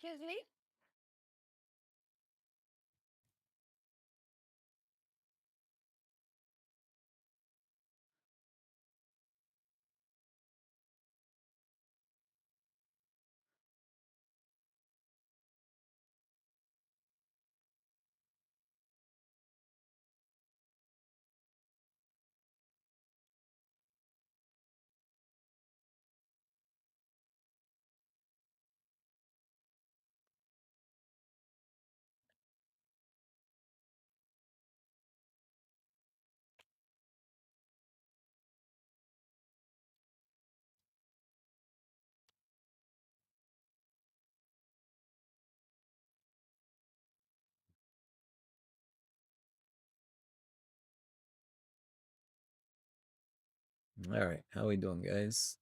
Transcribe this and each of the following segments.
Excuse me? All right, how we doing, guys?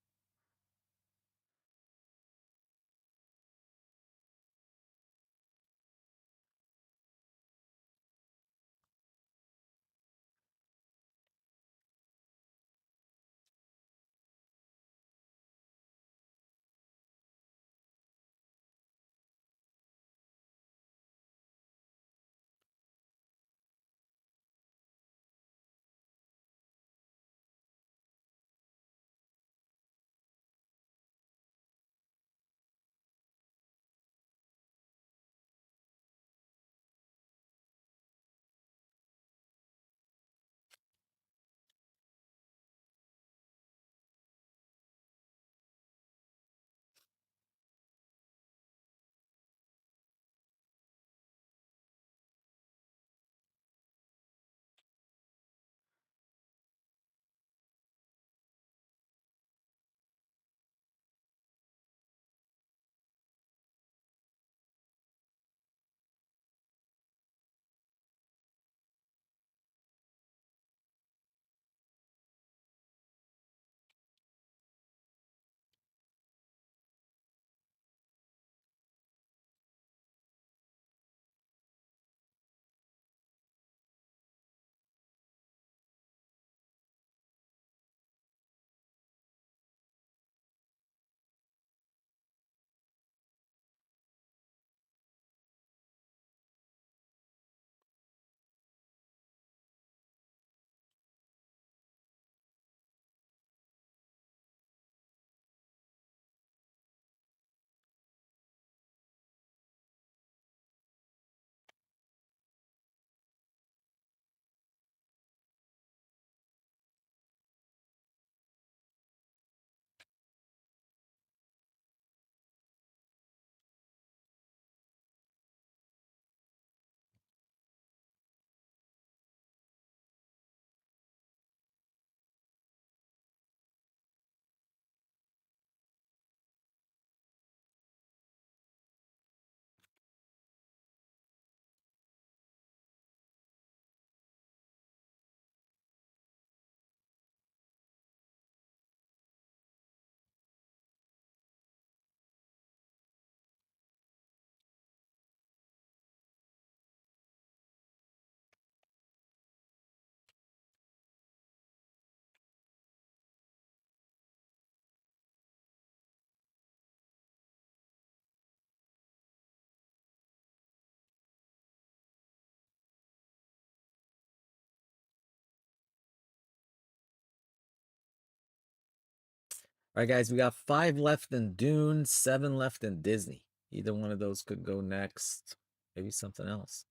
All right, guys, we got 5 left in Dune, 7 left in Disney. Either one of those could go next. Maybe something else.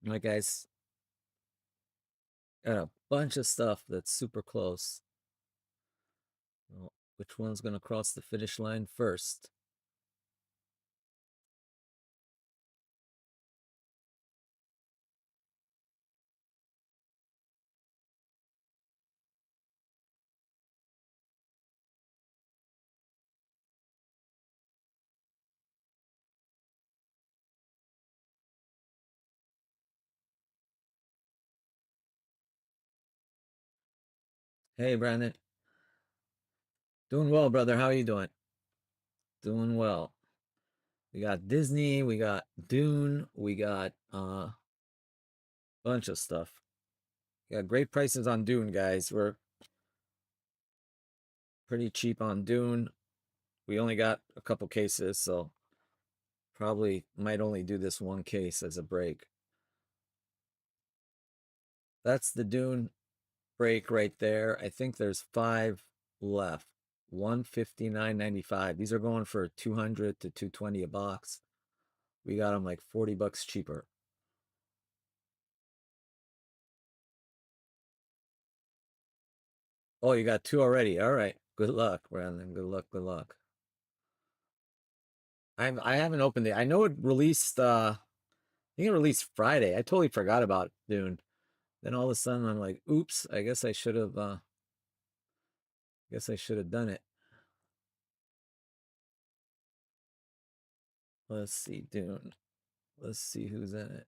All right, guys, got a bunch of stuff that's super close. Well, which one's going to cross the finish line first? Hey, Brandon. Doing well, brother. How are you doing? Doing well. We got Disney, we got Dune, we got bunch of stuff. We got great prices on Dune, guys. We're pretty cheap on Dune. We only got a couple cases, so probably might only do this one case as a break. That's the Dune break right there. I think there's 5 left. 159.95. These are going for 200 to 220 a box. We got them like 40 bucks cheaper. Oh, you got 2 already. All right. Good luck, Brandon. Good luck. Good luck. I haven't opened it. I know it released I think it released Friday. I totally forgot about Dune. Then all of a sudden I'm like, oops, I guess I should have done it. Let's see, Dune. Let's see who's in it.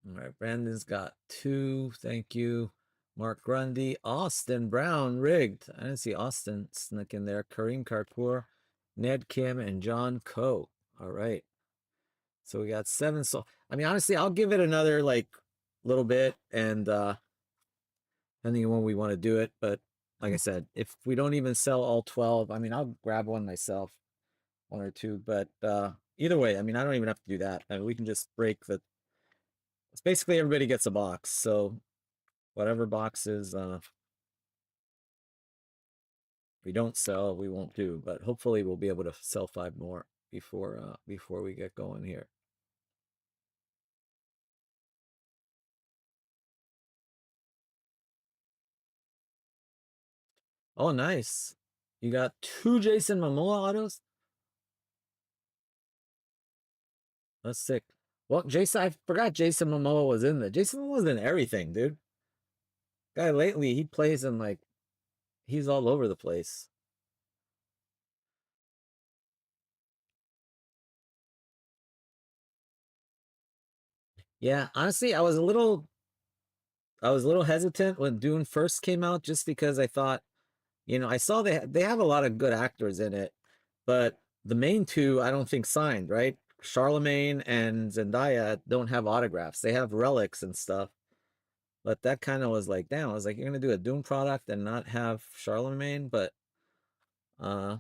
All right, Brandon's got 2. Thank you. Mark Grundy, Austin Brown, rigged. I didn't see Austin snuck in there. Kareem Karpour, Ned Kim, and John Coe. All right. So we got 7. So I mean, honestly, I'll give it another like little bit, and depending on when we want to do it. But like I said, if we don't even sell all 12, I mean, I'll grab one myself, 1 or 2. But either way, I mean, I don't even have to do that. I mean, we can just break the. It's basically everybody gets a box. So whatever boxes we don't sell, we won't do. But hopefully, we'll be able to sell 5 more before we get going here. Oh, nice. You got 2 Jason Momoa autos. That's sick. Well, Jason, I forgot Jason Momoa was in there. Jason Momoa's in everything, dude. Guy lately, he plays in like he's all over the place. Yeah, honestly, I was a little hesitant when Dune first came out just because I thought, I saw they have a lot of good actors in it, but the main 2 I don't think signed, right? Charlemagne and Zendaya don't have autographs. They have relics and stuff. But that kind of was like, damn, I was like, you're gonna do a Dune product and not have Charlemagne, but uh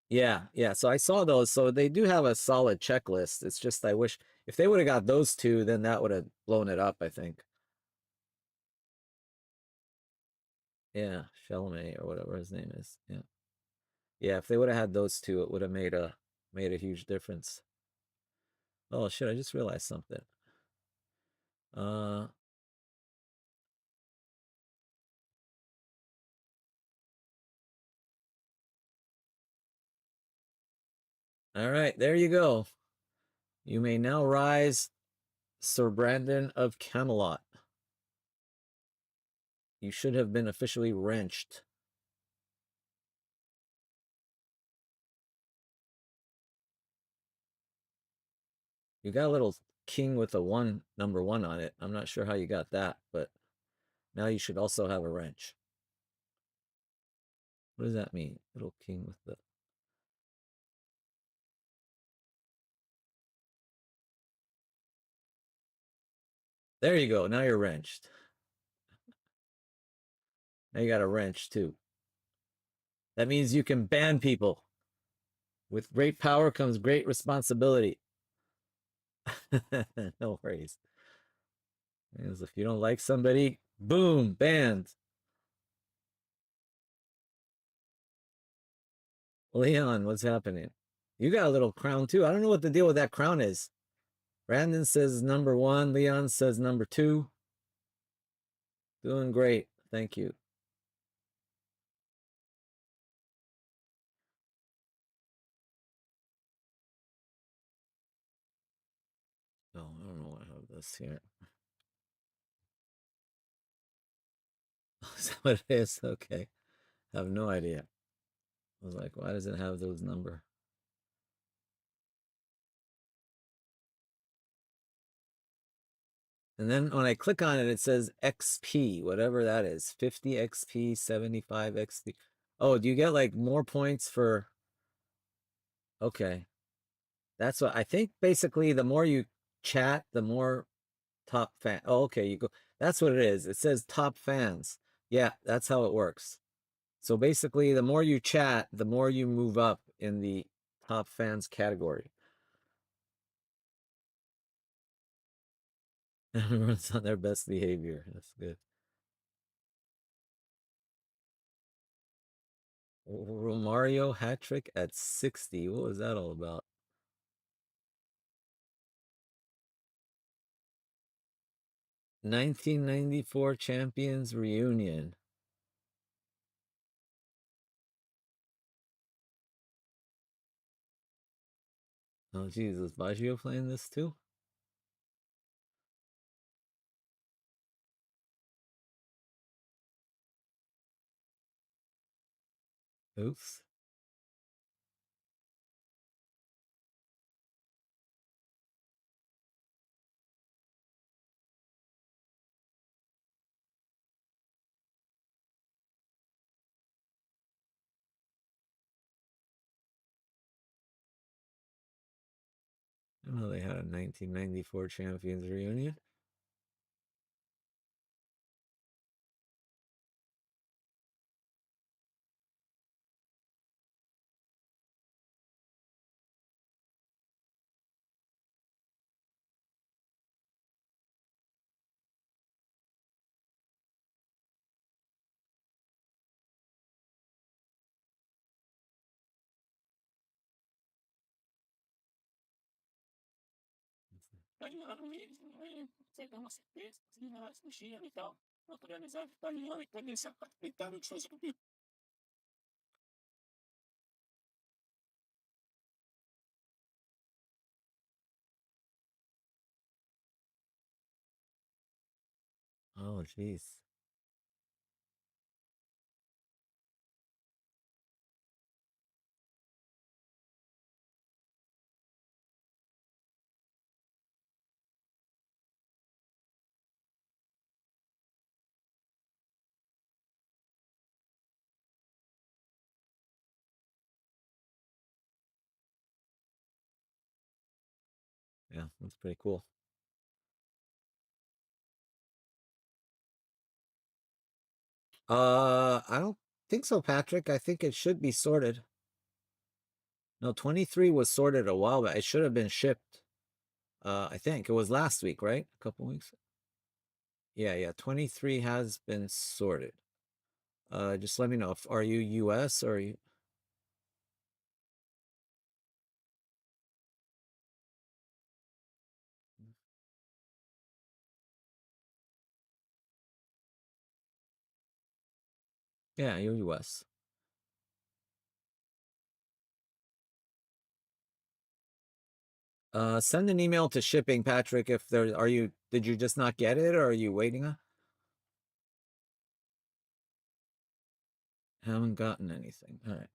yeah, yeah. So I saw those. So they do have a solid checklist. It's just I wish if they would have got those 2, then that would have blown it up, I think. Yeah, Chalamet or whatever his name is. Yeah. Yeah, if they would have had those 2, it would have made a huge difference. Oh shit, I just realized something. Uh all right, there you go. You may now rise, Sir Brandon of Camelot. You should have been officially wrenched. You got a little king with a one number 1 on it. I'm not sure how you got that, but now you should also have a wrench. What does that mean? Little king with the. There you go. Now you're wrenched. Now you got a wrench too. That means you can ban people. With great power comes great responsibility. No worries. Because if you don't like somebody, boom, banned. Leon, what's happening? You got a little crown too. I don't know what the deal with that crown is. Brandon says number 1. Leon says number 2. Doing great. Thank you. Oh, I don't know what I have this here. Is that what it is? Okay. I have no idea. I was like, why does it have those number? And then when I click on it, it says XP, whatever that is, 50 XP, 75 XP. Oh, do you get like more points for? Okay, that's what I think. Basically, the more you chat, the more top fan. Oh, okay, you go. That's what it is. It says top fans. Yeah, that's how it works. So basically, the more you chat, the more you move up in the top fans category. Everyone's on their best behavior. That's good. Romario hat trick at 60. What was that all about? 1994 Champions Reunion. Oh, Jesus. Baggio playing this too? Oops. I know they had a 1994 Champions Reunion. Oh, jeez. Yeah, that's pretty cool. I don't think so, Patrick. I think it should be sorted. No, 23 was sorted a while back. It should have been shipped. I think it was last week, right? A couple weeks. Yeah, yeah. 23 has been sorted. Just let me know if are you US or you. Yeah, you're US. Send an email to shipping, Patrick, if there are you did you just not get it or are you waiting on? Haven't gotten anything. All right.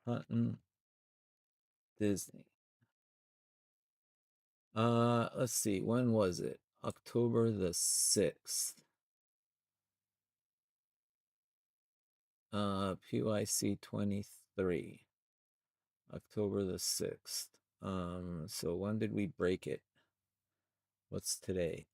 Hutton Disney. Let's see. When was it? October the 6th. PYC 23. October the 6th. So when did we break it? What's today?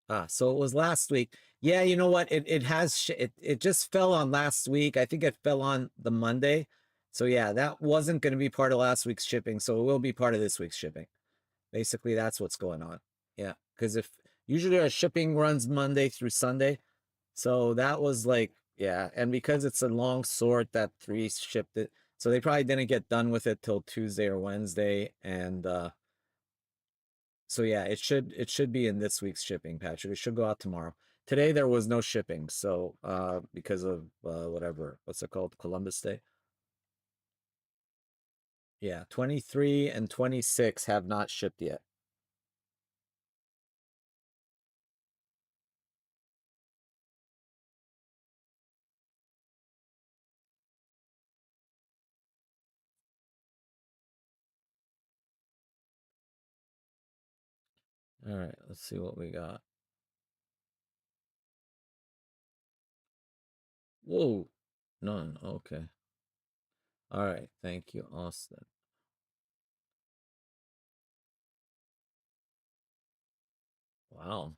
Ah, so it was last week. Yeah, you know what? It has it just fell on last week. I think it fell on the Monday. So yeah, that wasn't going to be part of last week's shipping, so it will be part of this week's shipping. Basically, that's what's going on. Yeah, because if usually our shipping runs Monday through Sunday, so that was like yeah, and because it's a long sort, that three shipped it, so they probably didn't get done with it till Tuesday or Wednesday, and so yeah, it should be in this week's shipping, Patrick. It should go out tomorrow. Today there was no shipping, so because of whatever, what's it called, Columbus Day. Yeah, 23 and 26 have not shipped yet. All right, let's see what we got. Whoa, none. Okay. All right, thank you, Austin. Wow.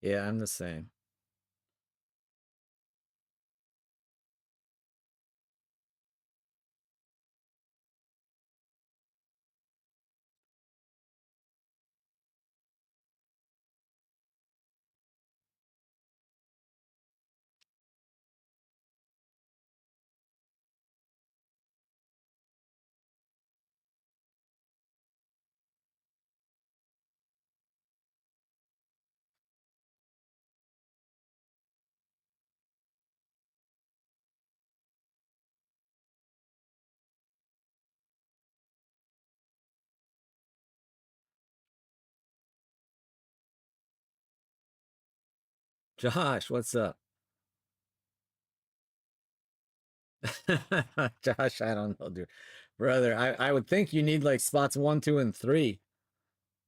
Yeah, I'm the same. Josh, what's up? Josh, I don't know, dude. Brother, I would think you need like spots one, two, and three.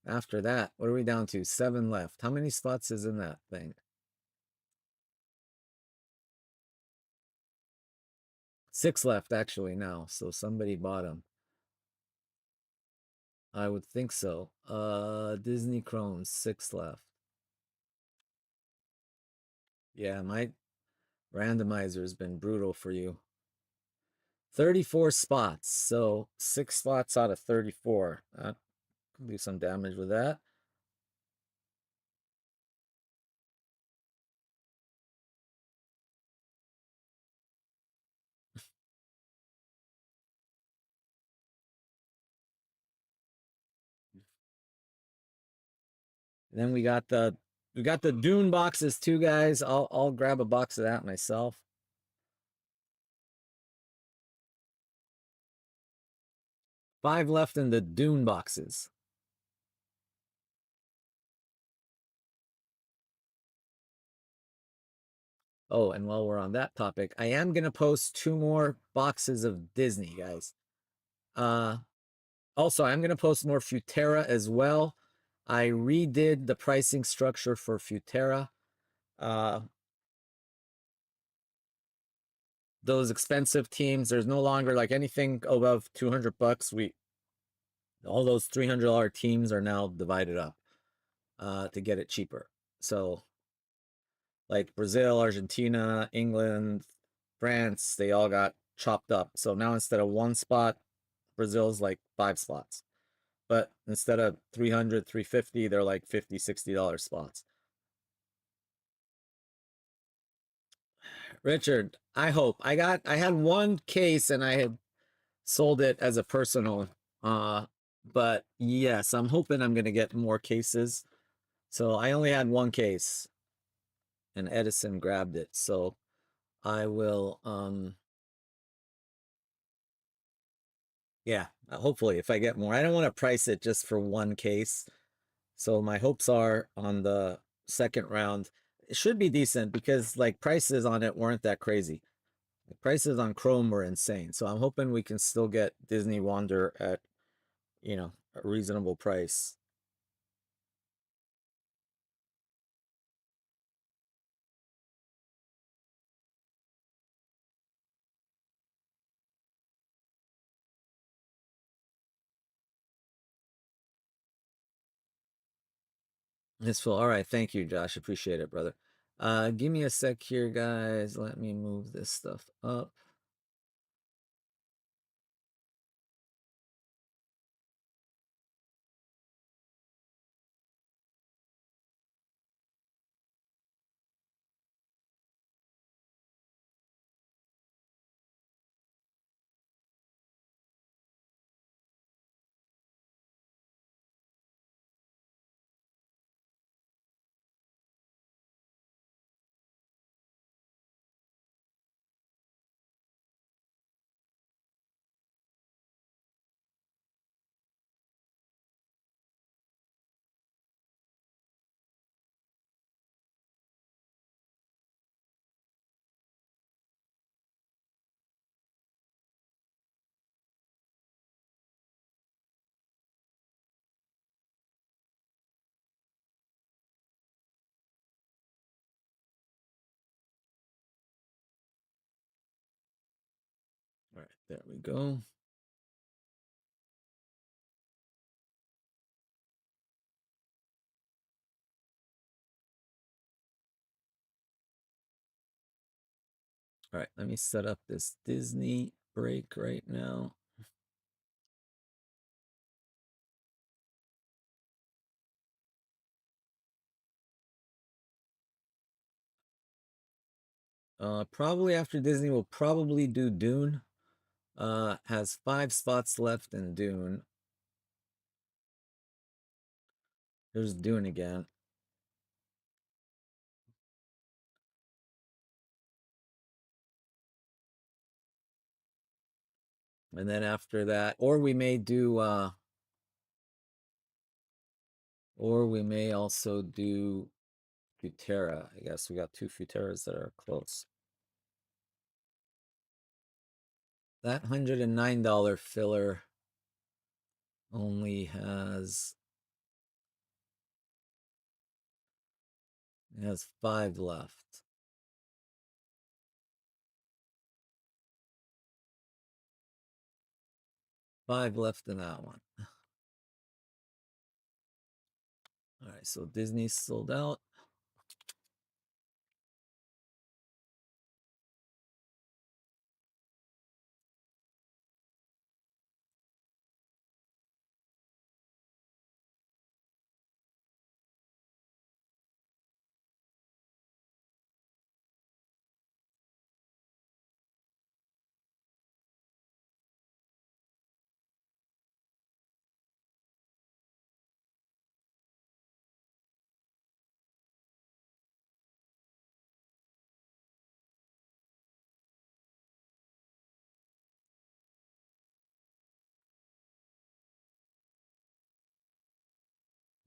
After that, what are we down to? Seven left. How many spots is in that thing? Six left actually now. So somebody bought them. I would think so. Disney Crohn's, six left. Yeah, my randomizer has been brutal for you. 34 spots. So six spots out of 34. Could do some damage with that. And then we got the Dune boxes too, guys. I'll grab a box of that myself. Five left in the Dune boxes. Oh, and while we're on that topic, I am gonna post two more boxes of Disney, guys. Uh Also, I'm gonna post more Futera as well. I redid the pricing structure for Futera. Uh those expensive teams, there's no longer like anything above 200 bucks. All those $300 teams are now divided up to get it cheaper. So like Brazil, Argentina, England, France, they all got chopped up. So now instead of one spot, Brazil's like five slots. But instead of 300, 350, they're like 50, $60 spots. Richard, I hope. I had one case and I had sold it as a personal. But yes, I'm hoping I'm gonna get more cases. So I only had one case and Edison grabbed it. So I will yeah, hopefully if I get more. I don't want to price it just for one case. So my hopes are on the second round. It should be decent because like prices on it weren't that crazy. The prices on Chrome were insane. So I'm hoping we can still get Disney Wander at, a reasonable price. It's full. All right. Thank you, Josh. Appreciate it, brother. Give me a sec here, guys. Let me move this stuff up. All right. There we go. All right. Let me set up this Disney break right now. Probably after Disney, we'll probably do Dune. Has 5 spots left in Dune. There's Dune again. And then after that, or we may do or we may also do Futera. I guess we got 2 Futeras that are close. That $109 filler only has 5 left. 5 left in that one. All right, so Disney's sold out.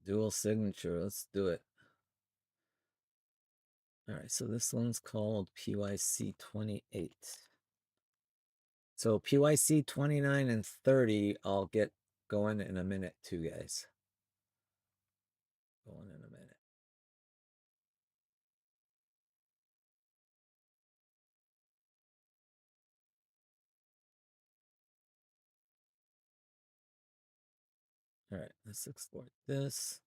Dual signature. Let's do it. All right, so this one's called PYC 28. So PYC 29 and 30, I'll get going in a minute too, guys. Going in a minute. All right, let's export this.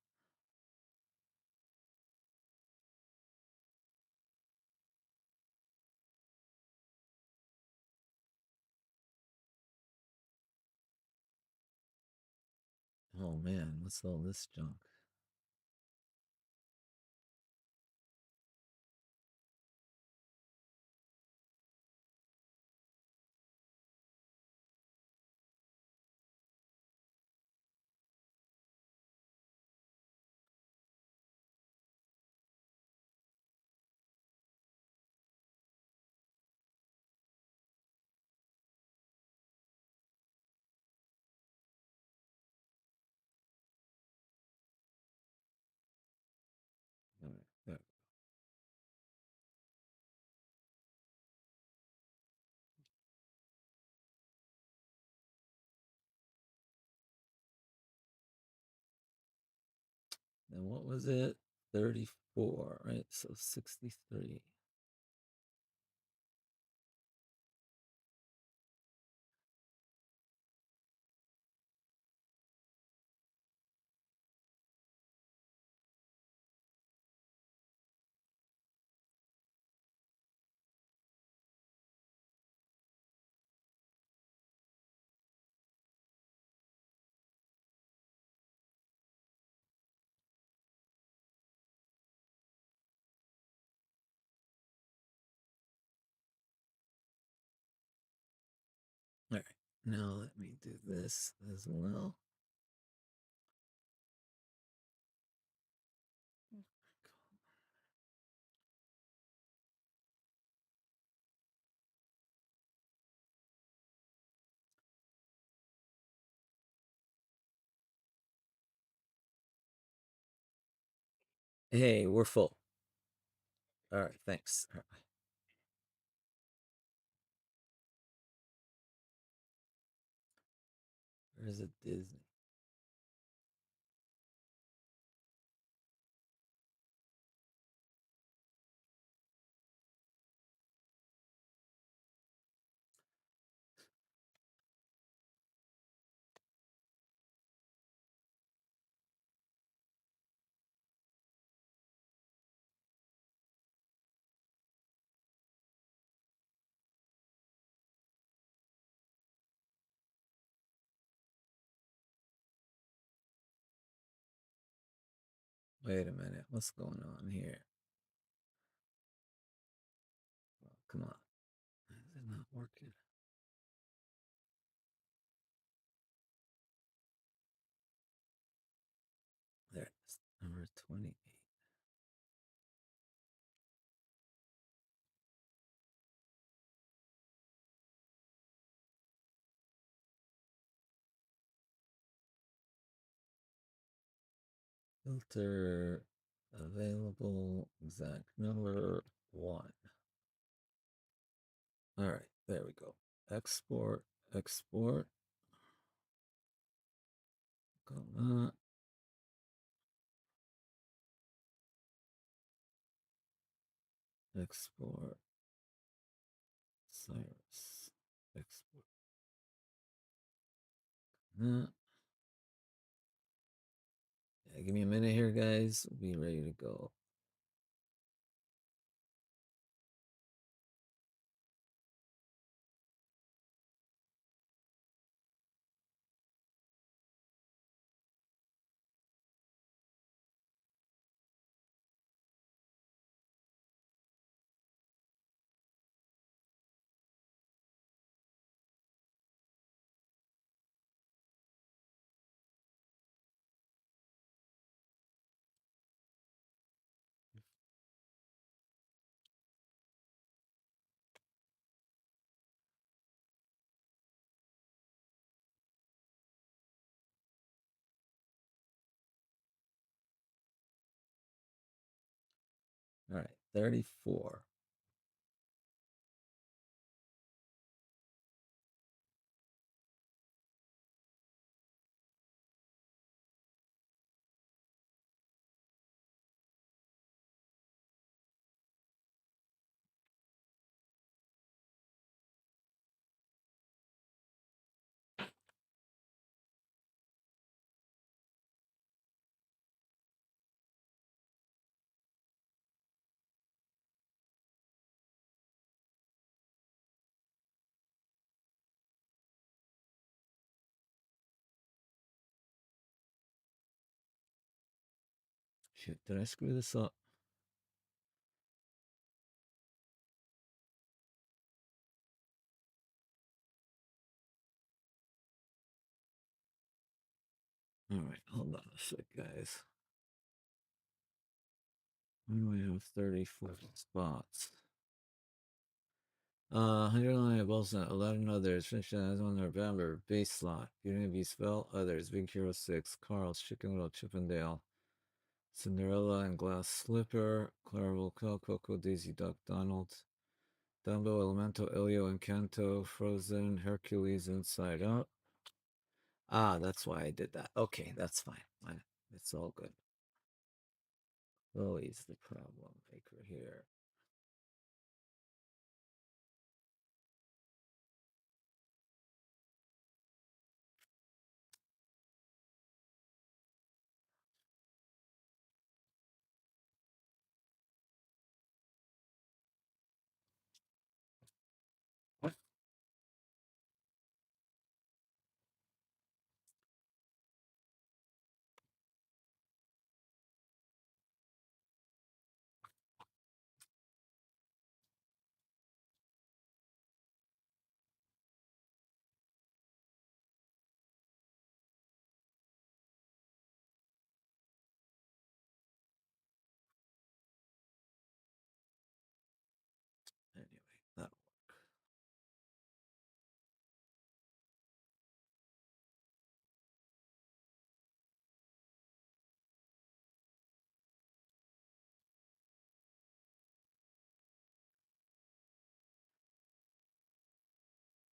Oh man, what's all this junk? All right, there. And what was it? 34, right? So 63. Now let me do this as well. Hey, we're full. All right, thanks. All right. Where's a Disney? Wait a minute. What's going on here? Oh, come on. Is it not working? There it is. Number 28. Filter available exact number 1. All right, there we go. Export, export. Come export, Cyrus, export. Yeah, give me a minute here, guys. We'll be ready to go. All right, 34. Shit, did I screw this up? All right, hold on a sec, guys. Why do I have 34 spots? 109 above 11 others. Finish as on November. Base slot. Beauty and Beast fell. Others. Big Hero 6. Carl's Chicken Little Chippendale. Cinderella and Glass Slipper. Clarabelle Coco Daisy Duck Donald. Dumbo Elemental Elio and Kanto. Frozen Hercules Inside Out. Ah, that's why I did that. Okay, that's fine. It's all good. Lily's the problem maker here.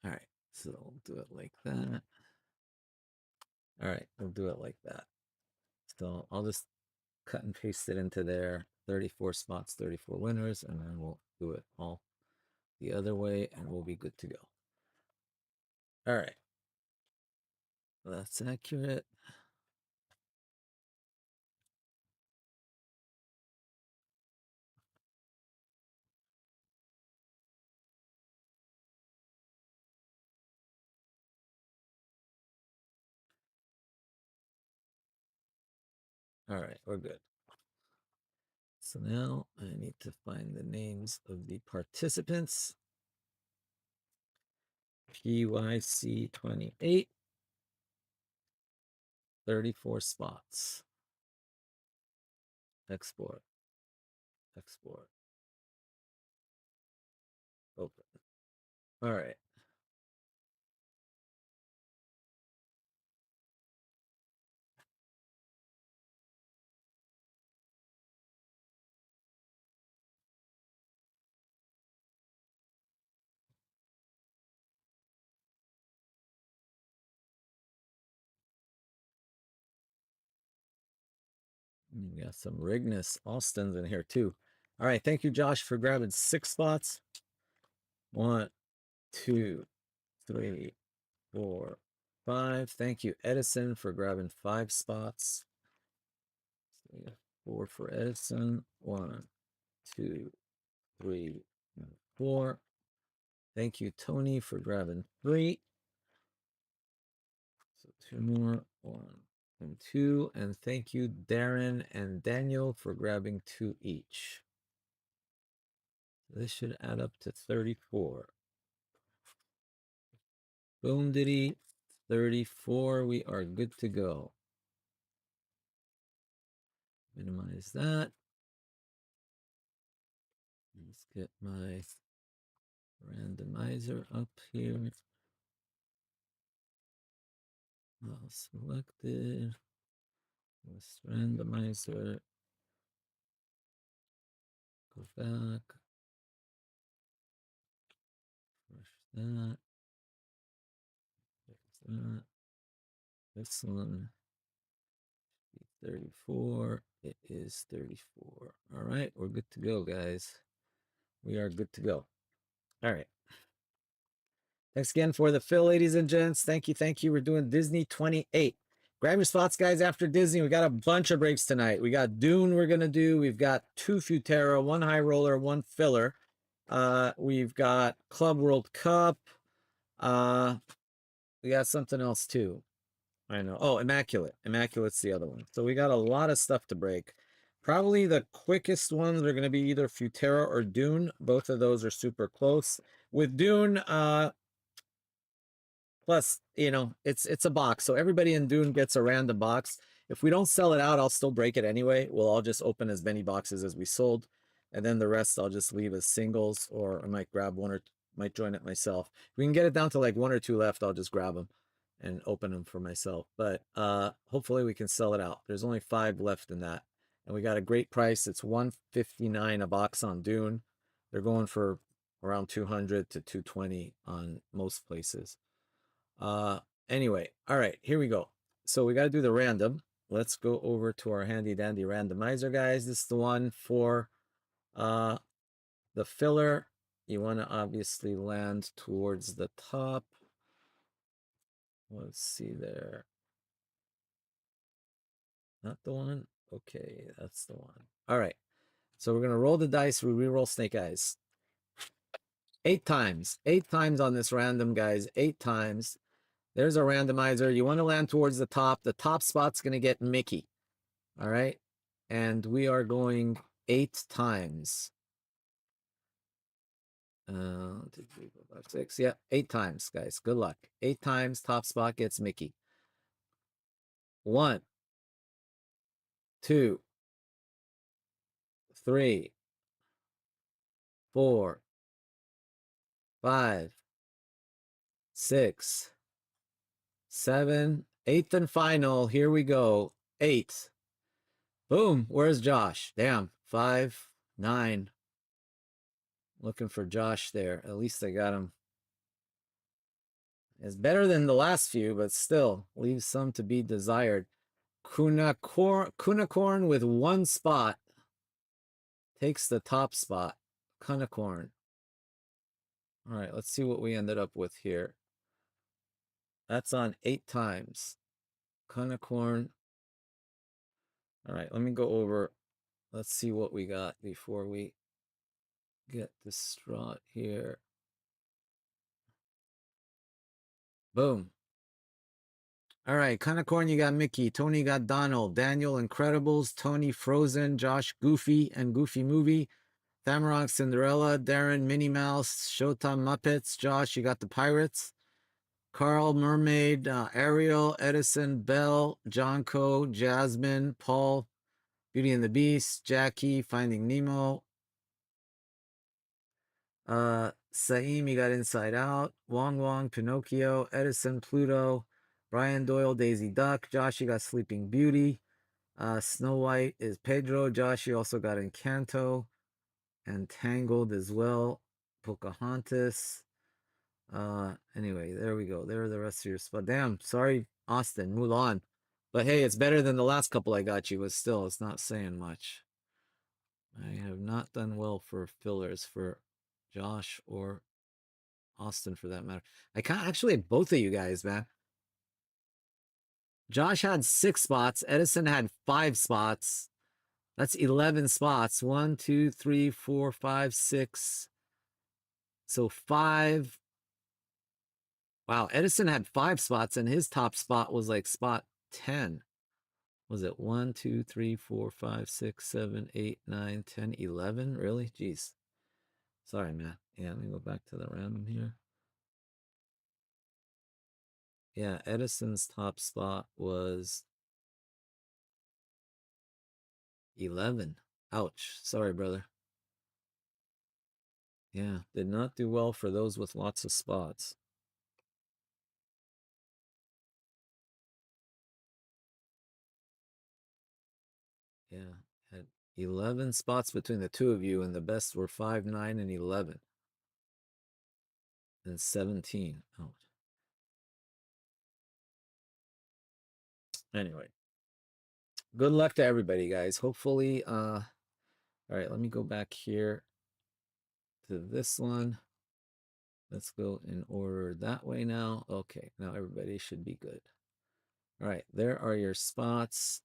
All right, so we'll do it like that. All right, we'll do it like that. So I'll just cut and paste it into there. 34 spots, 34 winners, and then we'll do it all the other way, and we'll be good to go. All right. That's accurate. All right, we're good. So now I need to find the names of the participants. PYC 28, 34 spots. Export, export, open. All right. We got some Rignus Austin's in here too. All right. Thank you, Josh, for grabbing 6 spots. 1, 2, 3, 4, 5. Thank you, Edison, for grabbing 5 spots. So we got 4 for Edison. 1, 2, 3, and 4. Thank you, Tony, for grabbing 3. So 2 more. 1 and 2. And thank you, Darren and Daniel, for grabbing 2 each. This should add up to 34. Boom diddy. 34. We are good to go. Minimize that. Let's get my randomizer up here. All selected. Let's randomizer. Go back. Refresh that. There's that. This one. 34. It is 34. All right, we're good to go, guys. We are good to go. All right. Thanks again for the fill, ladies and gents. Thank you. Thank you. We're doing Disney 28. Grab your spots, guys, after Disney. We got a bunch of breaks tonight. We got Dune we're going to do. We've got 2 Futera, 1 High Roller, 1 Filler. We've got Club World Cup. We got something else, too. I know. Oh, Immaculate. Immaculate's the other one. So we got a lot of stuff to break. Probably the quickest ones are going to be either Futera or Dune. Both of those are super close. With Dune, plus, you know, it's a box. So everybody in Dune gets a random box. If we don't sell it out, I'll still break it anyway. We'll all just open as many boxes as we sold. And then the rest I'll just leave as singles, or I might grab one or might join it myself. If we can get it down to like 1 or 2 left, I'll just grab them and open them for myself. But hopefully we can sell it out. There's only 5 left in that. And we got a great price. It's $159 a box on Dune. They're going for around 200 to 220 on most places. Anyway, all right, here we go. So we got to do the random. Let's go over to our handy dandy randomizer, guys. This is the one for the filler. You want to obviously land towards the top. Let's see there. Not the one? Okay, that's the one. All right. So we're going to roll the dice. We re-roll snake eyes. 8 times. 8 times on this random, guys. 8 times. There's a randomizer. You want to land towards the top. The top spot's going to get Mickey. All right. And we are going 8 times. 1, 2, 3, 4, 5, 6. Yeah, 8 times, guys. Good luck. 8 times. Top spot gets Mickey. 1, 2, 3, 4, 5, 6, 7. 8th and final. Here we go. 8. Boom. Where's Josh? Damn. 5, 9. Looking for Josh there. At least I got him It's better than the last few, but still leaves some to be desired. Kunakorn with one spot takes the top spot. Kunakorn. All right, let's see what we ended up with here. That's on 8 times. Kunakorn. All right, let me go over. Let's see what we got before we get distraught here. Boom. All right, Kunakorn, you got Mickey. Tony got Donald. Daniel, Incredibles. Tony, Frozen. Josh, Goofy and Goofy Movie. Thamrock, Cinderella. Darren, Minnie Mouse. Showtime, Muppets. Josh, you got the Pirates. Carl, Mermaid. Ariel, Edison, Belle, John Co, Jasmine, Paul, Beauty and the Beast. Jackie, Finding Nemo. Saeem, you got Inside Out. Wong, Pinocchio. Edison, Pluto. Brian Doyle, Daisy Duck. Josh, you got Sleeping Beauty. Snow White is Pedro. Josh, you also got Encanto and Tangled as well. Pocahontas. Anyway, there we go. There are the rest of your spot. Damn, sorry, Austin, Mulan. But hey, it's better than the last couple I got you, but still, it's not saying much. I have not done well for fillers for Josh or Austin for that matter. I can't actually both of you guys, man. Josh had 6 spots. Edison had 5 spots. That's 11 spots. 1, 2, 3, 4, 5, 6. So 5. Wow, Edison had 5 spots, and his top spot was like spot 10. Was it 1, 2, 3, 4, 5, 6, 7, 8, 9, 10, 11? Really? Jeez. Sorry, man. Yeah, let me go back to the random here. Yeah, Edison's top spot was 11. Ouch. Sorry, brother. Yeah, did not do well for those with lots of spots. Yeah, had 11 spots between the two of you, and the best were 5, 9, and 11. And 17. Ouch. Anyway, good luck to everybody, guys. Hopefully, all right, let me go back here to this one. Let's go in order that way now. Okay, now everybody should be good. All right, there are your spots.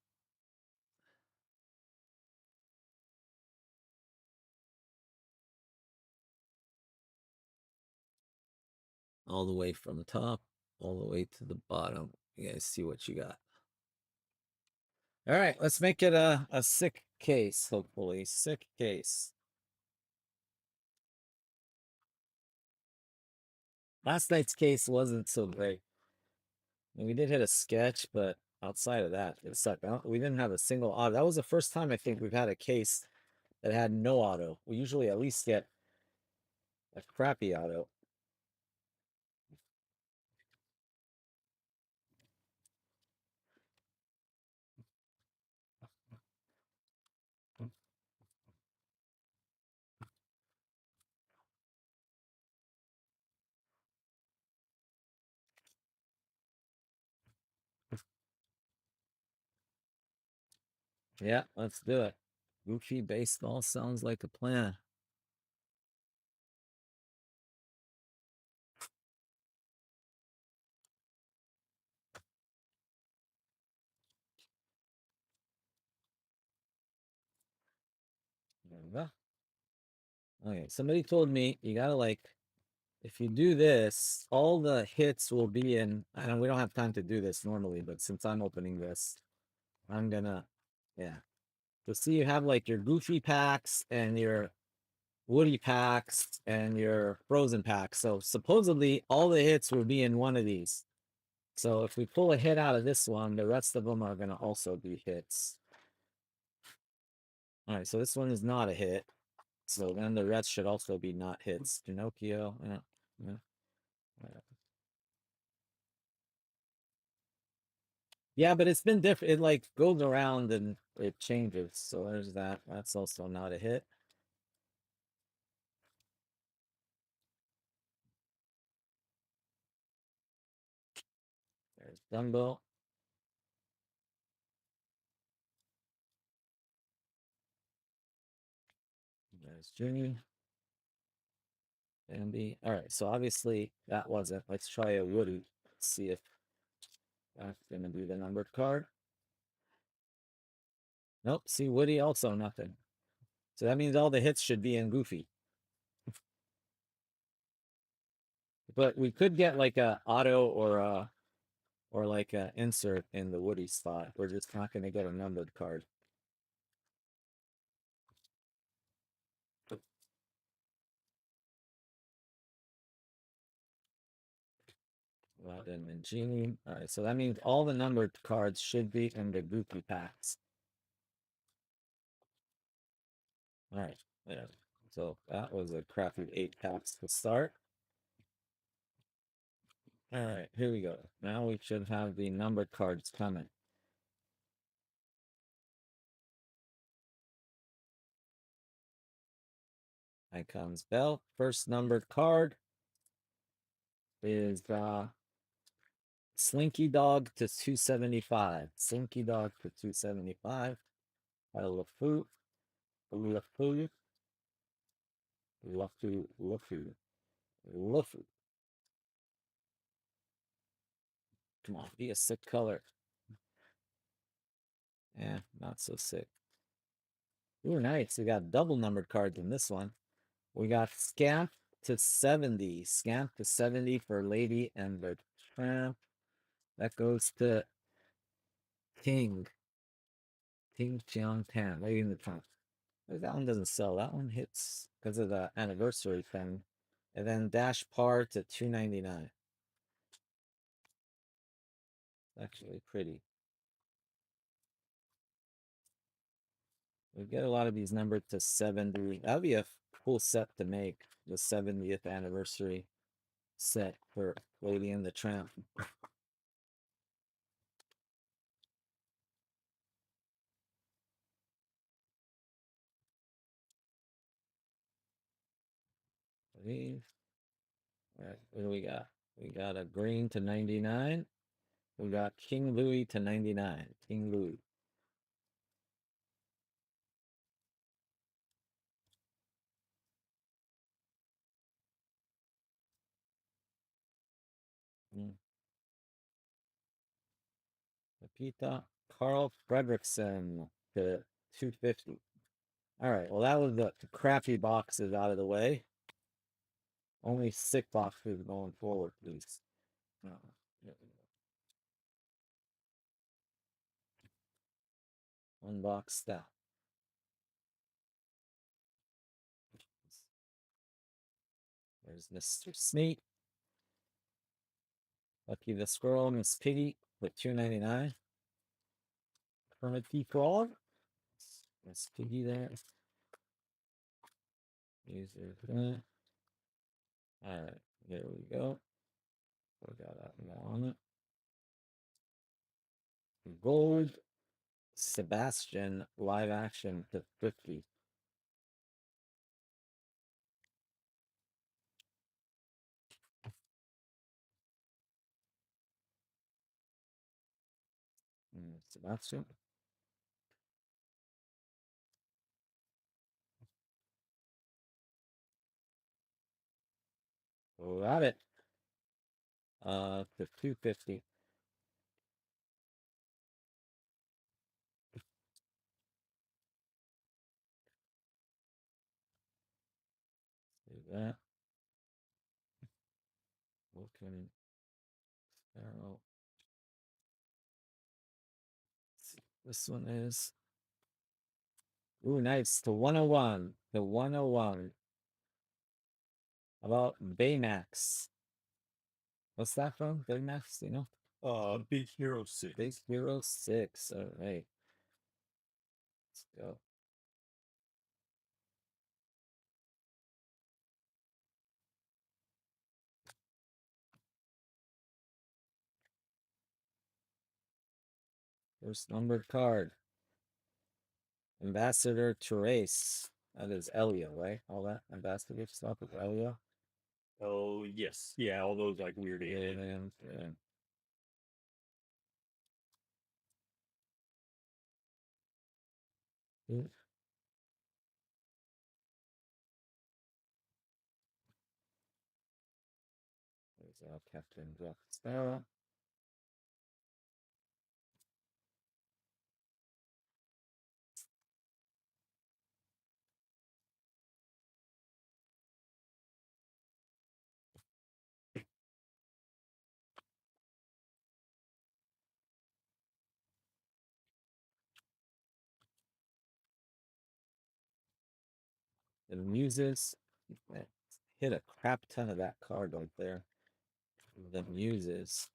All the way from the top, all the way to the bottom. You guys see what you got. All right, let's make it a sick case, hopefully. Sick case. Last night's case wasn't so great. I mean, we did hit a sketch, but outside of that, it sucked. We didn't have a single auto. That was the first time I think we've had a case that had no auto. We usually at least get a crappy auto. Yeah, let's do it. Goofy baseball sounds like a plan. There we go. Okay, somebody told me you gotta like, if you do this, all the hits will be in. I know we don't have time to do this normally, but since I'm opening this, I'm gonna, yeah. So see, you have like your Goofy packs and your Woody packs and your Frozen packs. So supposedly all the hits will be in one of these. So if we pull a hit out of this one, the rest of them are gonna also be hits. All right, so this one is not a hit. So then the rest should also be not hits. Pinocchio, yeah. Yeah, but it's been different. It like goes around and it changes. So there's that. That's also not a hit. Dumbo. There's Jimmy. Bambi. All right, so obviously that wasn't. Let's try a Woody. Let's see if that's gonna be the numbered card. Nope. See Woody also nothing. So that means all the hits should be in Goofy. But we could get like a auto or like a insert in the Woody spot. We're just not gonna get a numbered card. Aladdin and Genie. All right, so that means all the numbered cards should be in the Goofy packs. All right, yeah. So that was a crappy 8 packs to start. All right, here we go. Now we should have the numbered cards coming. Here comes Bell. First numbered card is Slinky Dog to 275. Slinky Dog to 275. LaFu. LaFu. LaFu. LaFu. LaFu. Come on, be a sick color. Eh, not so sick. Ooh, nice. We got double numbered cards in this one. We got Scamp to 70. Scamp to 70 for Lady and the Tramp. That goes to King. King Cheong Tan. Lady and the Tramp. That one doesn't sell. That one hits because of the anniversary thing. And then Dash Par to 299. Actually pretty. We get a lot of these numbered to 70. That would be a cool set to make. The 70th anniversary set for Lady and the Tramp. All right, what do we got? We got a green to 99. We got King Louis to 99. King Louis. Mm. Pepita. Carl Fredrickson to 250. All right, well, that was the crappy boxes out of the way. Only sick boxes going forward, please. Oh, yeah. One box stop. There's Mr. Sneak. Lucky the Squirrel, Miss Piggy with 299. Kermit the Frog. Miss Piggy there. User. Alright, there we go. We got that on it. Gold Sebastian live action to 50. Sebastian. Got it. To 250. Do that. Looking. Arrow. This one is. Ooh, nice. To 101. The 101. About Baymax. What's that from? Baymax, you know? Big Hero 6. Big Hero 6. All right. Let's go. First numbered card. Ambassador Therese. That is Elio, right? All that ambassador stuff is Elio. Oh, yes. Yeah, all those like weird aliens. Yeah. There's Captain Jack Sparrow. The Muses. Hit a crap ton of that card right there. The Muses.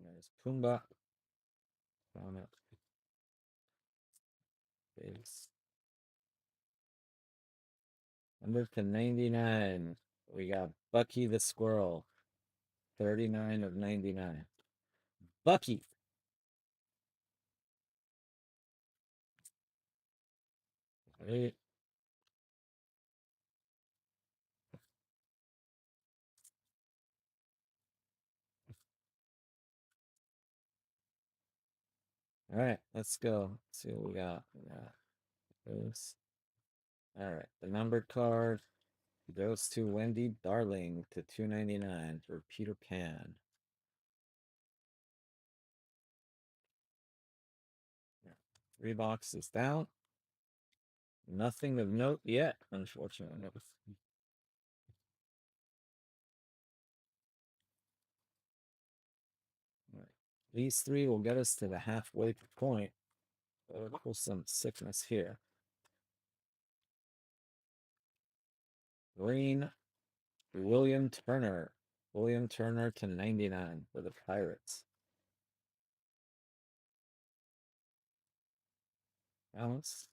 There's Pumbaa. Found it. Base. Number to 99. We got Bucky the Squirrel. 39 of 99. Bucky. Right. All right, let's go. Let's see what we got. Those. All right, the numbered card goes to Wendy Darling to 299 for Peter Pan. Yeah. 3 boxes down. Nothing of note yet, unfortunately. Right. These 3 will get us to the halfway point. We'll pull some sickness here. Green, William Turner. William Turner to 99 for the Pirates. Balance.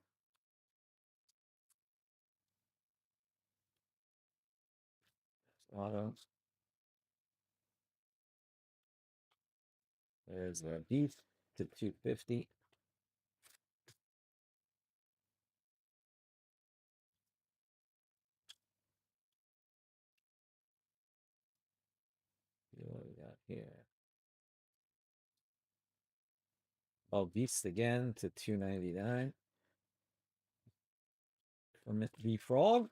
Auto. There's a beef to 250. See what we got here. Oh, beast again to 299. Kermit the Frog.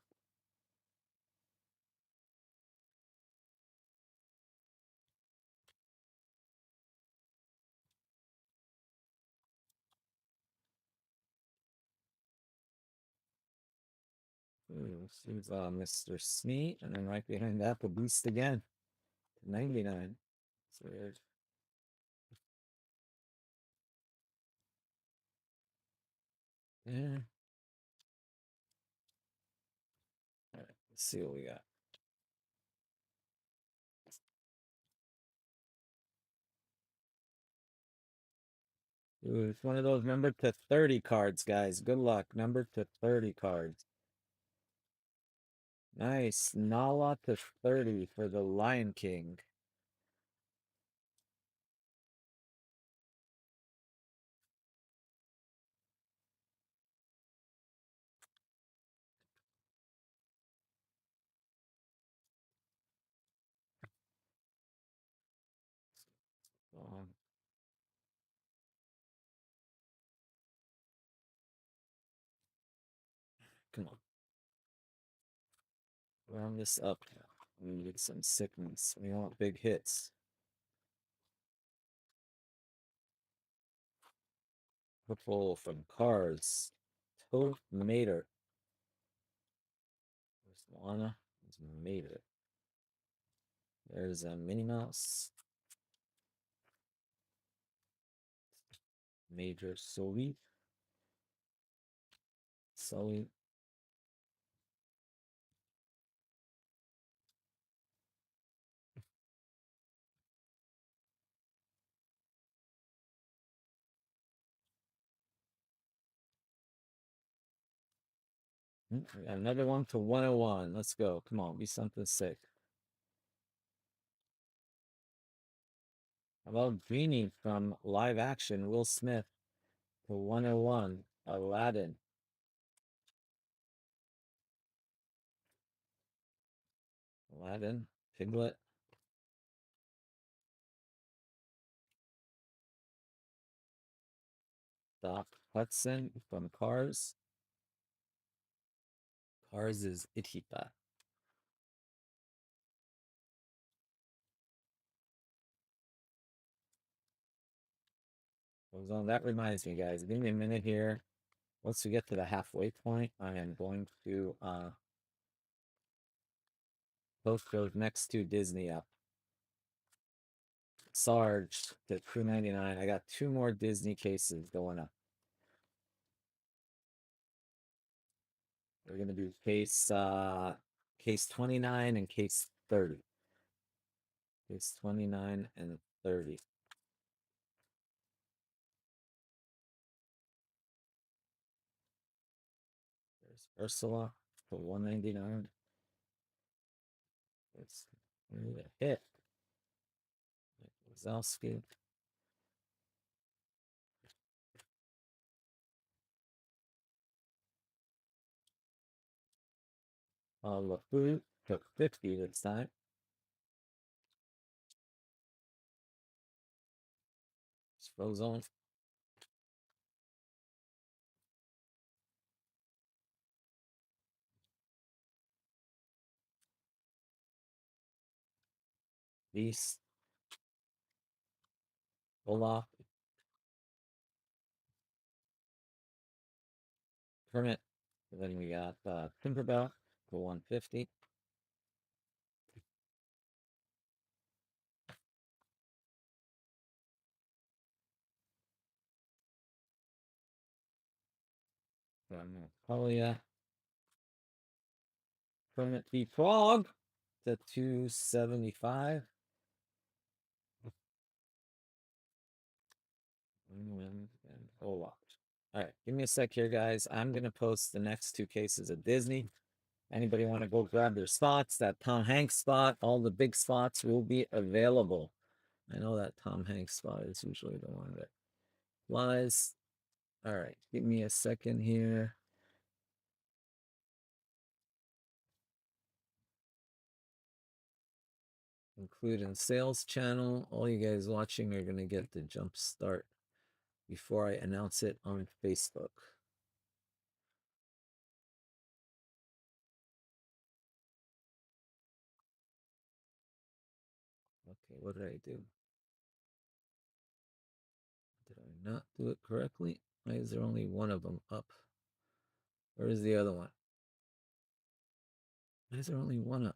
This is Mr. Smee, and then right behind that, the beast again. 99. It's weird. Yeah. All right, let's see what we got. Ooh, it's one of those number to 30 cards, guys. Good luck. Number to 30 cards. Nice. Nala to 30 for the Lion King. Um, Come on. Round this up. We need some sickness. We want big hits. Purple from Cars. Toad Mater. There's Lana. There's Mater. There's a Minnie Mouse. Major Sully. Sully. We got another one to 101. Let's go. Come on, be something sick. How about Genie from live action? Will Smith to 101. Aladdin. Aladdin. Piglet. Doc Hudson from Cars. Cars is Itita. Goes on. That reminds me, guys. Give me a minute here. Once we get to the halfway point, I am going to post those next two Disney up. Sarge to $2.99. I got two more Disney cases going up. We're gonna do case 29 and case 30. Case 29 and 30. There's Ursula for $1.99. It's a hit. Wazowski. LaFood took 50 this time. It's Frozone. Beast. Olaf. Kermit. And then we got Tinkerbell for 150. Polia. Kermit the Frog to 275. And Olaf. All right, give me a sec here, guys. I'm gonna post the next two cases of Disney. Anybody want to go grab their spots? That Tom Hanks spot, all the big spots will be available. I know that Tom Hanks spot is usually the one that flies. All right, give me a second here. Include in sales channel. All you guys watching are gonna get the jump start before I announce it on Facebook. Okay, what did I do? Did I not do it correctly? Why is there only one of them up? Where is the other one? Why is there only one up?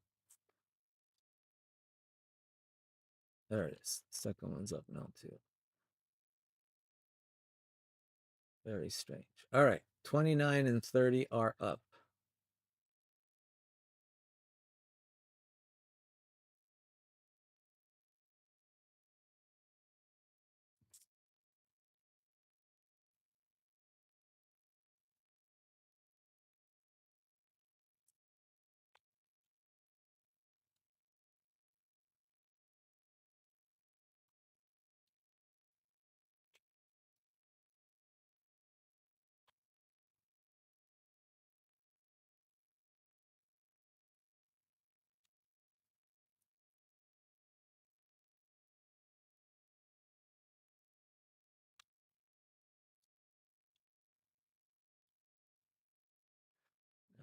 There it is. Second one's up now too. Very strange. All right, 29 and 30 are up.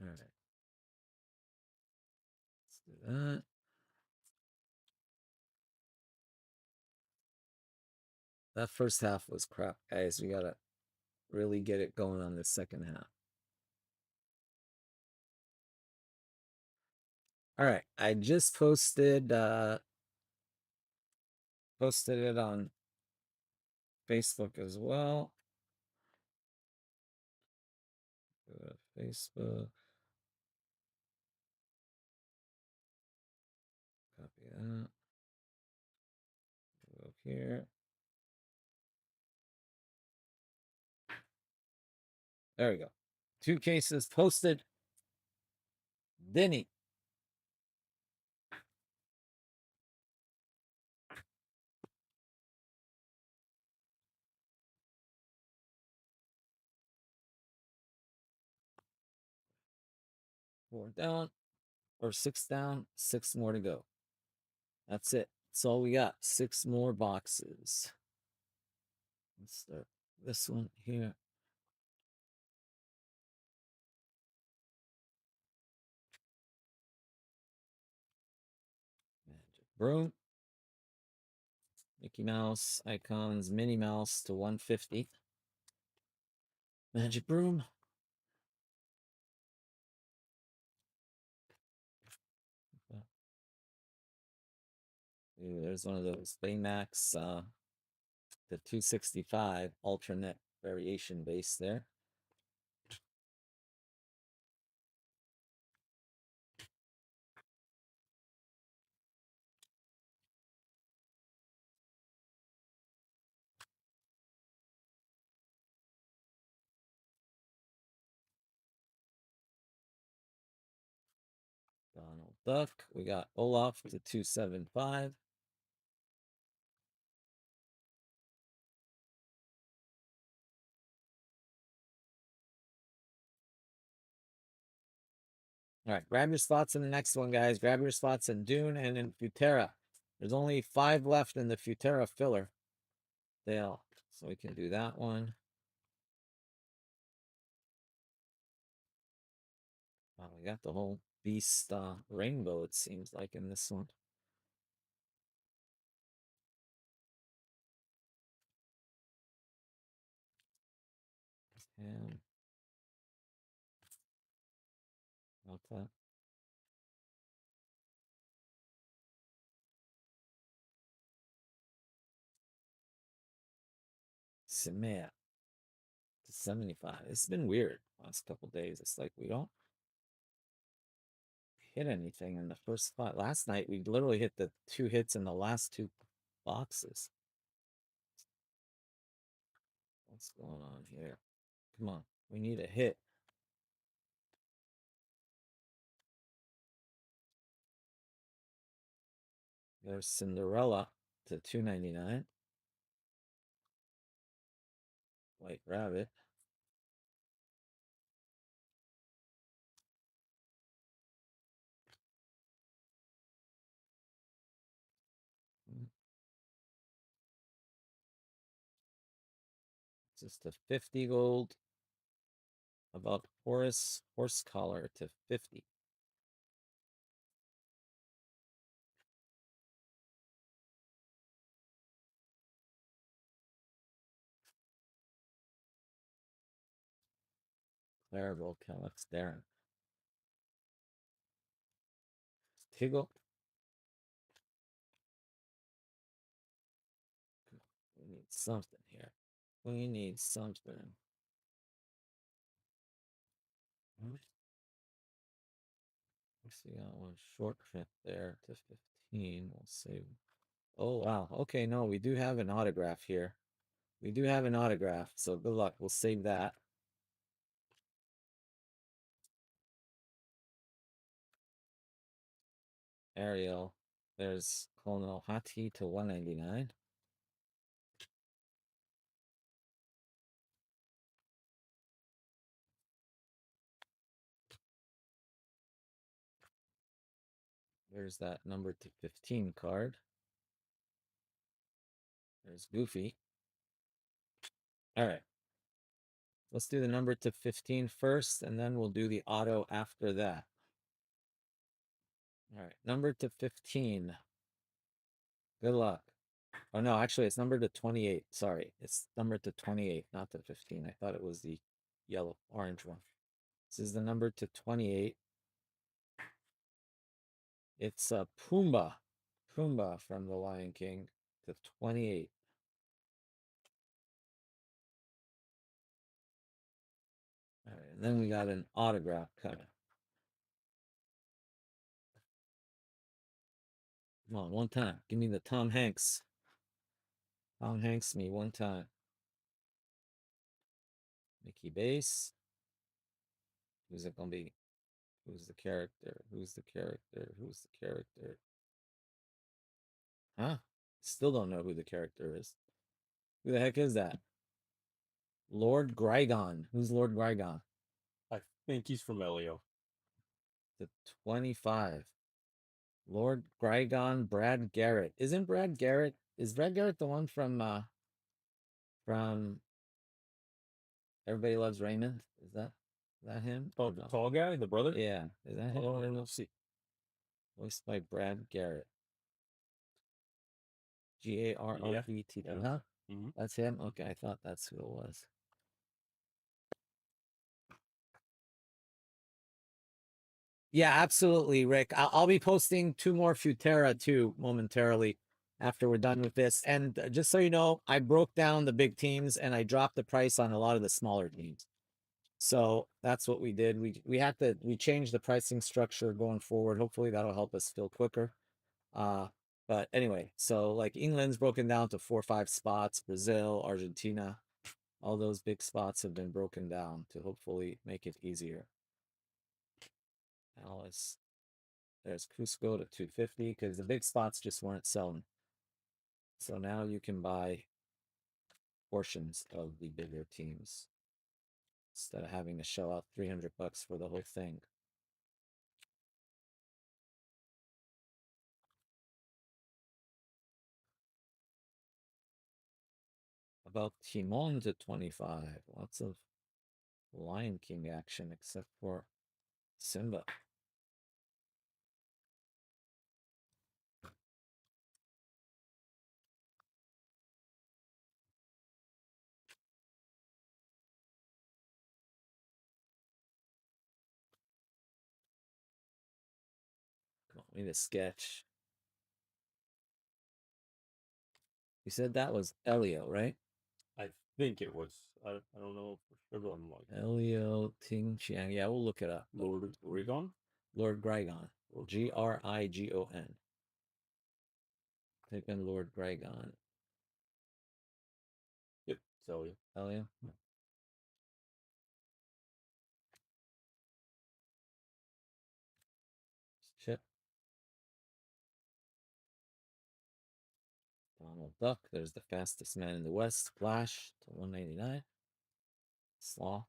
All right. Let's do that. That first half was crap, guys. We gotta really get it going on the second half. All right, I just posted it on Facebook as well. Go to Facebook. Copy that. Go here. There we go. Two cases posted. Denny. Four down or six down, six more to go. That's it. That's all we got. Six more boxes. Let's start This one here. Magic Broom. Mickey Mouse icons, Minnie Mouse to 150. Magic Broom. Ooh, there's one of those Baymax the 265 alternate variation base there. Donald Duck. We got Olaf to 275. All right, grab your spots in the next one, guys. Grab your spots in Dune and in Futera. There's only 5 left in the Futera filler. Dale, so we can do that one. Wow, we got the whole beast rainbow, it seems like, in this one. And what's that? Simea to 75. It's been weird last couple days. It's like we don't hit anything in the first spot. Last night we literally hit the 2 hits in the last 2 boxes. What's going on here? Come on, we need a hit. There's Cinderella to 299. White Rabbit. Just a 50 gold. About Horse collar to 50. Clarabelle Calyx Darren. Tiggle. We need something here. We need something. We got one short trip there to 15. We'll save. Oh, wow. Okay, no, we do have an autograph here. We do have an autograph, so good luck. We'll save that. Ariel. There's Colonel Hati to 199. There's that number to 15 card. There's Goofy. All right. Let's do the number to 15 first, and then we'll do the auto after that. All right. Number to 15. Good luck. Oh, no, actually, it's number to 28. Sorry. It's number to 28, not to 15. I thought it was the yellow, orange one. This is the number to 28. It's Pumbaa. Pumbaa from The Lion King to 28. All right, and then we got an autograph coming. Come on, one time. Give me the Tom Hanks. Tom Hanks me one time. Mickey Base. Who's it gonna be? Who's the character? Who's the character? Who's the character? Huh? Still don't know who the character is. Who the heck is that? Lord Grygon. Who's Lord Grygon? I think he's from Elio. The 25. Lord Grygon, Brad Garrett. Isn't Brad Garrett? Is Brad Garrett the one from Everybody loves Raymond. Is that him? Oh, Or the no? tall guy, the brother. Yeah, is that I him? don't know. See, Voiced by Brad Garrett. Garrett. yeah. Huh? Mm-hmm. That's him? Okay, I thought that's who it was. Yeah, absolutely, Rick. I'll be posting 2 more Futera too momentarily after we're done with this. And just so you know, I broke down the big teams and I dropped the price on a lot of the smaller teams. So that's what we did. We changed the pricing structure going forward. Hopefully that'll help us fill quicker. But anyway, so like England's broken down to 4 or 5 spots, Brazil, Argentina, all those big spots have been broken down to hopefully make it easier. Alice, there's Cusco to 250 because the big spots just weren't selling. So now you can buy portions of the bigger teams instead of having to shell out 300 bucks for the whole thing. About Timon to 25. Lots of Lion King action except for Simba. Come on, we need a sketch. You said that was Elio, right? I think it was. I don't know for sure, but I'm like Elio Ting Chiang. Yeah, we'll look it up. Lord Oregon. Lord Grigon. Grigon. Type in Lord Grigon. Yep, so yeah. Elio. Chip. Donald Duck. There's the fastest man in the West. Flash to 199. Slaw.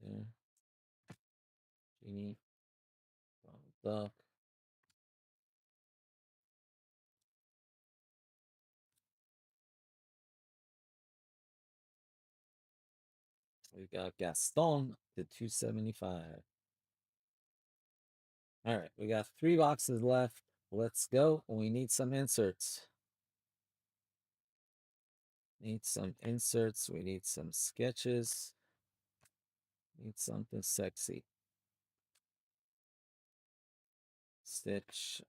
Yeah. Genie. Donald Duck. We've got Gaston to 275. All right, we got 3 boxes left. Let's go. We need some inserts. Need some inserts. We need some sketches. Need something sexy. Stitch.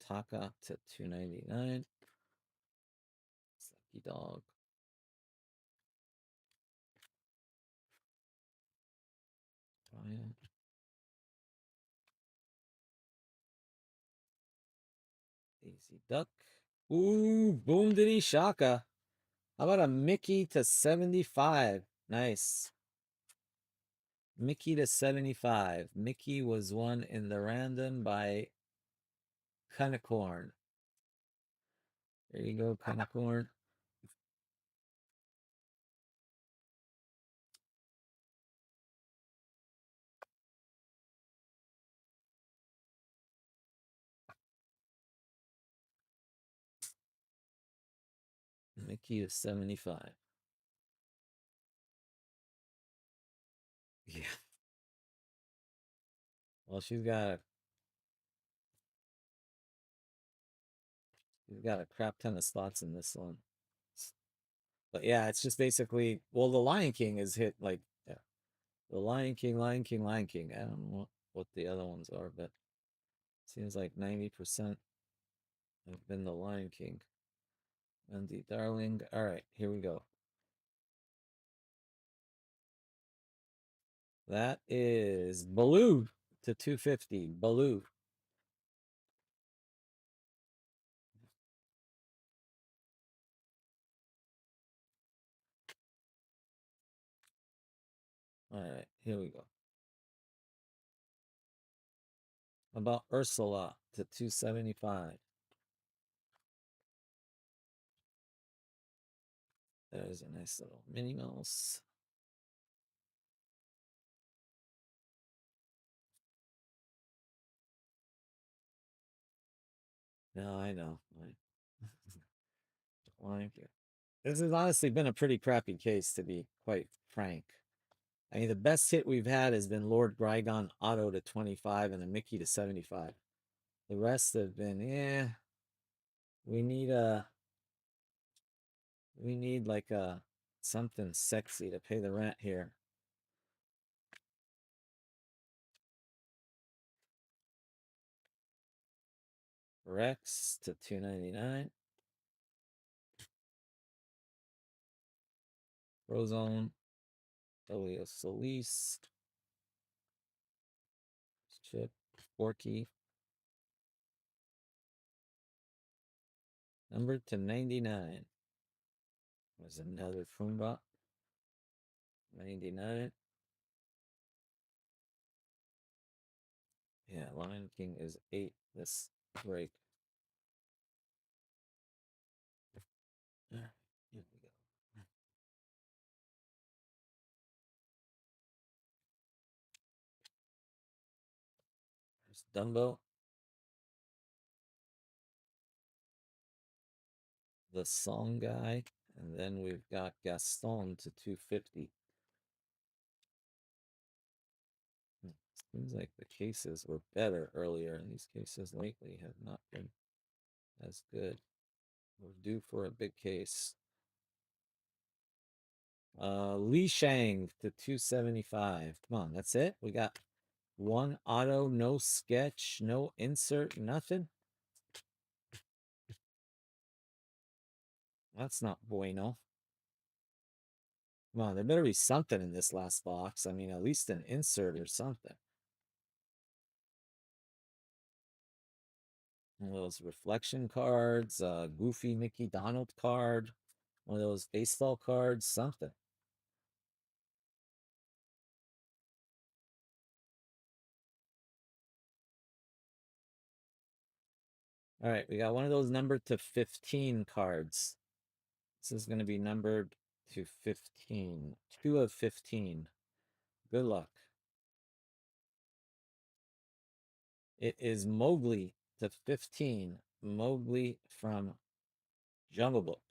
Taka to 299. Lucky dog. Brian. Daisy Duck. Ooh, Boom Diddy Shaka. How about a Mickey to 75? Nice. Mickey to 75. Mickey was won in the random by Cunicorn. There you go, Cunicorn. Mickey to 75. Yeah. Well, she's got a crap ton of spots in this one. But yeah, it's just basically, well, the Lion King is hit like, yeah, the Lion King, Lion King, Lion King. I don't know what the other ones are, but it seems like 90% have been the Lion King. Wendy Darling. All right, here we go. That is Baloo to 250. Baloo. All right, here we go. About Ursula to 275. There's a nice little Minnie Mouse. No, I know. Like it. This has honestly been a pretty crappy case, to be quite frank. I mean, the best hit we've had has been Lord Grygon Auto to 25 and a Mickey to 75. The rest have been, yeah. We need like a something sexy to pay the rent here. Rex to 299. Frozone. Elio Solis. Chip. Forky. Number to 99. Was another Fumba. 99. Yeah, Lion King is 8 this break. Here we go. There's Dumbo. The Song Guy. And then we've got Gaston to 250. Seems like the cases were better earlier, and these cases lately have not been as good. We're due for a big case. Li Shang to 275. Come on, that's it? We got one auto, no sketch, no insert, nothing? That's not bueno. Come on, there better be something in this last box. I mean, at least an insert or something. One of those reflection cards, Goofy Mickey Donald card, one of those baseball cards, something. All right, we got one of those numbered to 15 cards. This is going to be numbered to 15. 2 of 15. Good luck. It is Mowgli to 15. Mowgli from Jungle Book.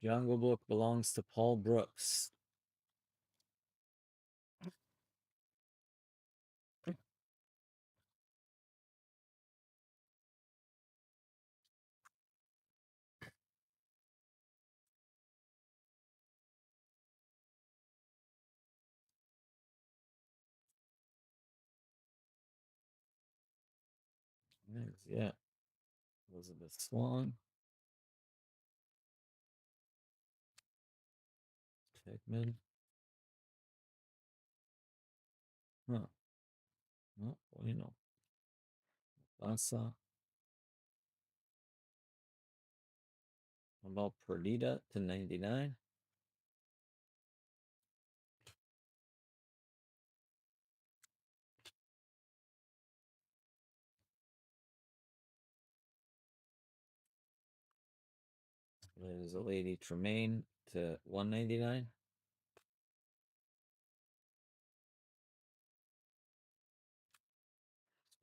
Jungle Book belongs to Paul Brooks. Yeah. Elizabeth Swan. Hickman. Huh. Oh, bueno. Basa. How about Perdita to 99? There's a Lady Tremaine to 199.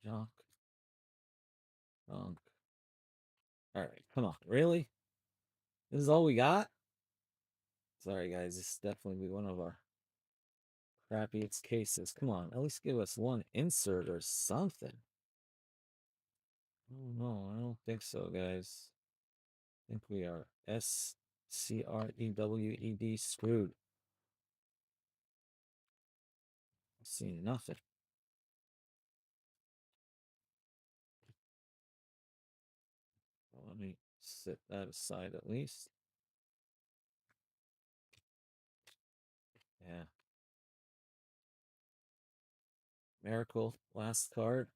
Jock. All right, come on. Really? This is all we got? Sorry, guys. This is definitely one of our crappiest cases. Come on. At least give us one insert or something. Oh, no. I don't think so, guys. I think we are SCREWED screwed. I see nothing. Well, let me set that aside at least. Yeah. Miracle, last card.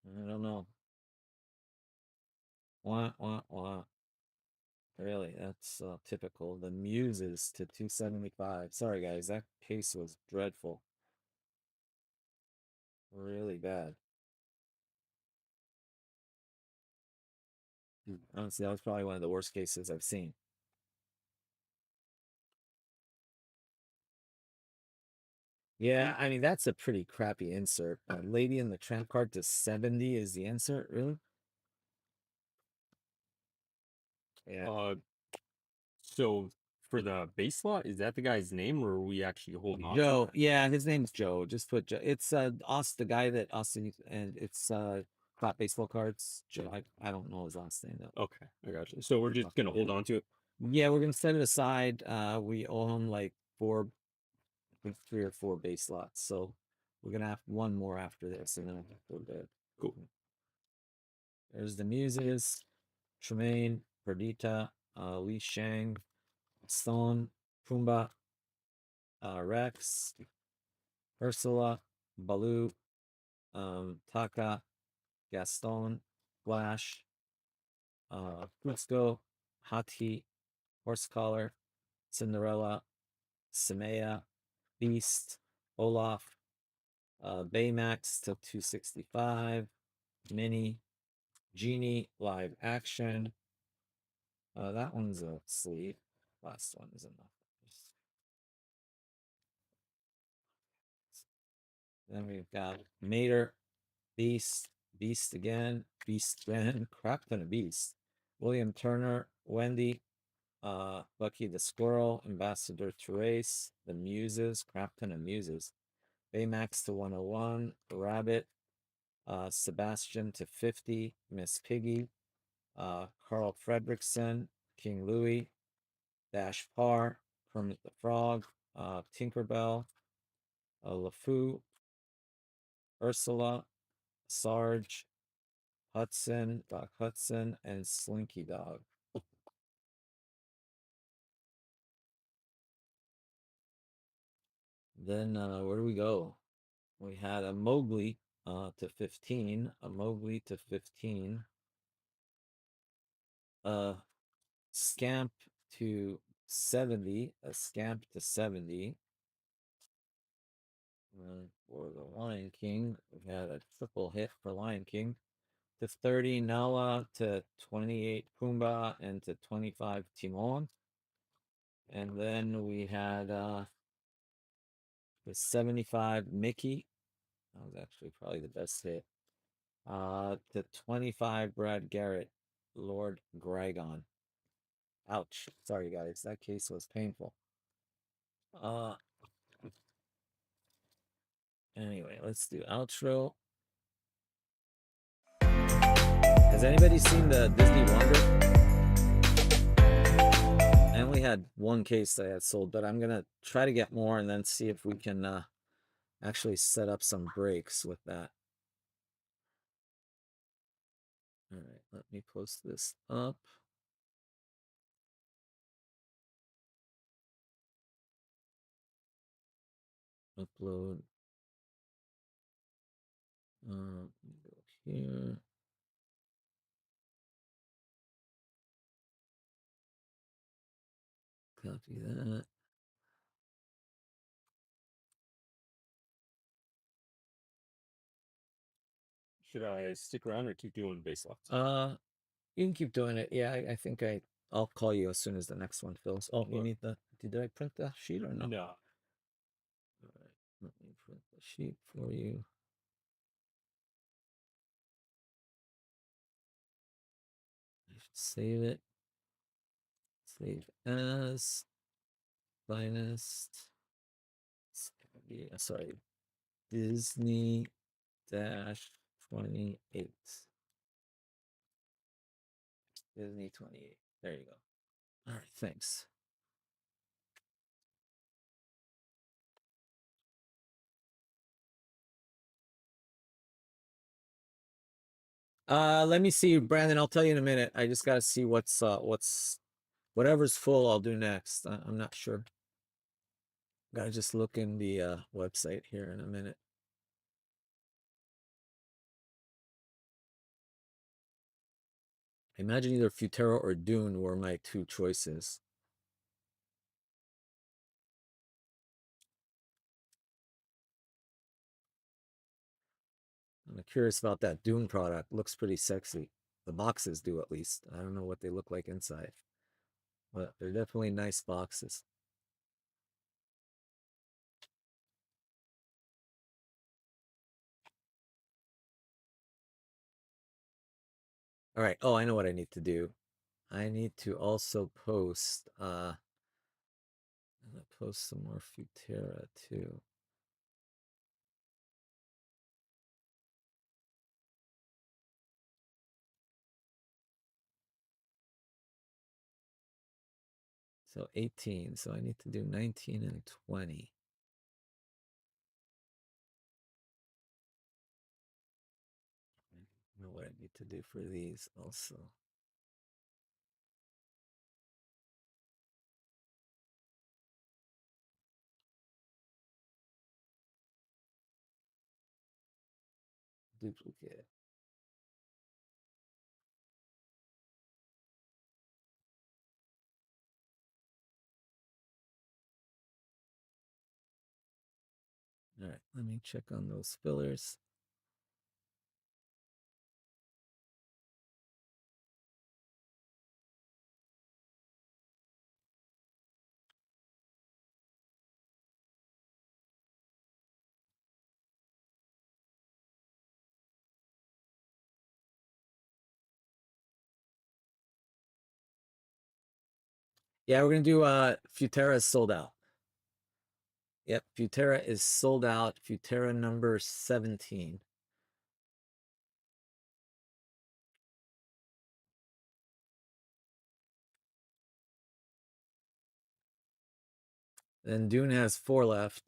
I don't know. Wah, wah, wah. Really, that's typical. The Muses to 275. Sorry, guys, that case was dreadful. Really bad. Honestly, that was probably one of the worst cases I've seen. Yeah, I mean, that's a pretty crappy insert. Lady in the Tramp card to 70 is the insert, really? Yeah. So for the base slot, is that the guy's name, or are we actually holding on to Joe. that? Yeah, his name's Joe. Just put Joe. It's the guy that Austin, and it's flat baseball cards. Joe. I don't know his last name though. Okay, I got you. So we're just gonna hold on to it. Yeah, we're gonna set it aside. We own like four, I think 3 or 4 base slots. So we're gonna have one more after this, and then we'll go to bed. Cool. There's the Muses, Tremaine, Perdita, Li Shang, Stone, Pumbaa, Rex, Ursula, Baloo, Taka, Gaston, Flash, Fusco, Hati, Horsecollar, Cinderella, Samaya, Beast, Olaf, Baymax till 265, Mini, Genie, live action. That one's a sleeve. Last one is enough. Then we've got Mater, Beast, Beast again, Beast again, crap ton of Beast. William Turner, Wendy, Bucky the Squirrel, Ambassador Therese, the Muses, crap ton of Muses. Baymax to 101, Rabbit, Sebastian to 50, Miss Piggy, Carl Fredrickson, King Louis, Dash Par, Kermit the Frog, Tinkerbell, LeFou, Ursula, Sarge, Hudson, Doc Hudson, and Slinky Dog. Then where do we go? We had a Mowgli to 15, a Mowgli to 15, a Scamp to 70, a Scamp to 70. For the Lion King, we had a triple hit for Lion King. To 30, Nala, to 28, Pumbaa, and to 25, Timon. And then we had the 75, Mickey. That was actually probably the best hit. To 25, Brad Garrett, Lord Gragon. Ouch. Sorry, guys. That case was painful. Uh, anyway, let's do outro. Has anybody seen the Disney Wonder? I only had one case that I had sold, but I'm gonna try to get more and then see if we can actually set up some breaks with that. All right, let me post this up. Upload. Go here. Copy that. Should I stick around or keep doing base slots? You can keep doing it. Yeah, I think I'll call you as soon as the next one fills. Oh, you need the. Did I print the sheet or no? No. All right, let me print the sheet for you. I should save it. Save as finest. Sorry, Disney dash 28. Disney 28. There you go. All right, thanks. Let me see, Brandon. I'll tell you in a minute. I just gotta see what's whatever's full. I'll do next. I'm not sure. Gotta just look in the website here in a minute. I imagine either Futera or Dune were my two choices. I'm curious about that Dune product. Looks pretty sexy. The boxes do, at least. I don't know what they look like inside, but they're definitely nice boxes. All right. Oh, I know what I need to do. I need to also post I'm gonna post some more Futera too. So 18. So I need to do 19 and 20. I know what I need to do for these also. Duplicate. All right, let me check on those fillers. Yeah, we're gonna do Futera is sold out. Yep, Futera is sold out. Futera number 17. Then Dune has 4 left.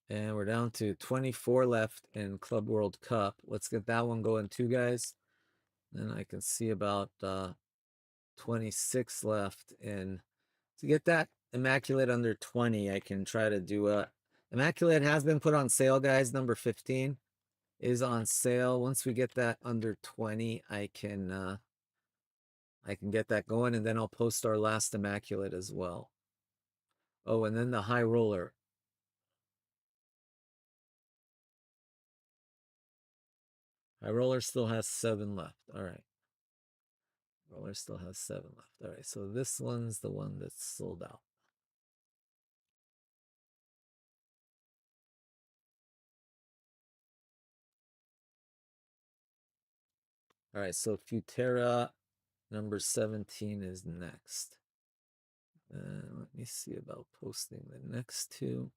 And we're down to 24 left in Club World Cup. Let's get that one going too, guys. Then I can see about 26 left. And to get that Immaculate under 20, I can try to do a Immaculate has been put on sale, guys. Number 15 is on sale. Once we get that under 20, I can get that going, and then I'll post our last Immaculate as well. Oh, and then the High Roller. High Roller still has 7 left. All right. Roller still has 7 left. All right, so this one's the one that's sold out. All right, so Futera number 17 is next. Let me see about posting the next two.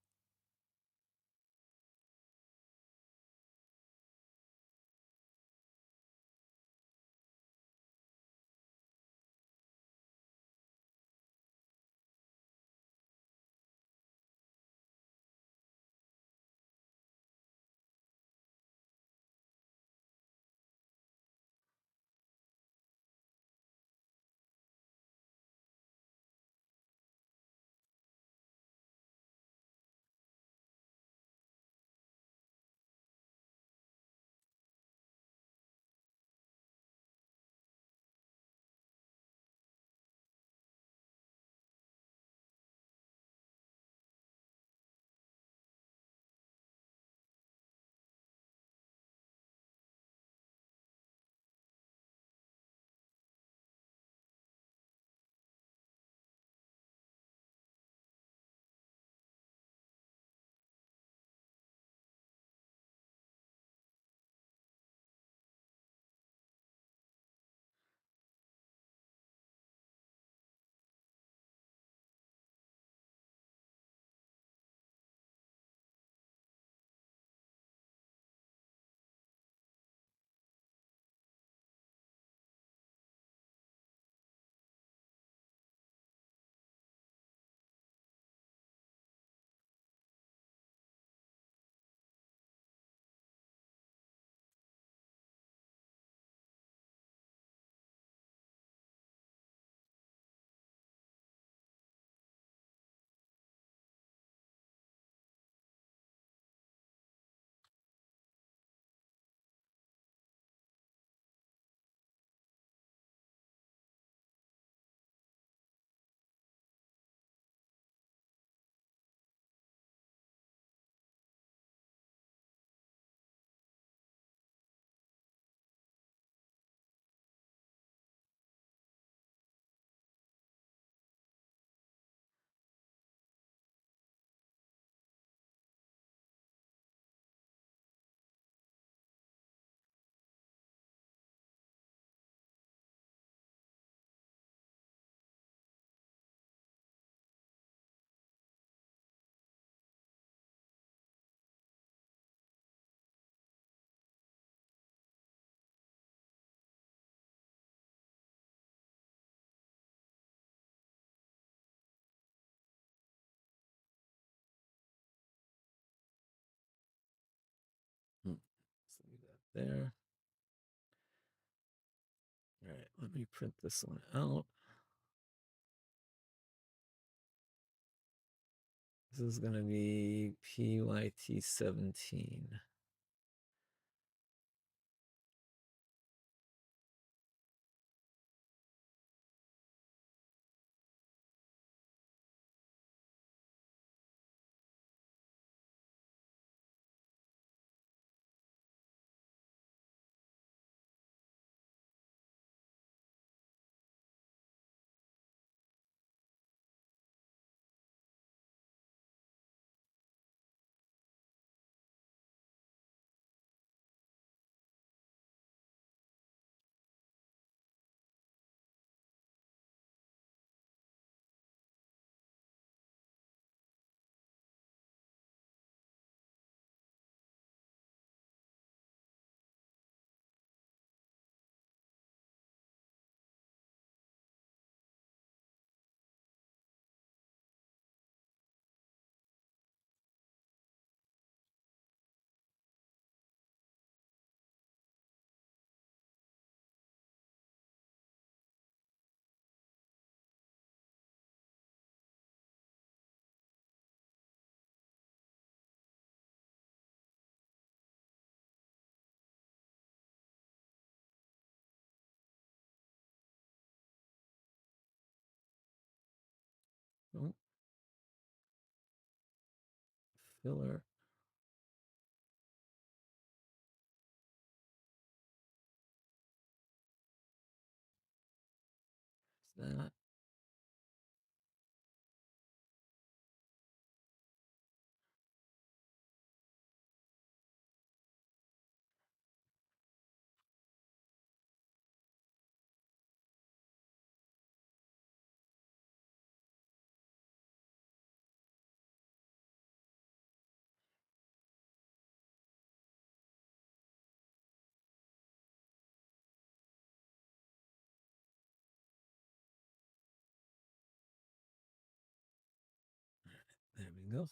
there. All right, let me print this one out. This is going to be PYT 17. Oh, filler. Is that? There we go.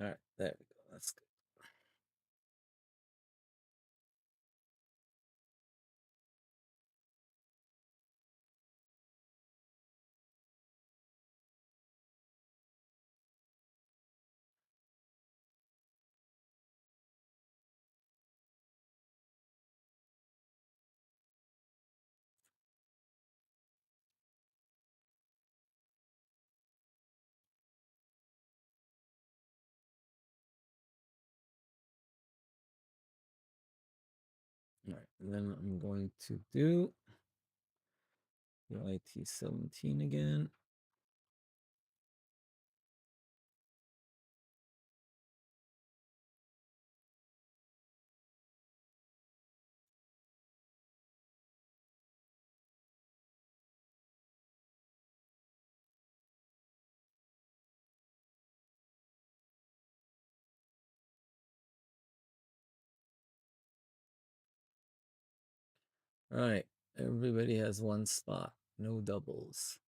All right, there we go. That's good. All right, and then I'm going to do PYT 17 again. All right, everybody has one spot, no doubles.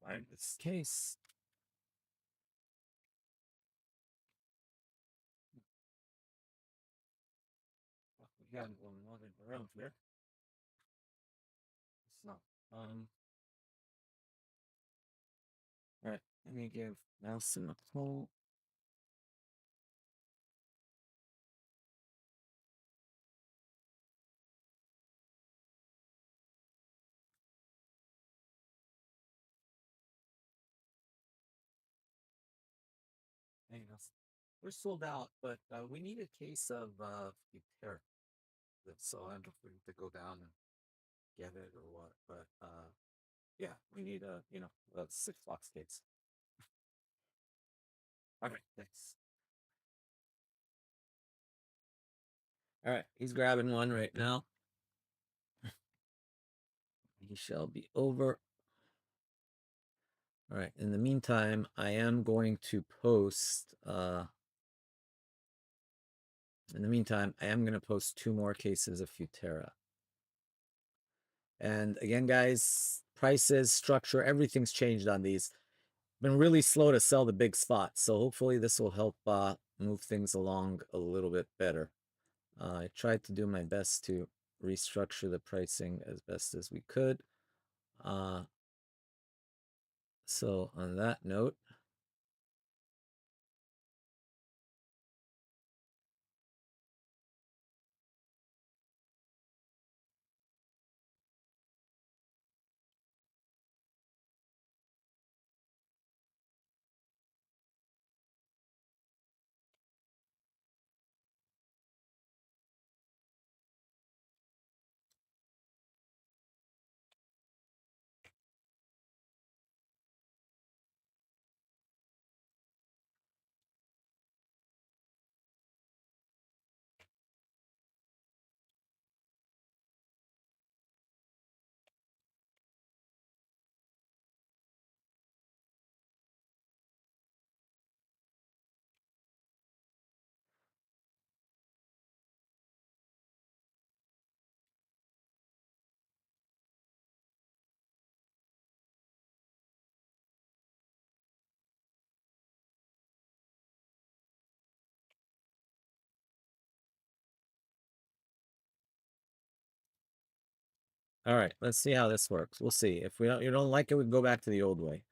In this case, we got one running around here. It's not. All right, let me give Nelson a call. Hey, Nelson. We're sold out, but we need a case of Futera. So I don't know if we need to go down and get it or what, but yeah, we need a 6 box case. All right, thanks. All right, he's grabbing one right now. he shall be over. All right. In the meantime, I am going to post. In the meantime, I am going to post 2 more cases of Futera. And again, guys, prices, structure, everything's changed on these. Been really slow to sell the big spots, so hopefully this will help move things along a little bit better. I tried to do my best to restructure the pricing as best as we could. So on that note, all right, let's see how this works. We'll see. If you don't like it, we can go back to the old way.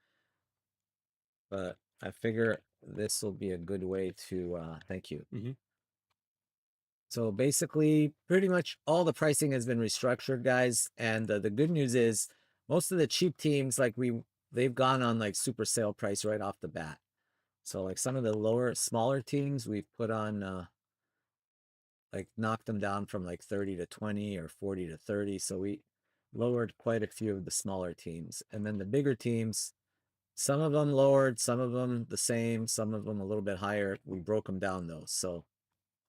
But I figure this will be a good way to thank you. So basically, pretty much all the pricing has been restructured, guys. And the good news is most of the cheap teams, like they've gone on like super sale price right off the bat. So like some of the smaller teams, we've put on like knocked them down from like 30 to 20 or 40 to 30. So we lowered quite a few of the smaller teams. And then the bigger teams, some of them lowered, some of them the same, some of them a little bit higher. We broke them down though. So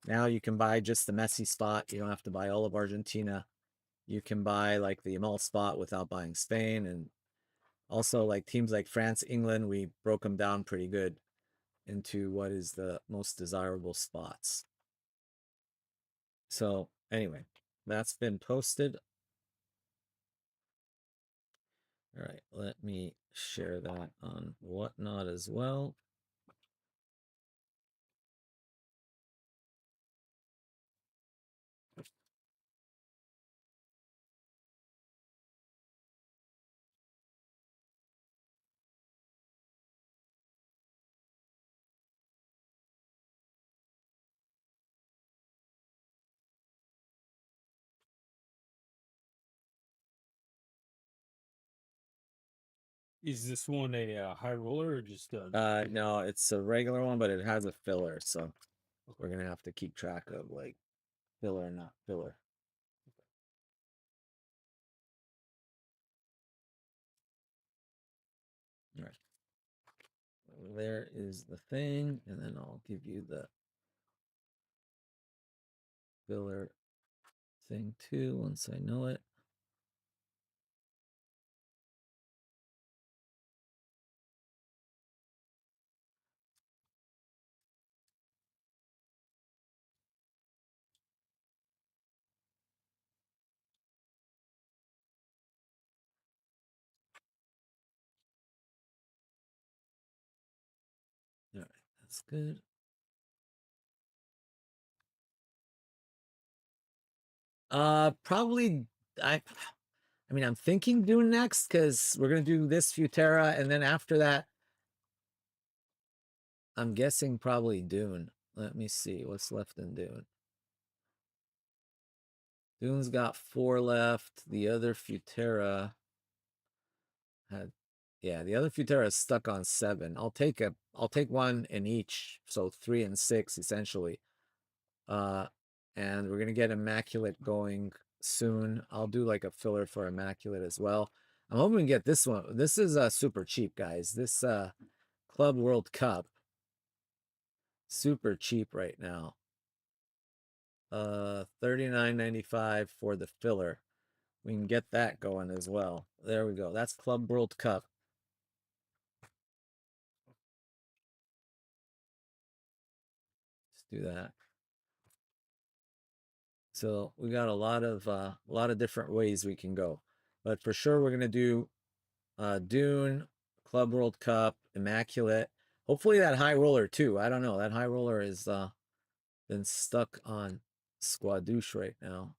now you can buy just the Messi spot. You don't have to buy all of Argentina. You can buy like the Yamal spot without buying Spain. And also like teams like France, England, we broke them down pretty good into what is the most desirable spots. So anyway, that's been posted. All right, let me share that on Whatnot as well. Is this one a high roller or just a No, it's a regular one, but it has a filler, so we're gonna have to keep track of like filler, not filler. All right. There is the thing, and then I'll give you the filler thing too once I know it. All right, that's good. Probably I mean, I'm thinking Dune next because we're gonna do this Futera, and then after that, I'm guessing probably Dune. Let me see what's left in Dune. Dune's got 4 left. The other Futera had, yeah, the other Futera is stuck on 7. I'll take one in each, so 3 and 6 essentially. And we're gonna get Immaculate going soon. I'll do like a filler for Immaculate as well. I'm hoping to get this one. This is super cheap, guys. This Club World Cup, super cheap right now. $39.95 for the filler, we can get that going as well. There we go. That's Club World Cup. Let's do that. So we got a lot of different ways we can go, but for sure we're gonna do Dune, Club World Cup, Immaculate. Hopefully that high roller too. I don't know. That high roller is been stuck on Squadouche right now.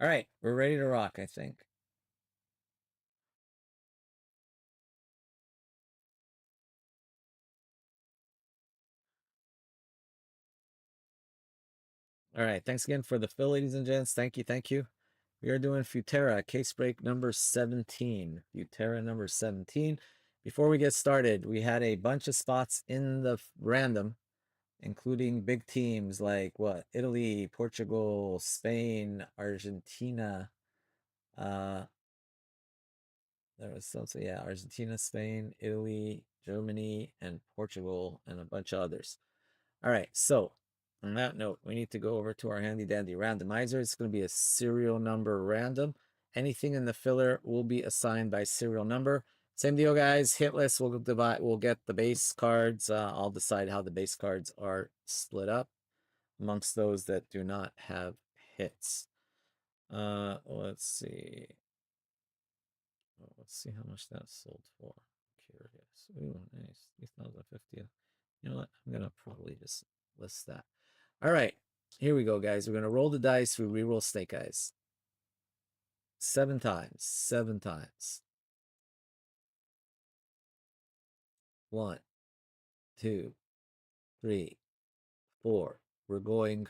All right, we're ready to rock, I think. All right, thanks again for the fill, ladies and gents. Thank you, thank you. We are doing Futera, case break number 17. Futera number 17. Before we get started, we had a bunch of spots in the random, including big teams like what? Italy, Portugal, Spain, Argentina. There was also, yeah, Argentina, Spain, Italy, Germany, and Portugal, and a bunch of others. All right, so on that note, we need to go over to our handy dandy randomizer. It's going to be a serial number random. Anything in the filler will be assigned by serial number. Same deal, guys. Hit list. We'll divide. We'll get the base cards. I'll decide how the base cards are split up amongst those that do not have hits. Let's see. Let's see how much that sold for. Curious. Ooh, nice. 3,050. You know what? I'm gonna probably just list that. All right, here we go, guys. We're gonna roll the dice. We reroll snake eyes. 7 times. 7 times. 1, 2, 3, 4. We're going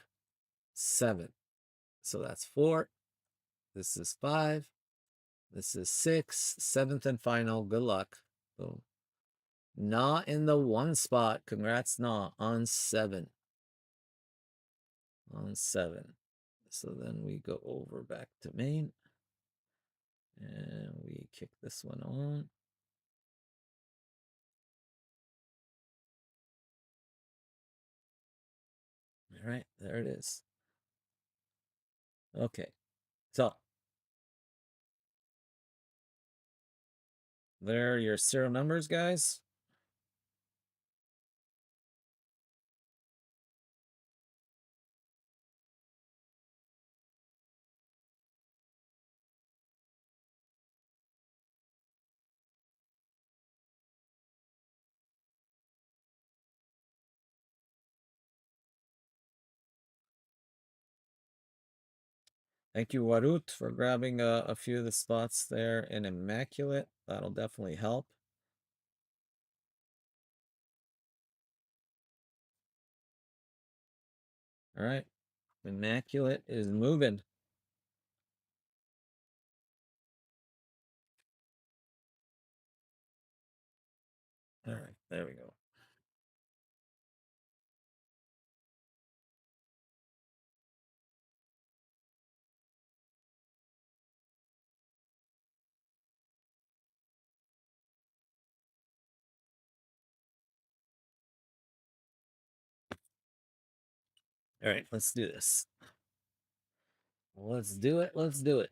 7. So that's 4. This is 5. This is 6. 7th and final. Good luck. Boom. Not in the 1 spot. Congrats, not on 7. On 7. So then we go over back to main. And we kick this one on. All right, there it is. Okay, so there are your serial numbers, guys. Thank you, Warut, for grabbing a few of the spots there in Immaculate. That'll definitely help. All right, Immaculate is moving. All right, there we go. All right, let's do this. Let's do it. Let's do it.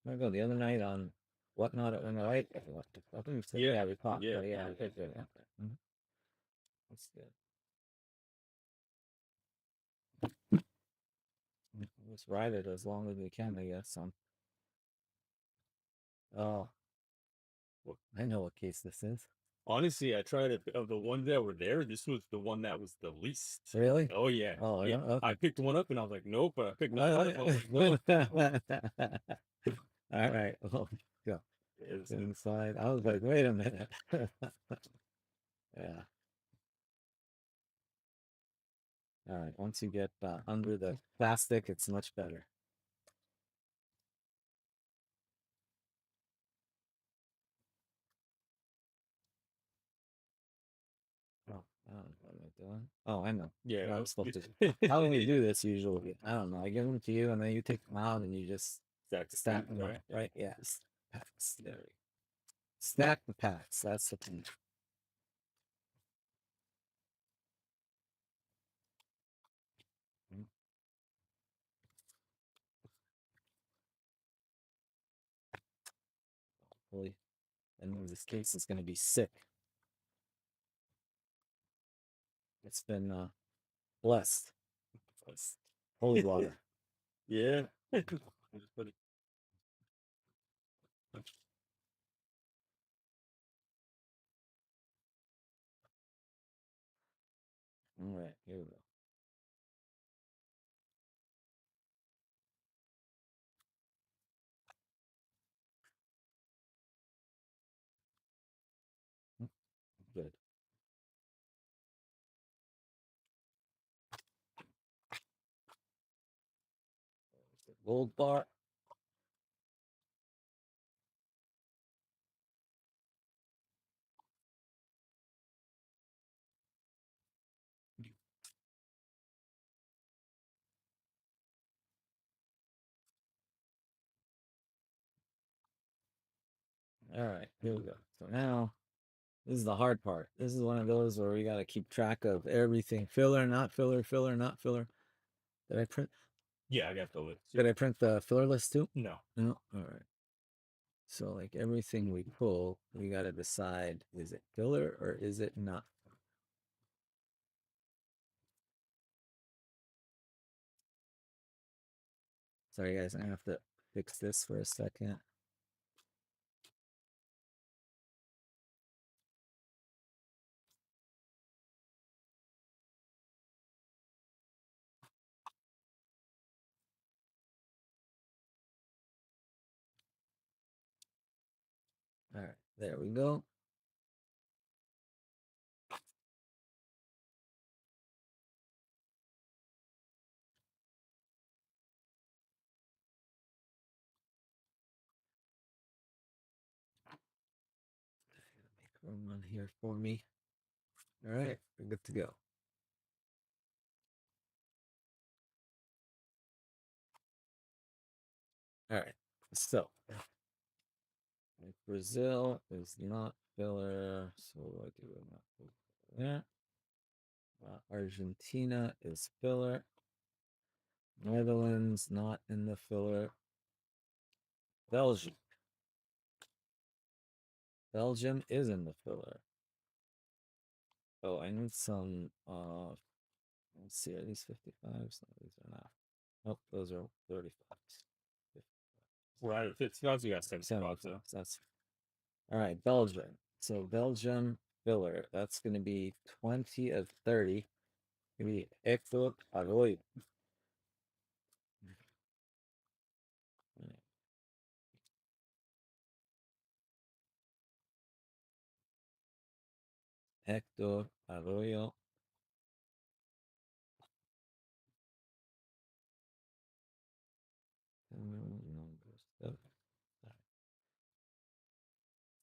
I go the other night on Whatnot at 108. What the fuck? Yeah, we talked. Yeah. Yeah, that's good. Let's ride it as long as we can, I guess. Oh, Well, I know what case this is. honestly, I tried it of the ones that were there. This was the one that was the least. Really? Oh yeah. Oh, Yeah. yeah. Okay. I picked one up and I was like, nope. But I picked another up. I was like, no. All right. Well, go It's, inside. I was like, wait a minute. Yeah. All right. Once you get under the plastic, it's much better. Oh, I know. Yeah. What I'm supposed to. How do we do this usually? I don't know. I give them to you, and then you take them out, and you just Stack the stack pack, them up, right? right? Yes. Packs. There we go. Stack the packs. That's the thing. Hopefully, and this case is going to be sick. It's been blessed. It's holy water. Yeah. Just put it- All right, here we go. Good. Gold bar. All right, here we go. So now this is the hard part. This is one of those where we got to keep track of everything. Filler, not filler, filler, not filler. Did I print? Yeah, I got the list. Did I print the filler list too? No. No. All right. So like everything we pull, we got to decide: is it filler or is it not? Sorry guys, I have to fix this for a second. All right, there we go. Make room on here for me. All right, we're good to go. All right, so Brazil is not filler, so I do not put there. Argentina is filler. Netherlands not in the filler. Belgium. Belgium is in the filler. Oh, I need some let's see, are these 55s? No, these are not. Nope, those are 35s. We're out of 55s. We got 75. 75s. That's all right, Belgium. So Belgium filler. That's gonna be 20 of 30. Gonna be Hector Arroyo. Hector Arroyo.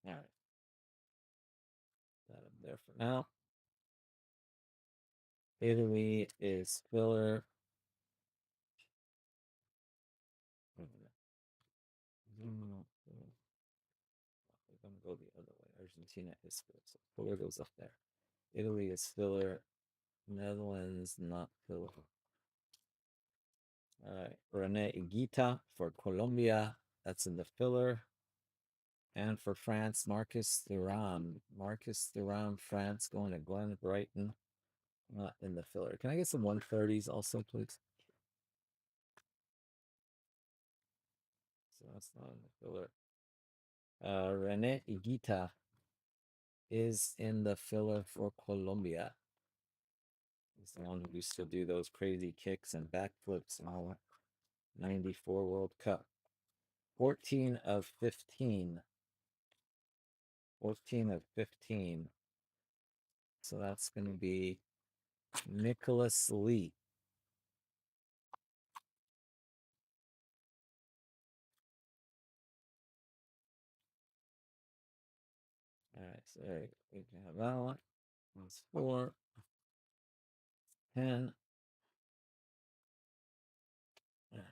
All right. That up there for now. Italy is filler. I'm gonna go the other way. Argentina is filler. So filler goes up there. Italy is filler. Netherlands not filler. All right. Rene Higuita for Colombia. That's in the filler. And for France, Marcus Thuram. Marcus Thuram, France, going to Glen Brighton. Not in the filler. Can I get some 130s also, please? So that's not in the filler. Rene Higuita is in the filler for Colombia. He's the one who used to do those crazy kicks and backflips and all that. 94 World Cup. 14 of 15. 14 of 15. So that's going to be Nicholas Lee. All right, so we can have that one. That's 4. 10. All right.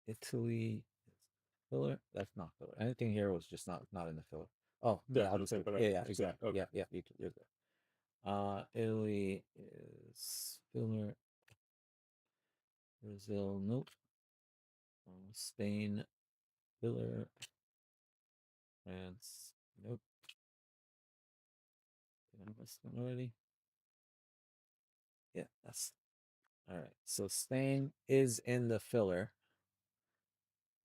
Italy is filler. That's not filler. Anything here was just not in the filler. Oh, Yeah, yeah, I was saying, but yeah, yeah, exactly. Okay. yeah. You're good. Italy is filler. Brazil, nope. Spain, filler. France, nope. Did I miss one already? Yeah, that's all right. So Spain is in the filler.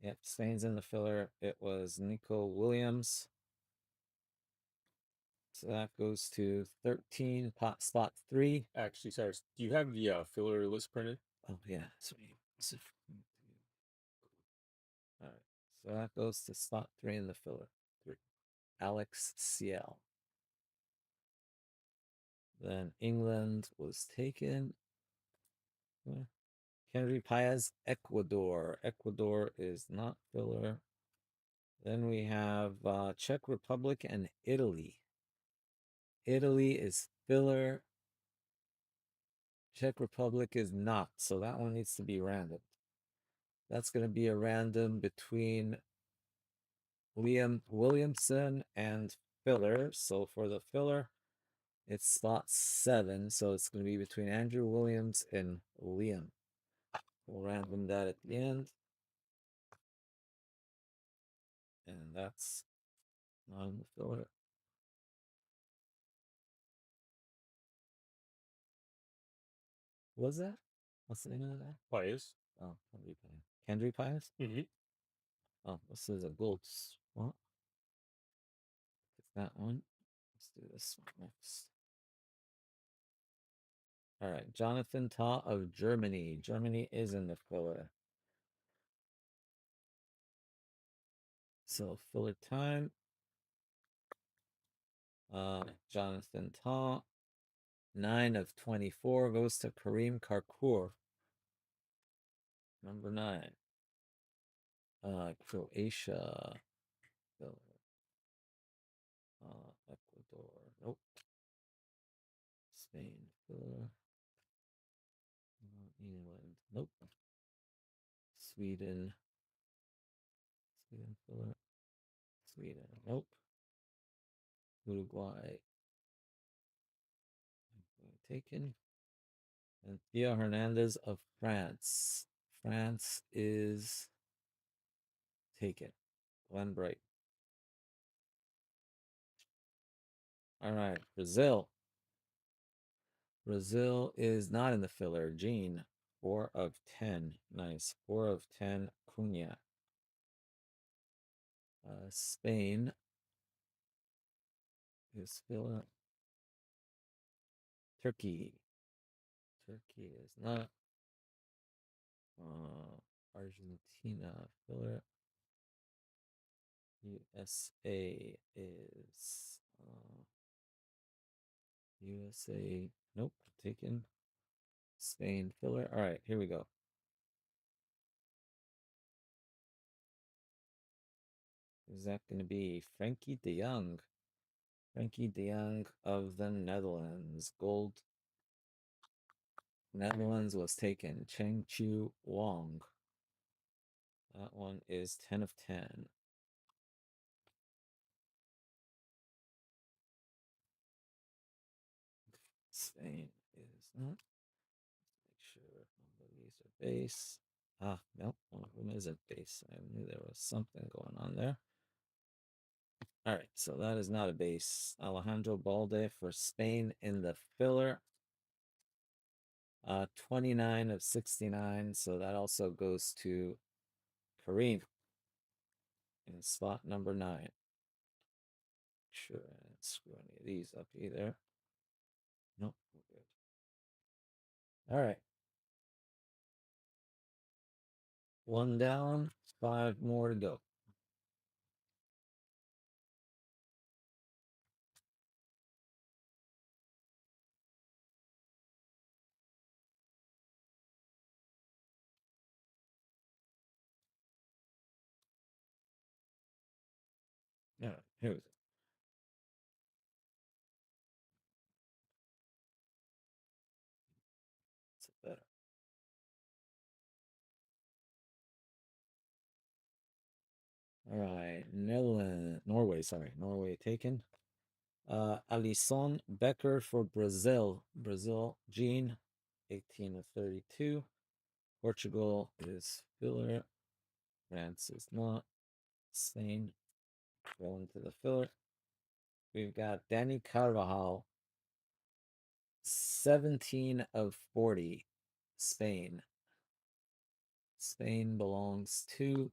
Yep, Spain's in the filler. It was Nico Williams. So that goes to 13, spot 3. Actually, Cyrus, do you have the filler list printed? Oh, yeah. Sweet. All right. So that goes to spot 3 in the filler. 3. Alex CL. Then England was taken. Henry Paez, Ecuador. Ecuador is not filler. Then we have Czech Republic and Italy. Italy is filler. Czech Republic is not, so that one needs to be random. That's going to be a random between Liam Williamson and filler. So for the filler, it's spot 7. So it's going to be between Andrew Williams and Liam. We'll random that at the end. And that's not in the filler. What was that? What's the name of that? Pious. Oh, Kendry Pies? Mm-hmm. Oh, this is a gold. What? It's that one. Let's do this one next. All right, Jonathan Ta of Germany. Germany is in the filler. So filler time. Jonathan Ta. 9 of 24 goes to Kareem Karkur. Number 9. Croatia. Filler. Ecuador. Nope. Spain. Filler. England. Nope. Sweden. Sweden filler. Sweden. Nope. Uruguay. Taken. And Theo Hernandez of France. France is taken. Glenn Bright. All right. Brazil. Brazil is not in the filler. Gene. 4 of 10. Nice. 4 of 10. Cunha. Spain is filler. Turkey. Turkey is not. Argentina filler. USA is USA. Nope, taken. Spain filler. All right, here we go. Is that going to be Frankie de Jong? Frankie de Jong of the Netherlands. Gold. Netherlands was taken. Cheng Chu Wong. That one is 10 of 10. Spain is not. Make sure all of these are base. Ah, nope, one of them isn't base. I knew there was something going on there. All right, so that is not a base. Alejandro Balde for Spain in the filler. 29 of 69, so that also goes to Kareem in spot number 9. Sure, I didn't screw any of these up either. Nope, we're good. All right. 1 down, 5 more to go. Yeah, here we go. Norway, sorry. Norway taken. Alisson Becker for Brazil. Brazil, Jean, 18 of 32. Portugal is filler. France is not. Spain, going to the filler. We've got Danny Carvajal, 17 of 40. Spain. Spain belongs to.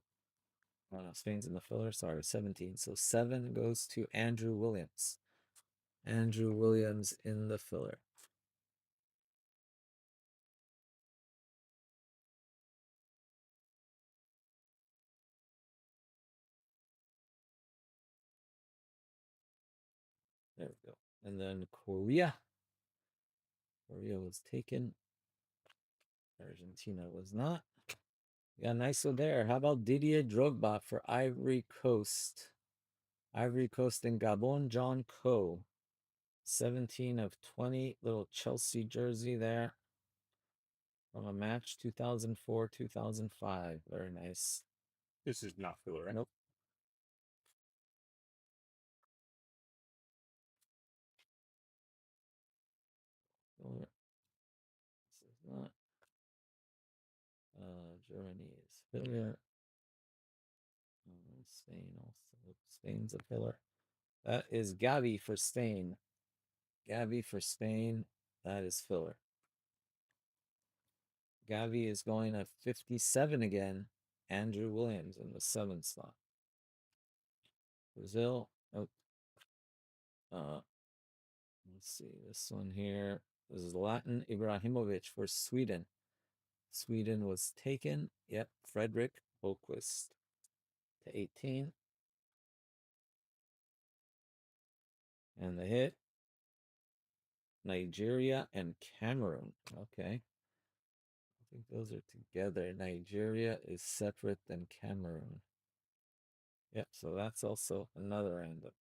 Oh no, Spain's in the filler. Sorry, 17. So 7 goes to Andrew Williams. Andrew Williams in the filler. There we go. And then Korea. Korea was taken. Argentina was not. Yeah, nice one there. How about Didier Drogba for Ivory Coast? Ivory Coast and Gabon, John Coe. 17 of 20. Little Chelsea jersey there. From a match 2004, 2005. Very nice. This is not filler, right? Nope. Filler. This is not. Germany is filler. Spain also. Spain's a filler. That is Gavi for Spain. Gavi for Spain. That is filler. Gavi is going to 57 again. Andrew Williams in the 7th slot. Brazil. Oh. Let's see. This one here. This is Latin Ibrahimovic for Sweden. Sweden was taken. Yep. Frederick Boquist to 18. And the hit. Nigeria and Cameroon. Okay. I think those are together. Nigeria is separate than Cameroon. Yep, so that's also another random.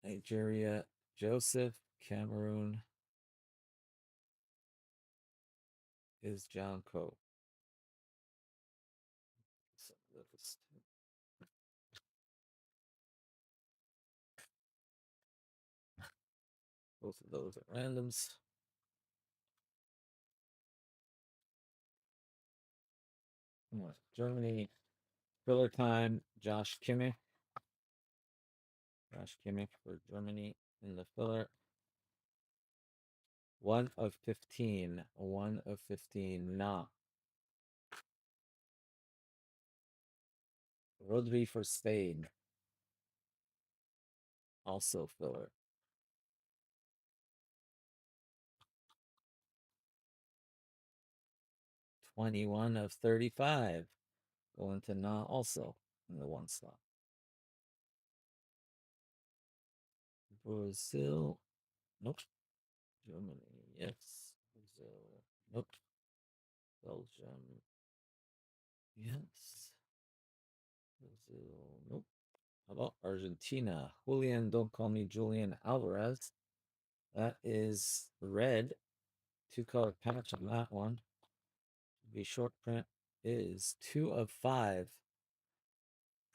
Nigeria, Joseph, Cameroon is John Coe. So both of those are randoms. Germany, filler time, Josh Kimmich. Josh Kimmich for Germany in the filler. 1 of 15. 1 of 15. Nah. Rodri for Spain. Also filler. 21 of 35. Going to Nah also in the 1 slot. Brazil. Nope. Germany. Yes. Brazil. Nope. Belgium. Yes. Brazil. Nope. How about Argentina? Julian, don't call me Julian Alvarez. That is red. 2-color patch on that one. The short print is 2 of 5.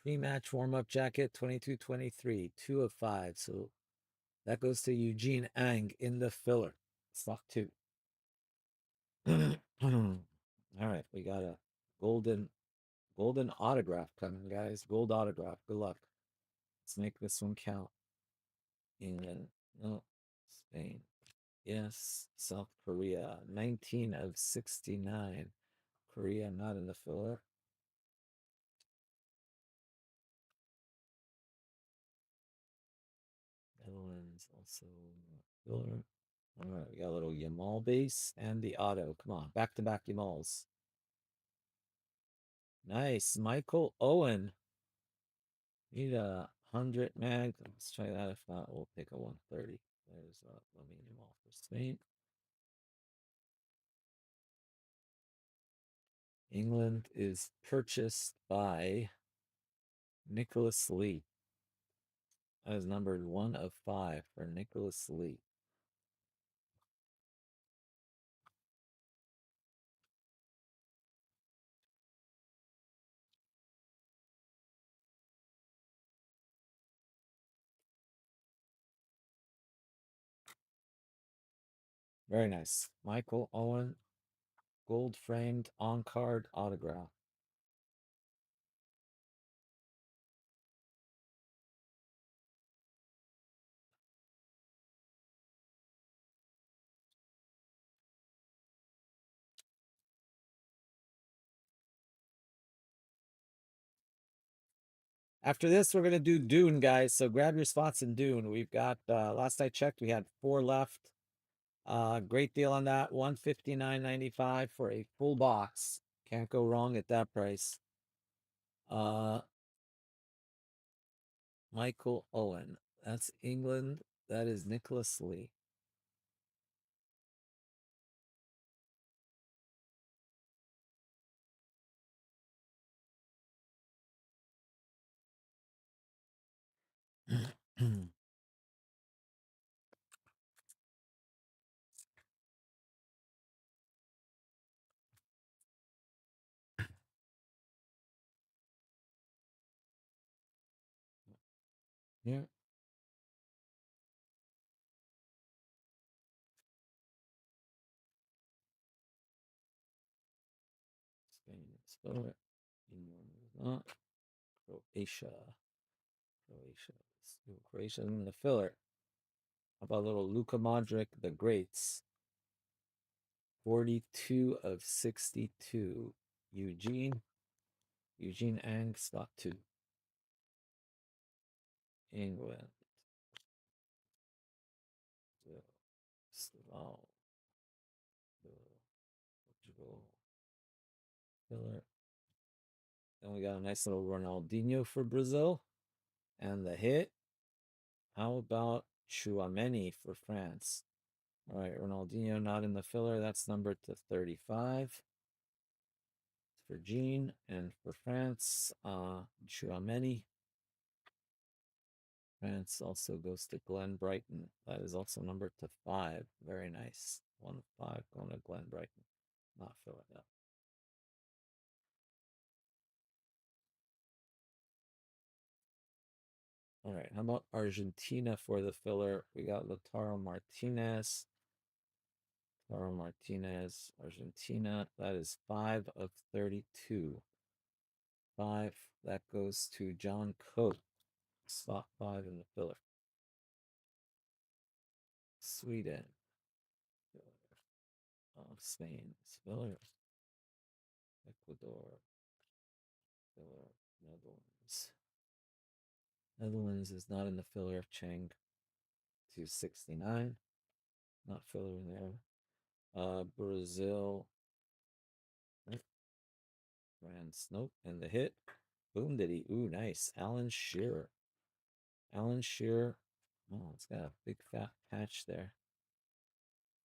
Pre-match warm-up jacket 22-23. 2 of 5. So that goes to Eugene Ang in the filler. Slot 2. All right, we got a golden autograph coming, guys. Gold autograph. Good luck. Let's make this one count. England. No. Spain. Yes. South Korea. 19 of 69. Korea not in the filler. Netherlands also filler. All right, we got a little Yamal base and the auto. Come on, back-to-back Yamals. Nice. Michael Owen. Need a 100 mag. Let's try that. If not, we'll take a 130. There's Lamine Yamal for Spain. England is purchased by Nicholas Lee. That is numbered 1 of 5 for Nicholas Lee. Very nice. Michael Owen, gold framed on card autograph. After this, we're gonna do Dune, guys. So grab your spots in Dune. We've got last I checked, we had 4 left. Great deal on that. 159.95 for a full box. Can't go wrong at that price. Michael Owen. That's England. That is Nicholas Lee. Yeah. Spain, spell it. England is not. Croatia. Croatia. Let's do Croatia in the filler. How about little Luka Modric, the greats? 42 of 62. Eugene. Eugene Ang, spot 2. England. Slovakia. Portugal. Filler. Then we got a nice little Ronaldinho for Brazil. And the hit. How about Chouameni for France? All right, Ronaldinho not in the filler. That's numbered to 35. It's for Gene. And for France, Chouameni. France also goes to Glenn Brighton. That is also numbered to 5. Very nice. 1-5 going to Glenn Brighton. Not filler that. All right, how about Argentina for the filler? We got Lautaro Martinez. Lautaro Martinez, Argentina. That is 5 of 32. 5. That goes to John Coate. Spot 5 in the filler. Sweden. Spain. Filler. Ecuador. Filler. Netherlands. Netherlands is not in the filler of Chang. 269. Not filler in there. Brazil. France. Nope. And the hit. Boom diddy. Ooh, nice. Alan Shearer. Alan Shearer. Oh, it's got a big fat patch there.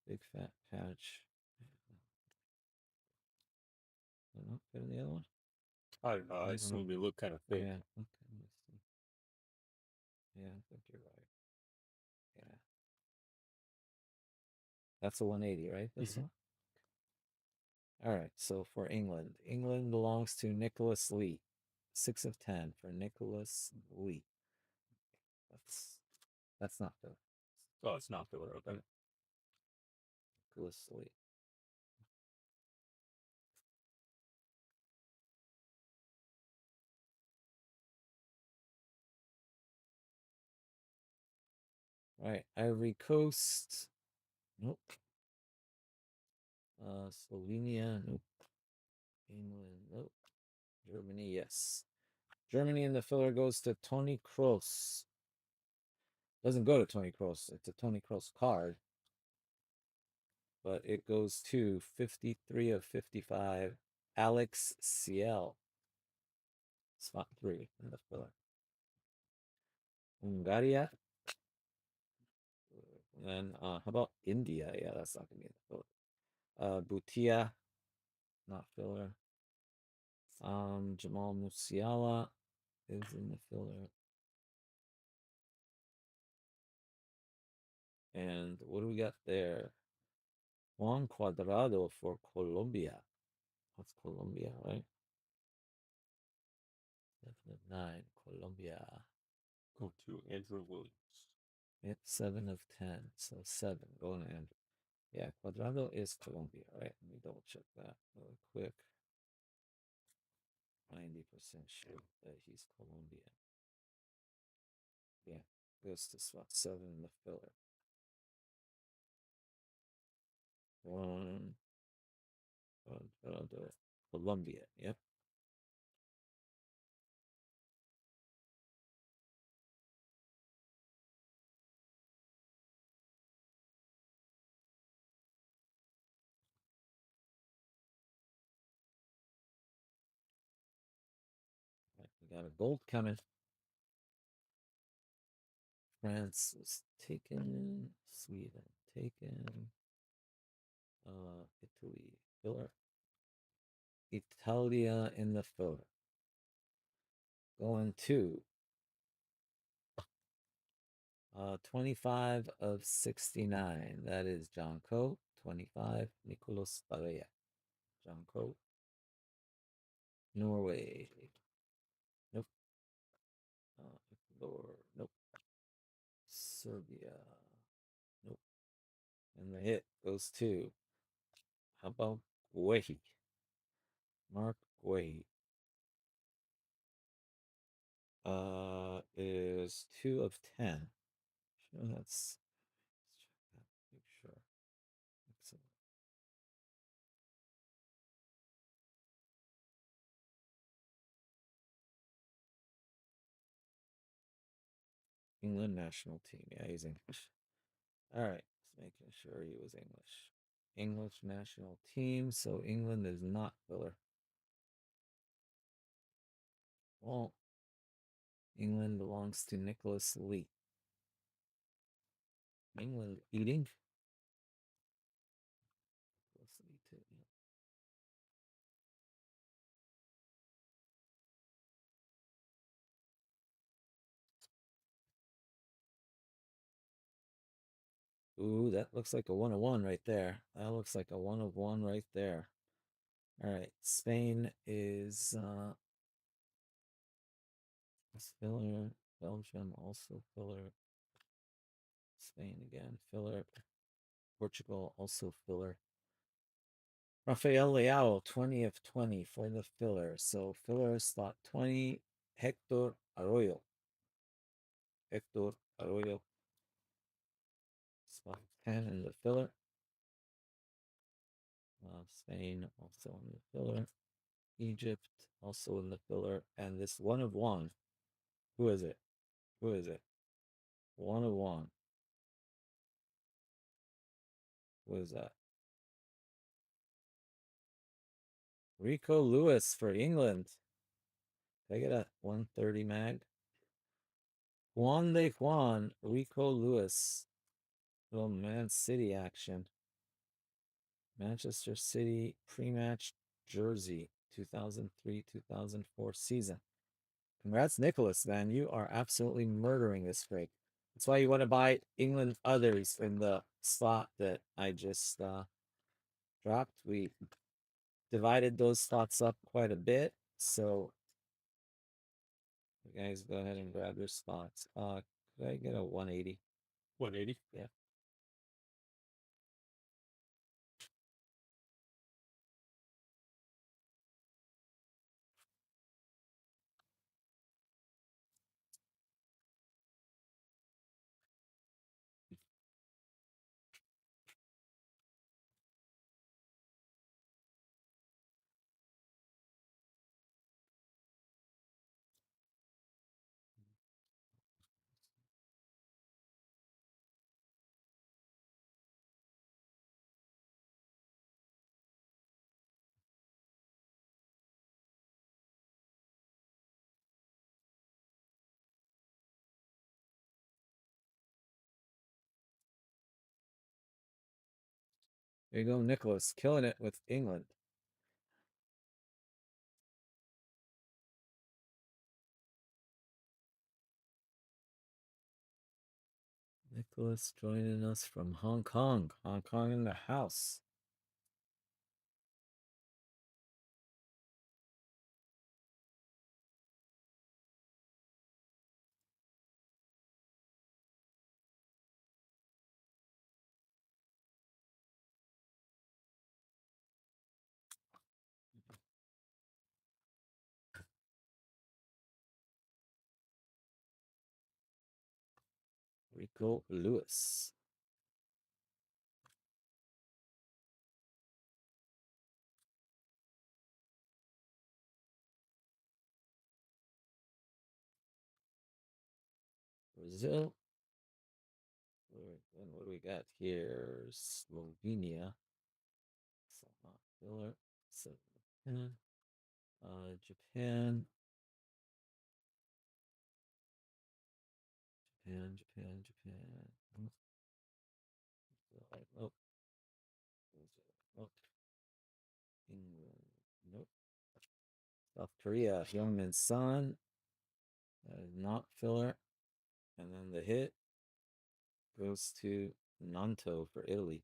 Big fat patch. Not good in the other one. I don't know. I assume they look kind of Oh, fake. yeah. Okay. Let's see. Yeah, I think you're right. Yeah. That's a 180, right? This one? All right. So for England, England belongs to Nicholas Lee. 6 of 10 for Nicholas Lee. That's not the Oh, it's not filler. Okay. Nicholas Lee. All right. Ivory Coast. Nope. Slovenia. Nope. England. Nope. Germany. Yes. Germany in the filler goes to Tony Kroos. Doesn't go to Tony Kroos. It's a Tony Kroos card. But it goes to 53 of 55. Alex Ciel. Spot 3 in the filler. Hungaria. And how about India? Yeah, that's not gonna be in the filler. Bhutia, not filler. Jamal Musiala is in the filler. And what do we got there? Juan Cuadrado for Colombia. That's Colombia, right? 7 of 9, Colombia. Go to Andrew Williams. Yep, 7 of 10. So 7 going to Andrew. Yeah, Cuadrado is Colombia, right? Let me double check that really quick. 90% sure that he's Colombian. Yeah, goes to spot 7 in the filler. One, Cuadrado, Colombia. Yep. Right, we got a gold coming. France was taken. Sweden taken. Italy filler. Italia in the filler. Going to 25 of 69. That is John Coe. 25, Nicolas Barea. John Coe. Norway. Nope. Ecuador. Nope. Serbia. Nope. And the hit goes to, how about Guehi? Mark Guehi. Is 2 of 10. Sure, let's check that. Make sure. Excellent. England national team. Yeah, he's English. All right, just making sure he was English. English national team. So England is not filler. Well, England belongs to Nicholas Lee. England eating. Nicholas Lee too. Yeah. Ooh, that looks like a 1-of-1 right there. That looks like a 1-of-1 right there. All right, Spain is filler. Belgium also filler. Spain again, filler. Portugal also filler. Rafael Leao, 20 of 20 for the filler. So filler slot 20, Hector Arroyo. Hector Arroyo. Spot 10 in the filler. Spain also in the filler. Egypt also in the filler. And this 1-of-1. Who is it? Who is it? 1-of-1. Who is that? Rico Lewis for England. Can I get a 130 mag? Juan de Juan, Rico Lewis. Little Man City action. Manchester City pre-match jersey, 2003-2004 season. Congrats, Nicholas, man. You are absolutely murdering this break. That's why you want to buy England others in the slot that I just dropped. We divided those slots up quite a bit. So you guys go ahead and grab your spots. Could I get a 180? 180. Yeah. There you go, Nicholas, killing it with England. Nicholas joining us from Hong Kong. Hong Kong in the house. Rico Lewis. Brazil. And what do we got here? Slovenia. So not filler. So Japan. Japan. Japan. Oh, oh, England. Nope. South Korea. Heung-min Son. Not filler. And then the hit goes to Nanto for Italy.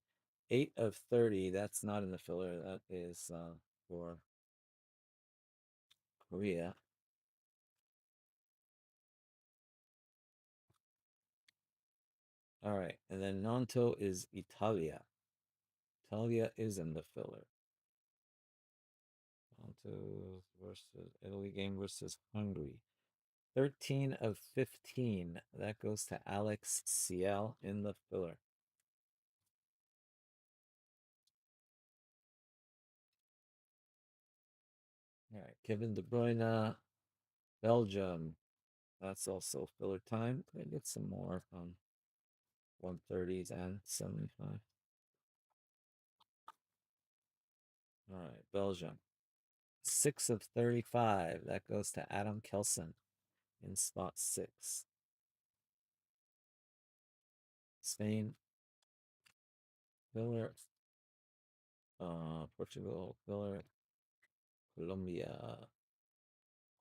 8 of 30. That's not in the filler. That is for Korea. All right. And then Nanto is Italia. Italia is in the filler. Nanto versus Italy game versus Hungary. 13 of 15. That goes to Alex Ciel in the filler. All right. Kevin De Bruyne, Belgium. That's also filler time. Can I get some more on 130s and 75? All right. Belgium. 6 of 35. That goes to Adam Kelson in spot 6. Spain, filler. Portugal, filler. Colombia,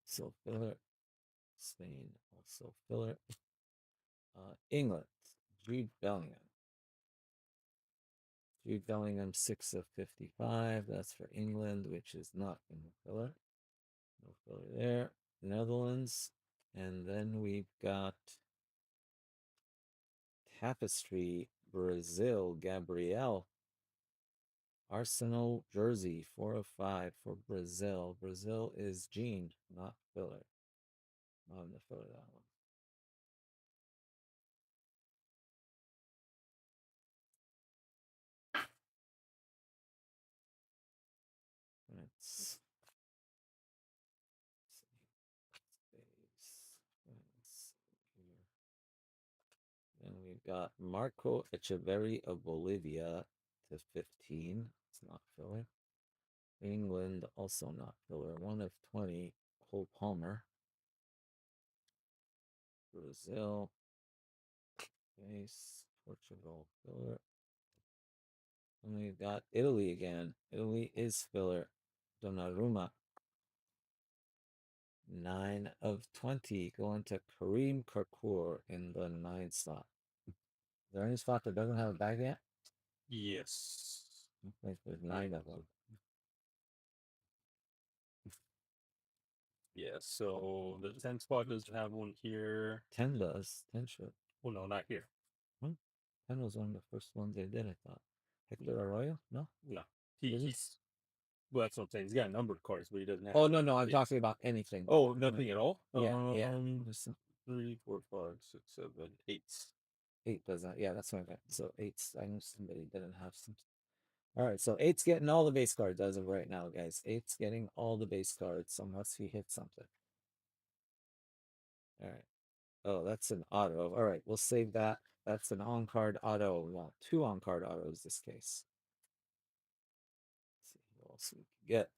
so filler. Spain, also filler. England, Jude Bellingham. Jude Bellingham, 6 of 55. That's for England, which is not in the filler. No filler there. Netherlands. And then we've got Tapestry, Brazil, Gabriel. Arsenal jersey, 4 of 5 for Brazil. Brazil is Gene, not filler. Not in the filler, that one. Let's and we've got Marco Echeverri of Bolivia to 15. It's not filler. England also not filler. 1 of 20. Cole Palmer. Brazil. Base. Portugal filler. And we've got Italy again. Italy is filler. Donnarumma. 9 of 20. Going to Kareem Karkur in the 9 slot. Is there any spot that doesn't have a bag yet? Yes. There's 9 of them. Yeah, so the 10 spot does have one here. 10 does. 10 should. Oh, no, not here. 10 was one of the first ones they did, I thought. Hector Arroyo? No? No. Is it? Well, that's what I'm saying. He's got numbered cards, but he doesn't have. Oh, no, I'm talking about anything. Oh, nothing at all? Yeah. 3, 4, 5, 6, 7, 8. 8 does that. Yeah, that's what I meant. So 8's, I knew somebody didn't have some. All right, so 8's getting all the base cards as of right now, guys. 8's getting all the base cards unless he hits something. All right. Oh, that's an auto. All right, we'll save that. That's an on-card auto. We want 2 on-card autos this case. Let's see what else we can get.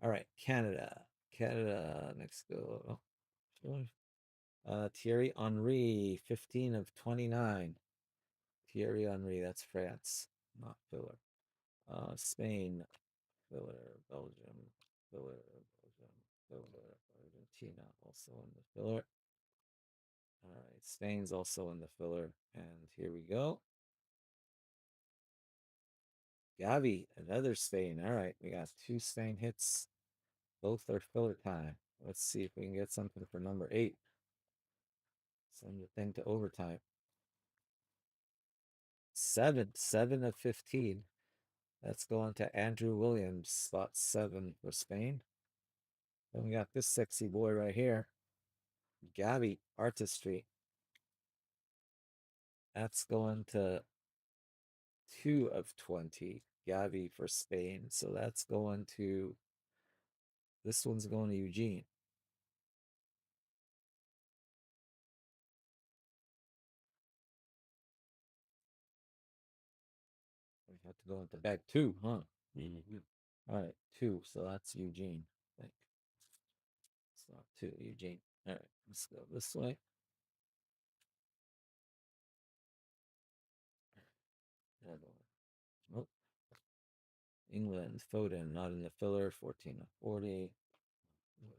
All right, Canada. Canada, Mexico. Thierry Henry, 15 of 29. Thierry Henry, that's France, not filler. Spain, filler. Belgium, filler. Argentina, also in the filler. All right, Spain's also in the filler. And here we go. Gavi, another Spain. All right, we got 2 Spain hits. Both are filler time. Let's see if we can get something for number 8. Send the thing to overtime. 7 of 15. That's going to Andrew Williams, spot 7 for Spain. Then we got this sexy boy right here. Gavi, Artistry. That's going to 2 of 20. Gavi for Spain. So that's going to, this one's going to Eugene. We have to go into bag 2, huh? Mhm. All right, 2. So that's Eugene. I think. It's not 2, Eugene. All right, let's go this way. Nope. England, Foden, not in the filler, 14 of 40.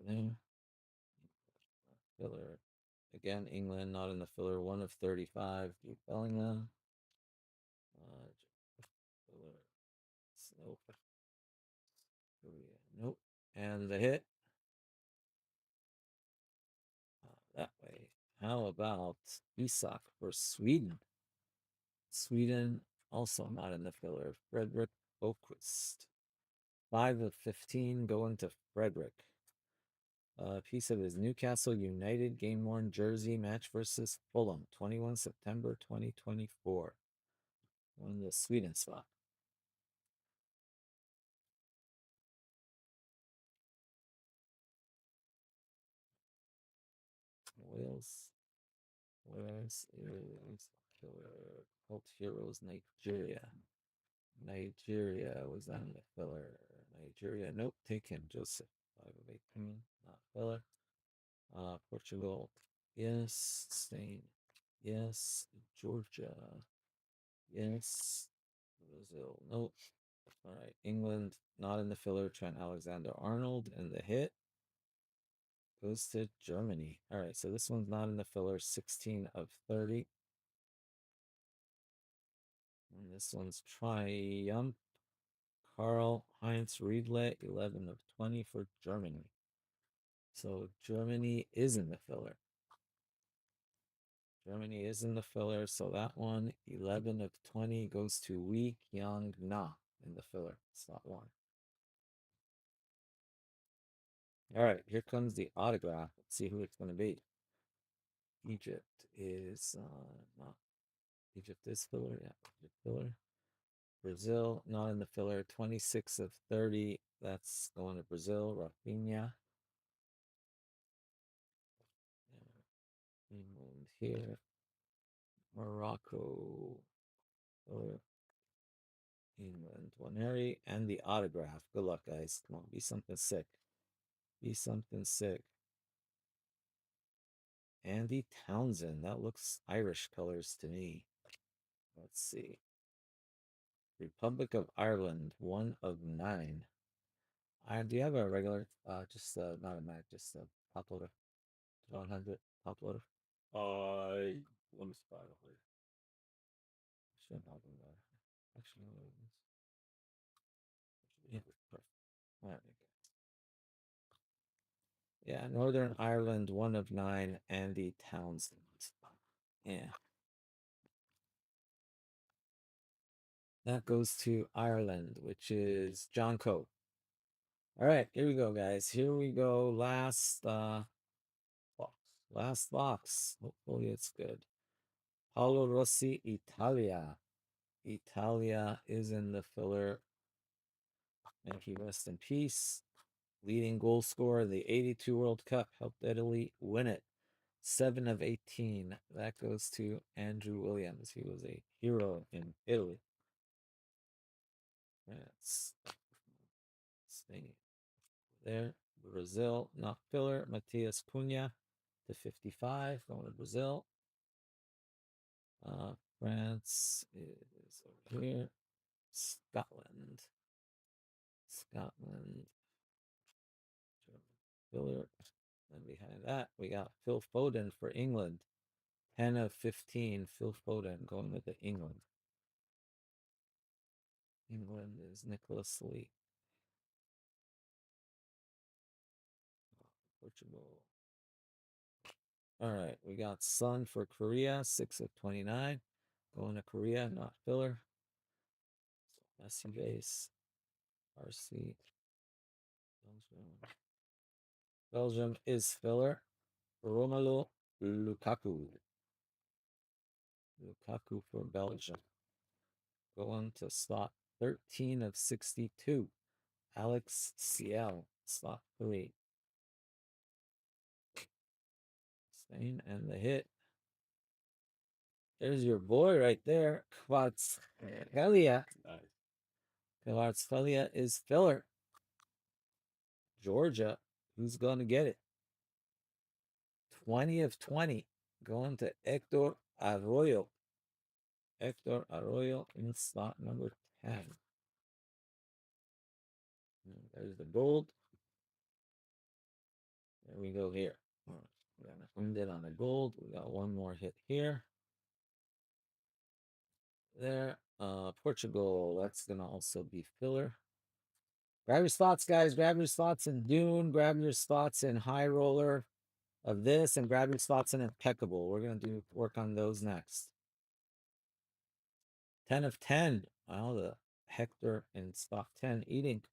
There. Filler. Again, England, not in the filler, 1 of 35. Keep Bellingham. Filler. Nope. Nope. And the hit. That way. How about Isak for Sweden? Sweden, also not in the filler. Frederick Boquist. 5 of 15 going to Frederick. A piece of his Newcastle United game worn jersey match versus Fulham, 21 September 2024. On the Sweden spot. Wales. Killer. Cult Heroes, Nigeria. Nigeria was that in the filler? Nigeria, nope. Take him, Joseph. 5 of 18, not filler. Portugal, yes. Spain, yes. Georgia, yes. Brazil, nope. All right, England, not in the filler. Trent Alexander-Arnold, and the hit goes to Germany. All right, so this one's not in the filler. 16 of 30. And this one's Triumph. Karl Heinz Riedle, 11 of 20 for Germany. So Germany is in the filler. Germany is in the filler. So that one, 11 of 20, goes to Wei Kyung Na in the filler. Slot 1. All right, here comes the autograph. Let's see who it's going to be. Egypt is not. Egypt is filler. Yeah, Egypt filler. Brazil, not in the filler. 26 of 30. That's going to Brazil. Rafinha. England here. Morocco. Filler. England. Waneri and the autograph. Good luck, guys. Come on, be something sick. Be something sick. Andy Townsend. That looks Irish colors to me. Let's see. Republic of Ireland. 1 of 9. Do you have a regular, just not a Mac, just a top loader? 100 top loader? Let me spy it later. Should have them there. Actually, no, yeah, perfect. All right. Yeah, Northern Ireland, 1 of 9, Andy Townsend. Yeah. That goes to Ireland, which is John Coe. All right, here we go, guys. Here we go. Box. Last box. Hopefully it's good. Paolo Rossi, Italia. Italia is in the filler. May he rest in peace. Leading goal scorer of the 82 World Cup, helped Italy win it. 7 of 18. That goes to Andrew Williams. He was a hero in Italy. That's Spain. There. Brazil, not filler. Matias Cunha to 55. Going to Brazil. France is over here. Scotland. Scotland. Filler. And behind that, we got Phil Foden for England. 10 of 15. Phil Foden going with the England. England is Nicholas Lee. Portugal. All right, we got Sun for Korea, 6 of 29. Going to Korea, not filler. So Messi base. RC. Belgium is filler. Romelu Lukaku. Lukaku for Belgium. Going to slot 13 of 62. Alex Ciel, slot 3. Spain and the hit. There's your boy right there. Kvaratskhelia. Nice. Kvaratskhelia is filler. Georgia. Who's going to get it? 20 of 20. Going to Hector Arroyo. Hector Arroyo in slot number 10. And there's the gold. There we go here. All right. We're going to end it on the gold. We got one more hit here. There. Portugal. That's going to also be filler. Grab your slots, guys. Grab your slots in Dune. Grab your slots in High Roller of this. And grab your slots in Impeccable. We're going to do work on those next. 10 of 10. Wow, the Hector in slot 10 eating.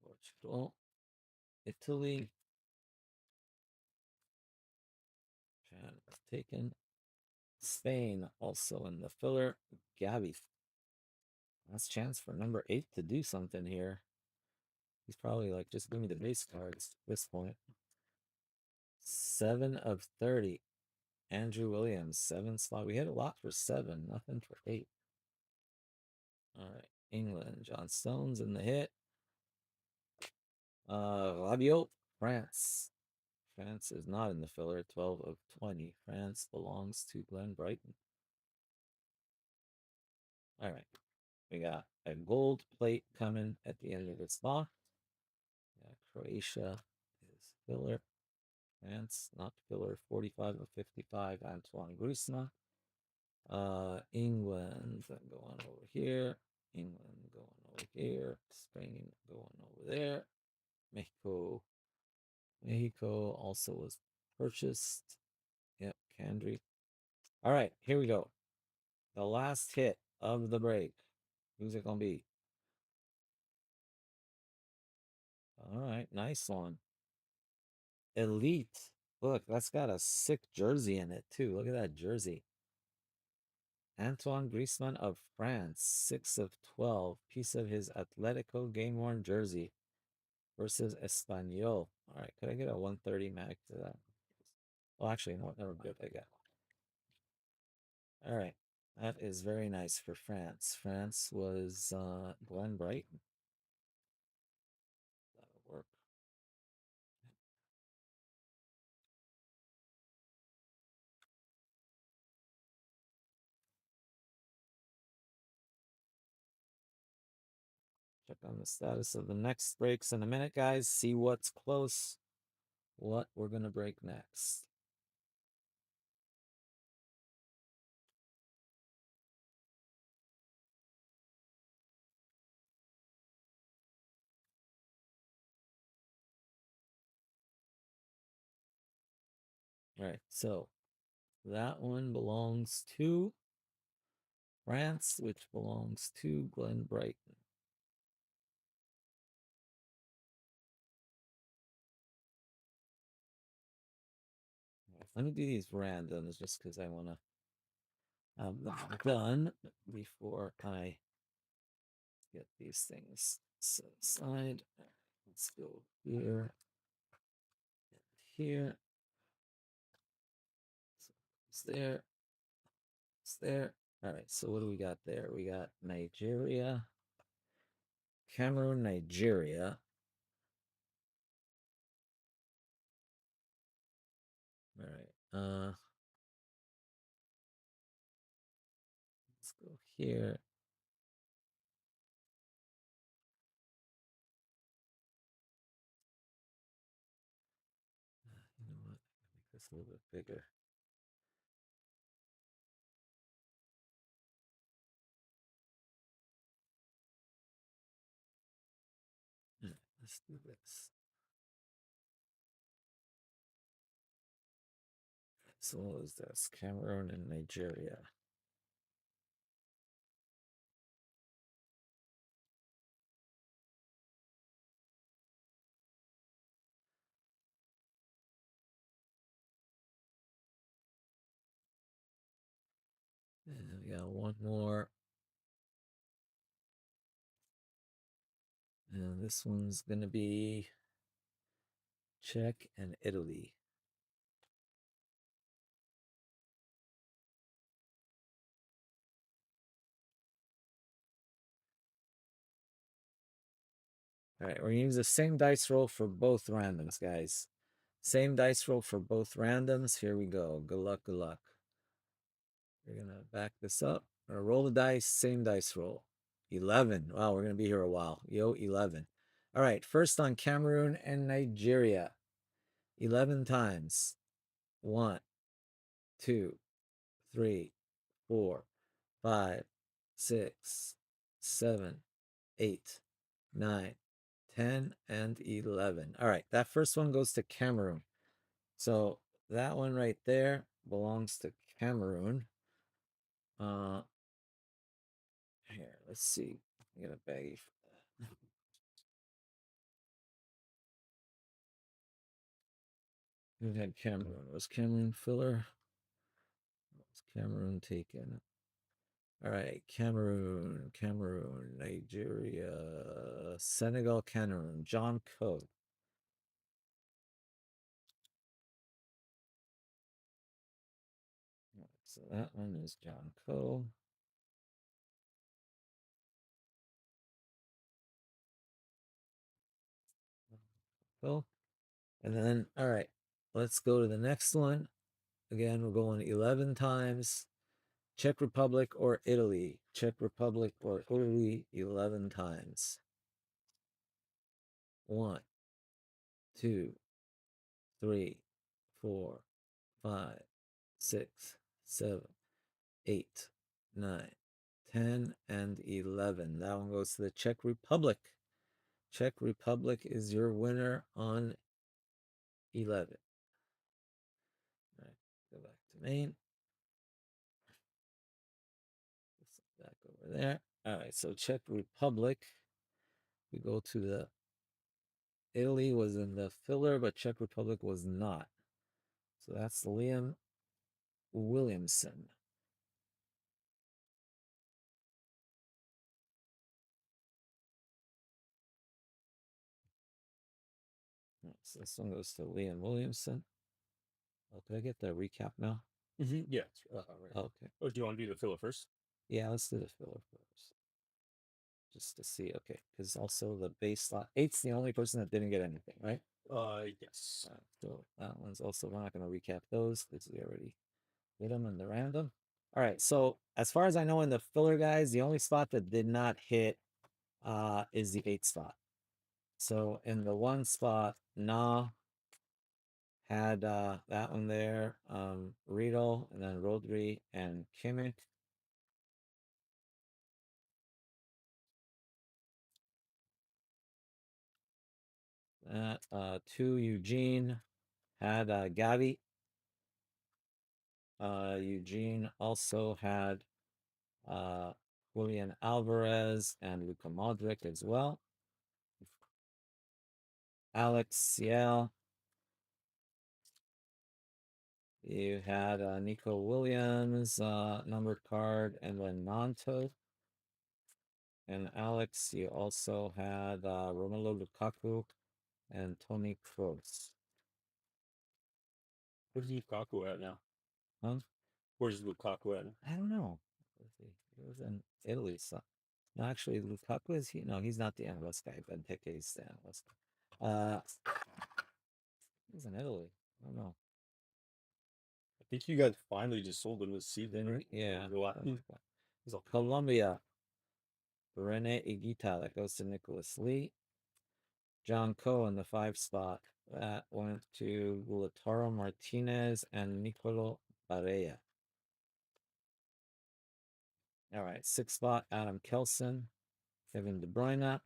Portugal. Italy. Japan taken. Spain also in the filler. Gabby. Last chance for number 8 to do something here. He's probably like, just give me the base cards at this point. 7 of 30. Andrew Williams, 7 slot. We had a lot for 7, nothing for 8. All right. England, John Stones in the hit. Rabiot, France. France is not in the filler, 12 of 20. France belongs to Glenn Brighton. All right. We got a gold plate coming at the end of this lot. Croatia is filler. France, not filler, 45 of 55. Antoine Griezmann. England going over here. England going over here. Spain going over there. Mexico. Mexico also was purchased. Yep, Candry. All right, here we go. The last hit of the break. Who's it gonna be? All right, nice one. Elite. Look, that's got a sick jersey in it too. Look at that jersey. Antoine Griezmann of France, 6 of 12. Piece of his Atletico game-worn jersey versus Espanyol. All right, could I get a 130 mag to that? Well, actually, no, never mind. I got. All right, that is very nice for France. France was Glenn Brighton. That'll work. Check on the status of the next breaks in a minute, guys. See what's close, what we're going to break next. All right, so that one belongs to France, which belongs to Glenn Brighton. Let me do these randoms just because I want to have them done before I get these things set aside. Let's go here and here. So it's there. It's there. All right, so what do we got there? We got Nigeria, Cameroon, Nigeria. All right. Let's go here. You know what? Make this a little bit bigger. Let's do this. So what was this? Cameroon and Nigeria. got one more. And this one's going to be Czech and Italy. All right, we're going to use the same dice roll for both randoms, guys. Same dice roll for both randoms. Here we go. Good luck, good luck. We're going to back this up. We're going to roll the dice, same dice roll. 11. Wow, we're going to be here a while. Yo, 11. All right, first on Cameroon and Nigeria. 11 times. 1, 2, 3, 4, 5, 6, 7, 8, 9, 10, and 11. All right, that first one goes to Cameroon. So that one right there belongs to Cameroon. Here, let's see. I got a baggie for that. Who had Cameroon? Was Cameroon filler? Was Cameroon taken? All right, Cameroon, Nigeria, Senegal, Cameroon, John Coe. So that one is John Coe. Cool. And then, all right, let's go to the next one. Again, we're going 11 times. Czech Republic or Italy. Czech Republic or Italy 11 times. 1, 2, 3, 4, 5, 6, 7, 8, 9, 10, and 11. That one goes to the Czech Republic. Czech Republic is your winner on 11. All right, go back to main. Back over there. All right, so Czech Republic. We go to the Italy was in the filler, but Czech Republic was not. So that's Liam Williamson. So this one goes to Liam Williamson. Oh, did I get the recap now? Yeah. Right. Okay. Oh, do you want to do the filler first? Yeah, let's do the filler first. Just to see. Okay. Because also the base slot. 8's the only person that didn't get anything, right? Yes. So that one's also, we're not going to recap those because we already did them in the random. All right. So as far as I know in the filler, guys, the only spot that did not hit is the 8 spot. So in the 1 spot, Nah had that one there, Riedel, and then Rodri and Kimmich. That 2, Eugene had Gavi. Eugene also had Julian Alvarez and Luka Modric as well. Alex Ciel. You had Nico Williams, numbered card, and then Nanto. And Alex, you also had Romelu Lukaku and Tony Kroos. Where's Lukaku at now? Huh? Where's Lukaku at? I don't know. He was in Italy. So. No, actually, Lukaku is he? No, he's not the MLS guy. Benteke is the MLS guy. He's in Italy. I don't know. I think you guys finally just sold him this season, right? Yeah. He's all Colombia. Rene Higuita. That goes to Nicholas Lee. John Coe in the 5 spot. That went to Lautaro Martinez and Nicolo Barea. All right, 6 spot, Adam Kelson, Kevin De Bruyne.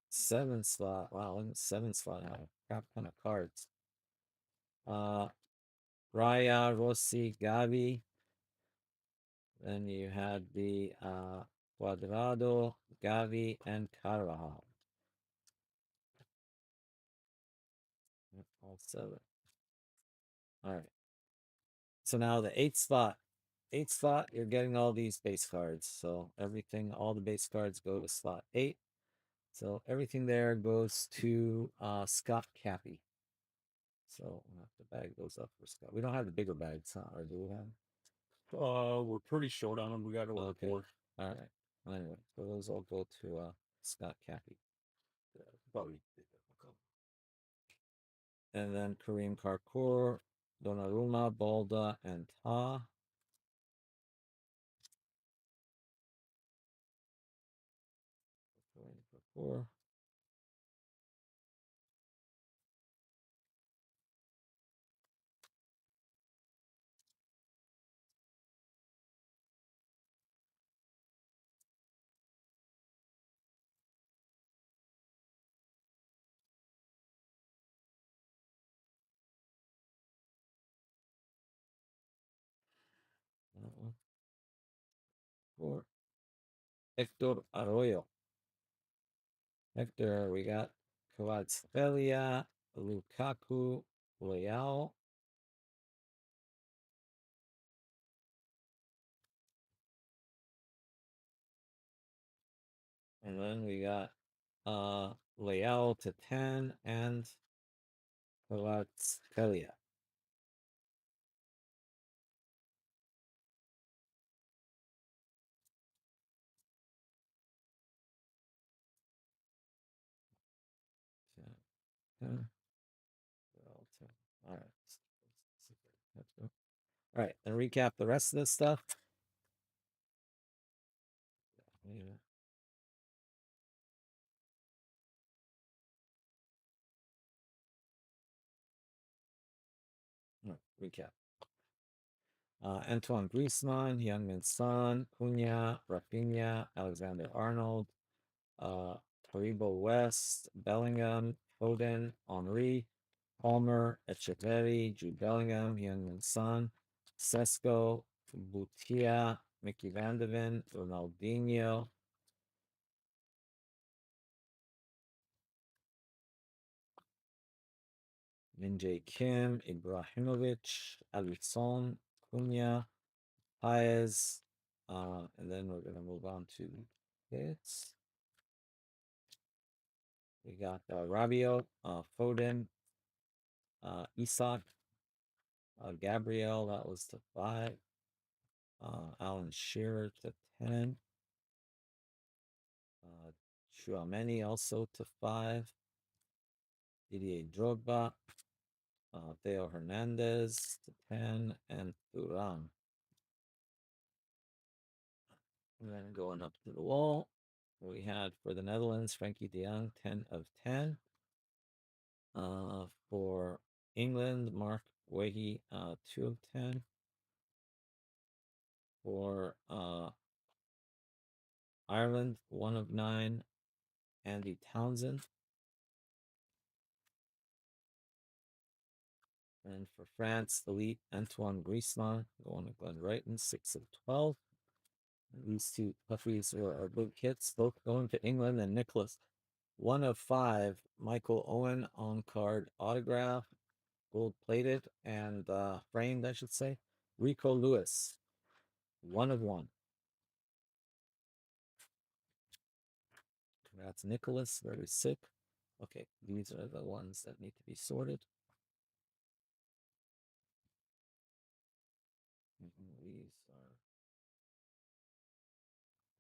7 spot, wow, 7 spot, crap ton of cards. Raya, Rossi, Gavi. Then you had the Cuadrado, Gavi, and Carvajal. All 7. All right. So now the 8th spot, 8 slot, you're getting all these base cards. So everything, all the base cards go to slot 8. So everything there goes to Scott Cappy. So the bag goes up for Scott. We don't have the bigger bags, huh? Or do we have? We're pretty short on them. We got over Okay. four. All right. Well, anyway, so those all go to Scott Cappy. Probably. And then Kareem Karkur, Donnarumma, Balda, and Ta. Kareem Karkur. That one. For Hector Arroyo. Hector, we got Kvaratskhelia, Lukaku, Leao. And then we got Leao to 10 and Kvaratskhelia. All right. All right, and recap the rest of this stuff. Recap. Antoine Griezmann, Heung-min Son, Cunha, Rafinha, Alexander Arnold, Taribo West, Bellingham, Foden, Henri, Palmer, Echeverri, Jude Bellingham, Heung-min Son, Sesko, Butia, Mickey Van de Ven, Ronaldinho, Min Jae Kim, Ibrahimovic, Alisson, Cunha, Paez, and then we're gonna move on to hits. We got Rabiot, Foden, Isak, Gabriel, that was to 5. Alan Shearer to 10. Chouameni also to 5. Didier Drogba, Theo Hernandez to 10, and Thuram. And then going up to the wall, we had for the Netherlands, Frankie de Jong, 10 of 10. For England, Mark Wehi, 2 of 10. For Ireland, 1 of 9. Andy Townsend. And for France, elite Antoine Griezmann going to Glenn Wrighton, 6 of 12. And these two puffies are boot kits, both going to England. And Nicholas, 1 of 5. Michael Owen on card autograph, gold plated and framed, I should say. Rico Lewis, 1 of 1. Congrats, Nicholas. Very sick. Okay, these are the ones that need to be sorted. These are.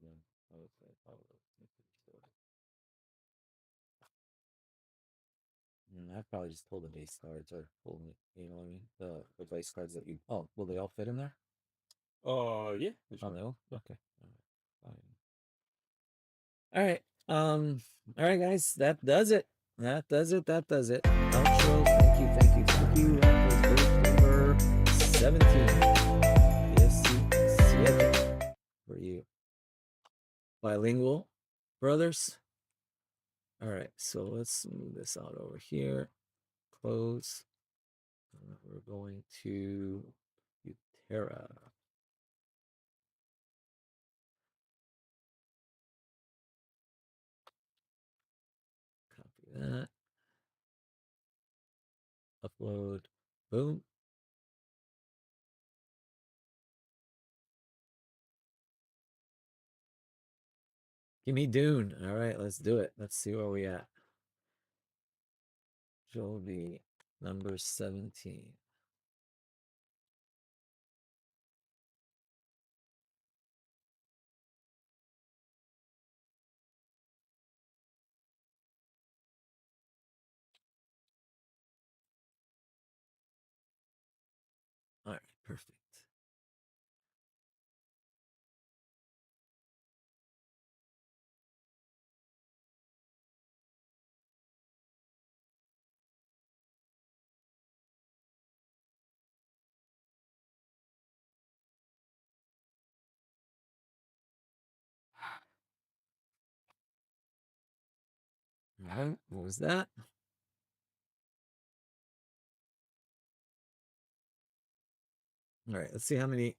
Yeah, I would say probably need to be sorted. I've probably just pulled the base cards or pulled it, you know what I mean? The base cards that you. Oh, will they all fit in there? Yeah. Oh, they will? Yeah. Okay. All right. Fine. All right. All right, guys. That does it. That does it. That does it. Outro. Thank you. Thank you. Thank you. That was verse number 17. Yes, for you. Bilingual brothers. All right. So let's move this out over here. Close. We're going to Futera. Copy that. Upload. Boom. Give me Dune. All right, let's do it. Let's see where we at. Joby, number 17. All right, perfect. All right, what was that? All right, let's see how many,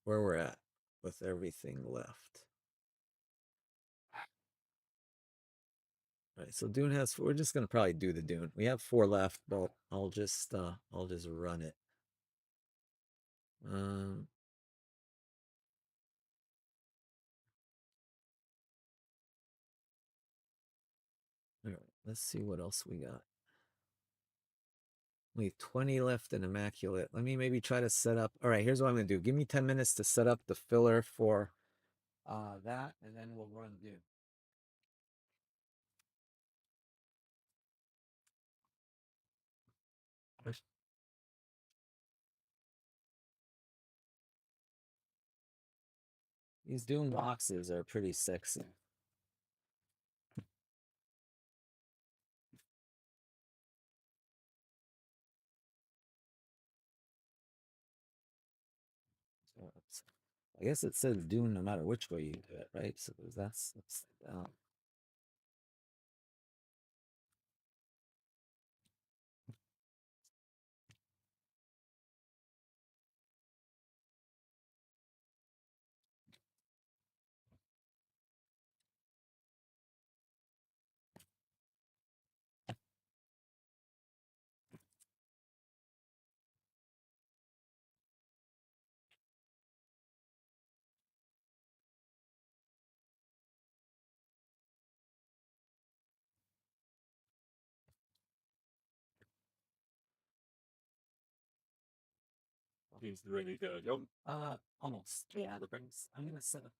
where we're at with everything left. All right, so Dune has, we're just gonna probably do the Dune. We have 4 left, but I'll just run it. Um, all right, let's see what else we got. We have 20 left in Immaculate. Let me maybe try to set up. All right, here's what I'm gonna do. Give me 10 minutes to set up the filler for that, and then we'll run Dune. These Dune boxes are pretty sexy. So I guess it says Dune no matter which way you do it, right? So that's down. He's ready to go. Almost. Yeah. I'm gonna set up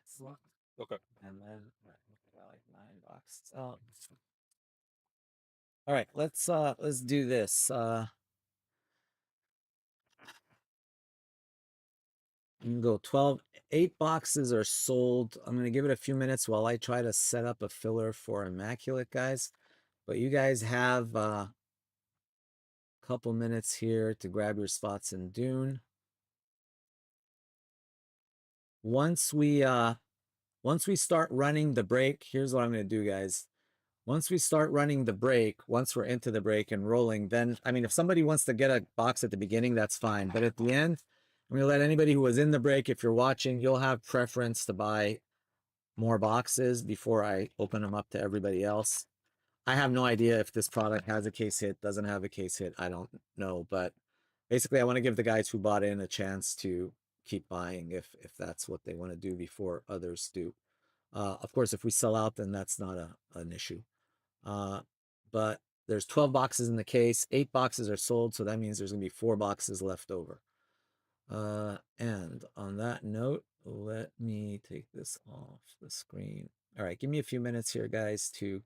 slot. Okay. And then got like 9 boxes. Oh. All right, let's do this. You can go 12, 8 boxes are sold. I'm gonna give it a few minutes while I try to set up a filler for Immaculate, guys. But you guys have a couple minutes here to grab your spots in Dune. Once we start running the break, here's what I'm gonna do, guys. Once we start running the break, once we're into the break and rolling, then, I mean, if somebody wants to get a box at the beginning, that's fine. But at the end, I'm going to let anybody who was in the break, if you're watching, you'll have preference to buy more boxes before I open them up to everybody else. I have no idea if this product has a case hit, doesn't have a case hit. I don't know. But basically, I want to give the guys who bought in a chance to keep buying if that's what they want to do before others do. Of course, if we sell out, then that's not an issue. But there's 12 boxes in the case, 8 boxes are sold, so that means there's gonna be 4 boxes left over. And on that note, let me take this off the screen. All right, give me a few minutes here, guys, to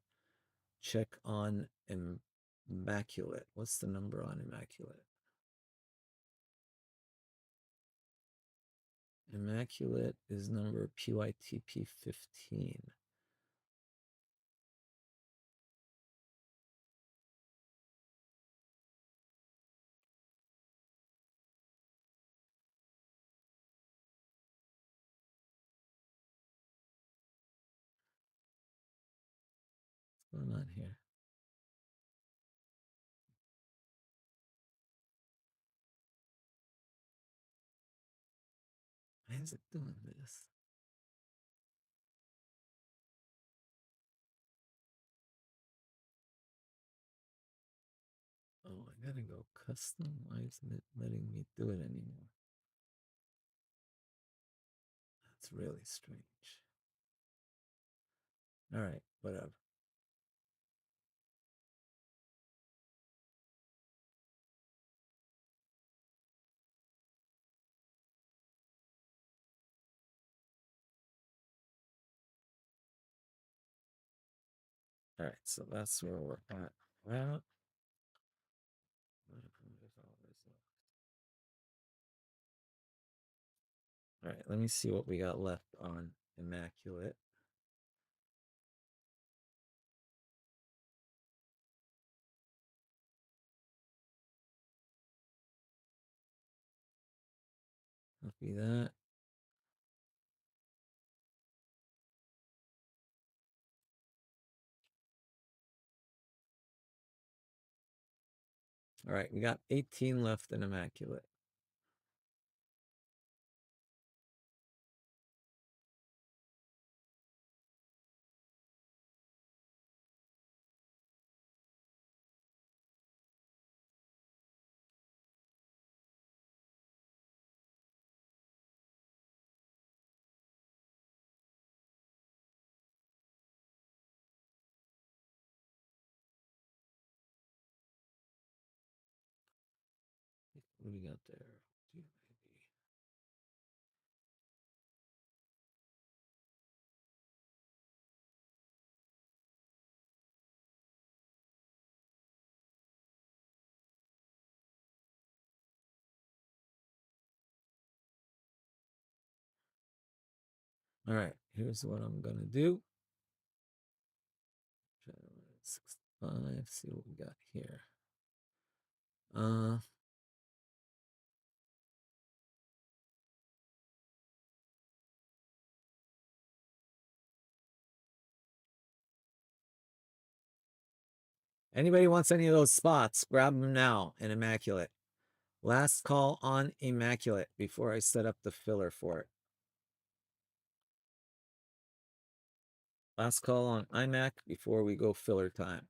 check on Immaculate. What's the number on Immaculate? Immaculate is number PYTP 15. What's going on here? Why is it doing this? Oh, I gotta go custom. Why isn't it letting me do it anymore? That's really strange. All right, whatever. All right, so that's where we're at. Well, all right, let me see what we got left on Immaculate. Copy that. All right, we got 18 left in Immaculate. What do we got there? All right, here's what I'm gonna do. 65, see what we got here. Anybody wants any of those spots, grab them now in Immaculate. Last call on Immaculate before I set up the filler for it. Last call on iMac before we go filler time.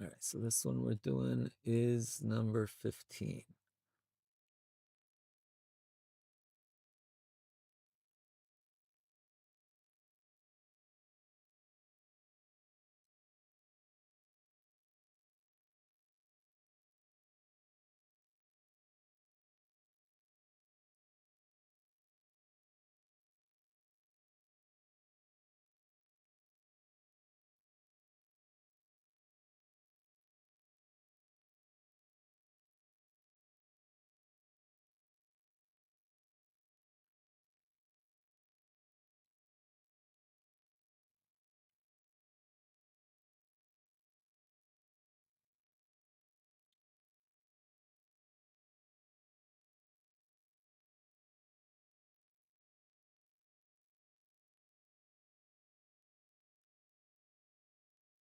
All right, so this one we're doing is number 15.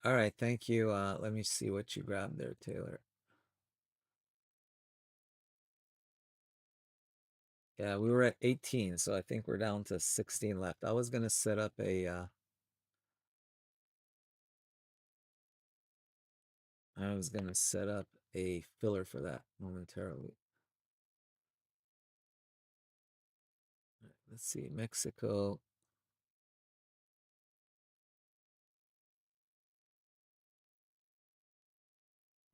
All right, thank you. Let me see what you grabbed there, Taylor. Yeah, we were at 18, so I think we're down to 16 left. I was gonna set up a filler for that momentarily. Right, let's see, Mexico.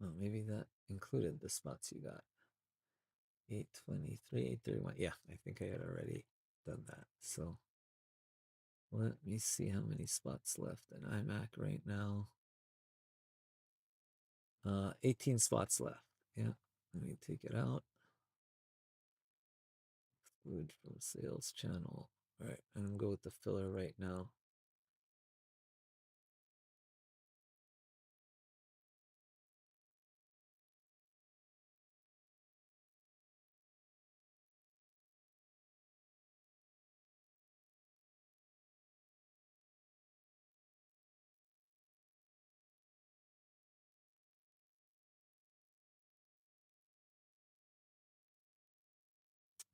Oh, maybe that included the spots you got. 823, 831. Yeah, I think I had already done that. So Let me see how many spots left in iMac right now. 18 spots left. Yeah, let me take it out. Exclude from sales channel. All right, I'm gonna go with the filler right now.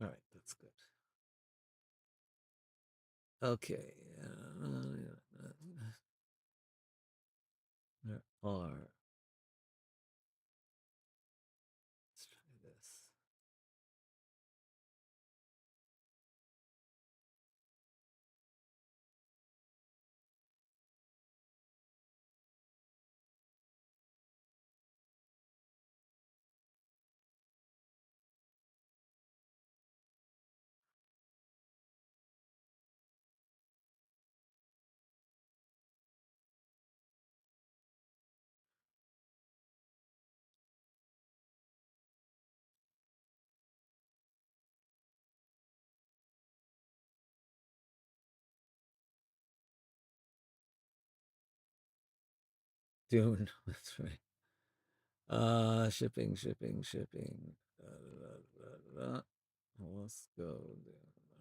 All right, that's good. Okay. There are. Let's try this. Dune. That's right. Shipping. Let's go.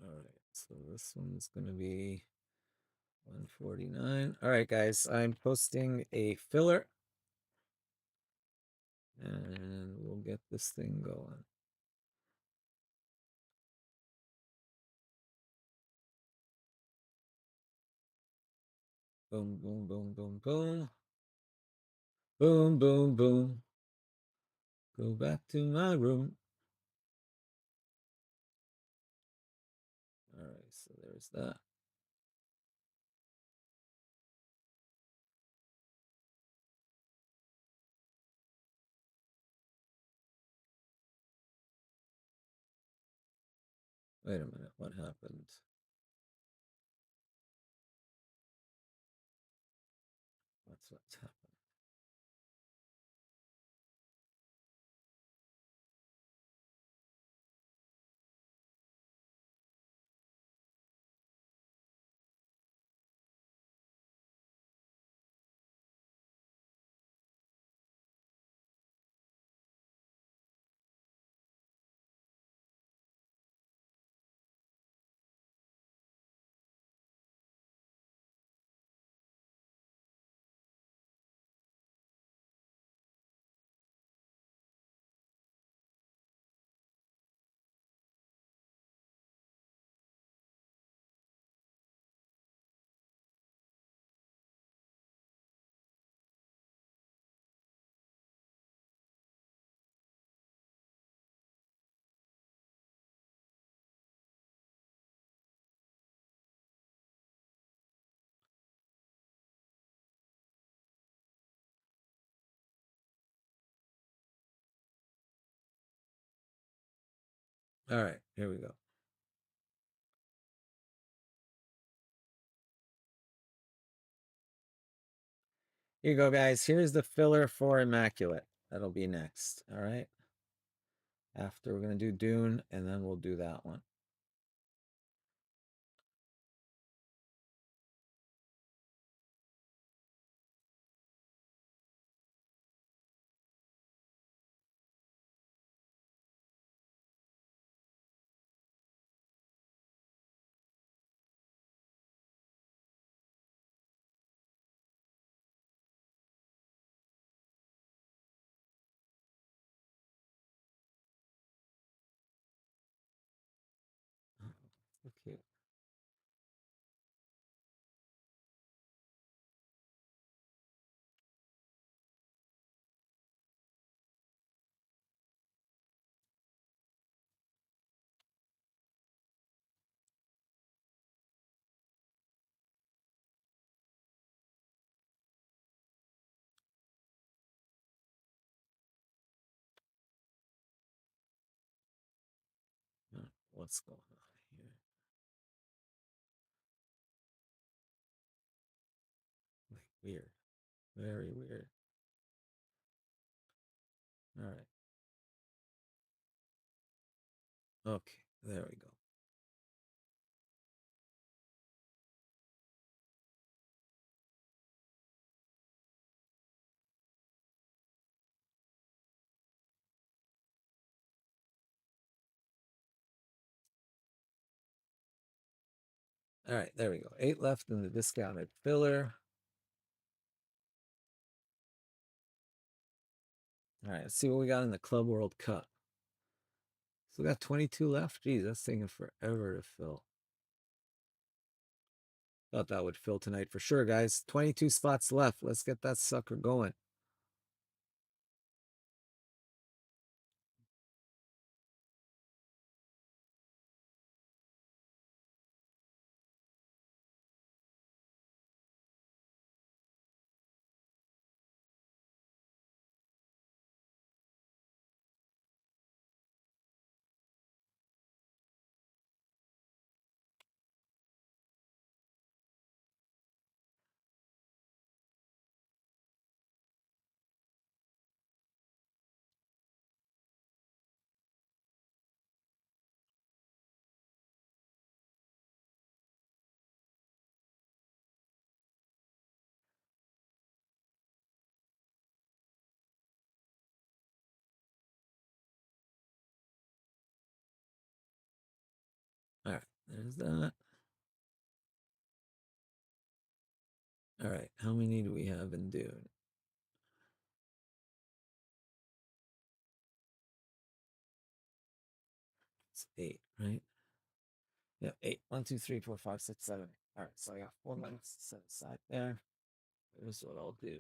All right. So this one's gonna be 149. All right, guys. I'm posting a filler, and we'll get this thing going. Boom, boom, boom, boom, boom. Boom, boom, boom. Go back to my room. All right, so there's that. Wait a minute, what happened? What's happened? All right, here we go. Here you go, guys. Here's the filler for Immaculate. That'll be next. All right. After we're going to do Dune, and then we'll do that one. Okay. What's going on here? Weird. Very weird. All right. Okay, there we go. All right, there we go. 8 left in the discounted filler. All right, let's see what we got in the Club World Cup. So we got 22 left. Geez, that's taking forever to fill. Thought that would fill tonight for sure, guys. 22 spots left. Let's get that sucker going. All right, there's that. All right, how many do we have in Dune? It's 8, right? Yeah, 8. 1, 2, 3, 4, 5, 6, 7. All right, so I got 4 months set aside there. Here's what I'll do.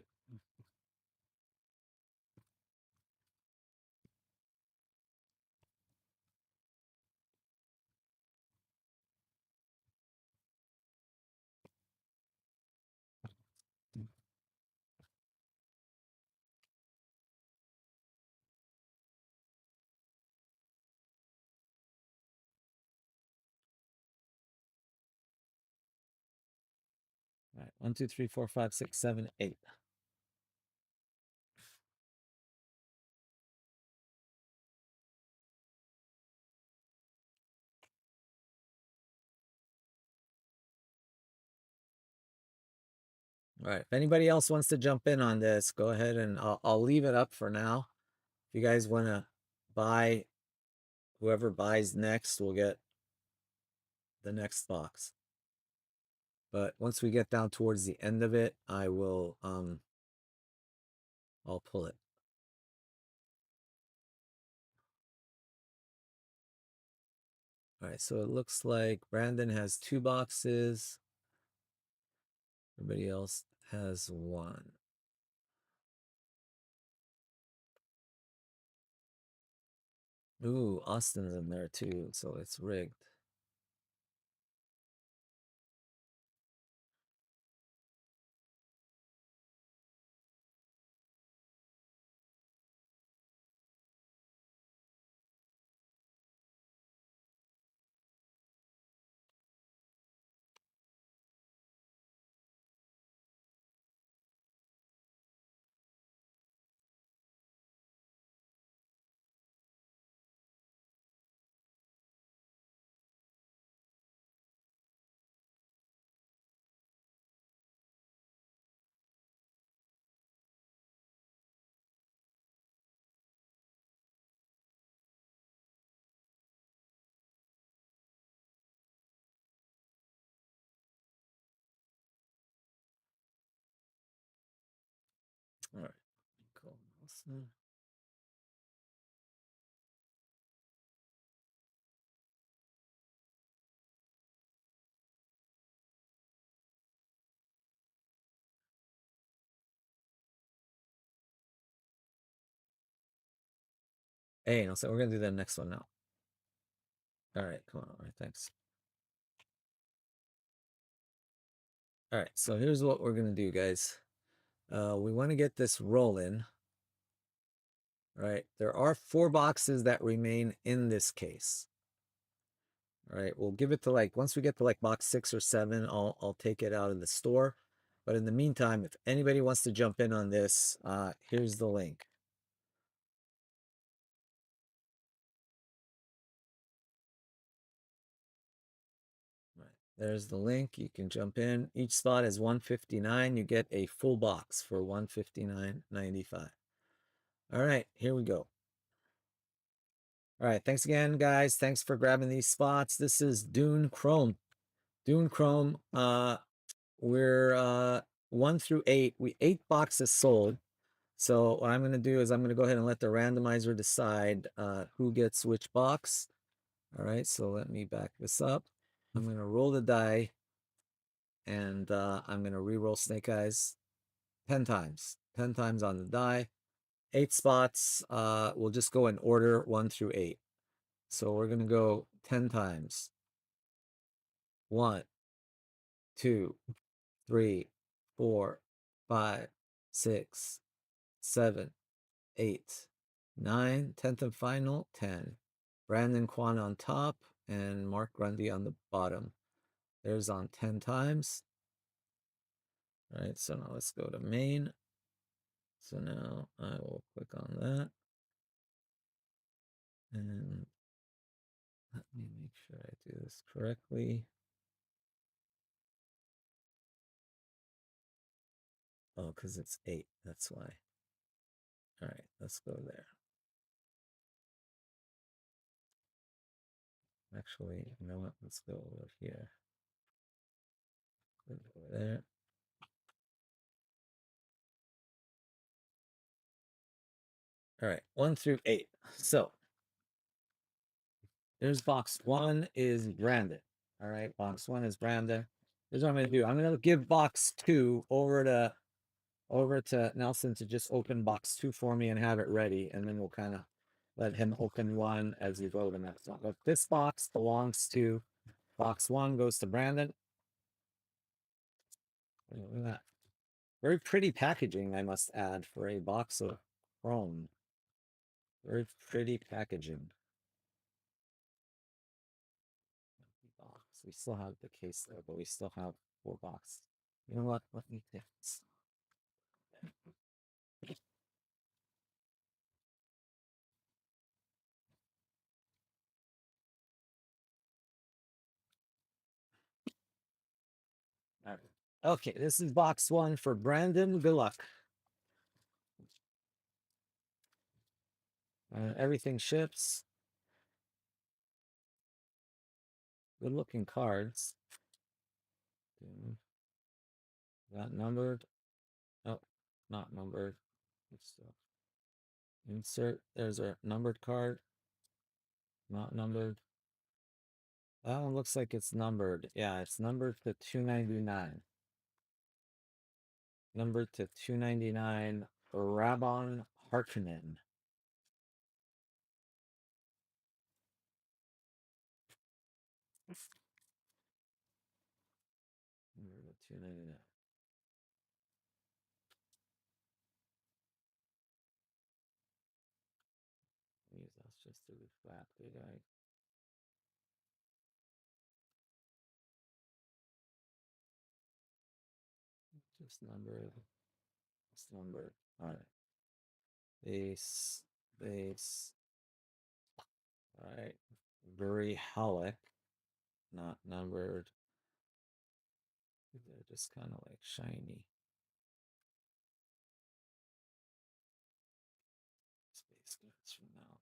All right, 1, 2, 3, 4, 5, 6, 7, 8. All right, if anybody else wants to jump in on this, go ahead and I'll leave it up for now. If you guys want to buy, whoever buys next will get the next box. But once we get down towards the end of it, I'll pull it. All right, so it looks like Brandon has 2 boxes. Everybody else has 1. Ooh, Austin's in there too, so it's rigged. All right, cool. Austin. Hey, no, so we're gonna do the next one now. All right, come on. All right, thanks. All right, so here's what we're gonna do, guys. We want to get this rolling. Right, there are 4 boxes that remain in this case. All right, we'll give it to like once we get to like box 6 or 7, I'll take it out of the store. But in the meantime, if anybody wants to jump in on this, here's the link. Right. There's the link. You can jump in. Each spot is $159. You get a full box for $159.95. All right, here we go. All right, thanks again, guys. Thanks for grabbing these spots. This is Dune Chrome. Dune Chrome. We're 1 through 8. 8 boxes sold. So what I'm going to do is I'm going to go ahead and let the randomizer decide who gets which box. All right, so let me back this up. I'm going to roll the die, and I'm going to re-roll Snake Eyes 10 times. 10 times on the die. 8 spots. We'll just go in order 1 through 8. So we're going to go 10 times. 1, 2, 3, 4, 5, 6, 7, 8, 9, 10th and final, 10. Brandon Kwan on top and Mark Grundy on the bottom. There's on 10 times. All right, so now let's go to main. So now I will click on that. And let me make sure I do this correctly. Oh, because it's 8, that's why. All right, let's go there. Actually, you know what? Let's go over here. Over there. All right, 1 through 8. So there's box 1 is branded. All right, box 1 is branded. Here's what I'm gonna do. I'm gonna give box 2 over to Nelson to just open box 2 for me and have it ready, and then we'll kind of let him open one as we go to the next one. But this box belongs to box 1, goes to Brandon. Look at that. Very pretty packaging, I must add, for a box of chrome. Very pretty packaging. Box. We still have the case there, but we still have 4 boxes. You know what? Let me take this. All right. Okay, this is box 1 for Brandon. Good luck. Everything ships. Good looking cards. That numbered. Oh, not numbered. Insert. There's a numbered card. Not numbered. That one looks like it's numbered. Yeah, it's numbered to 299. Numbered to 299. Rabon Harkonnen. Numbered to 299. That's just to reflect it, right? Just numbered. It's numbered. All right. Base. Base. All right. Very Halleck. Not numbered. They're just kind of like shiny. Space goods from now.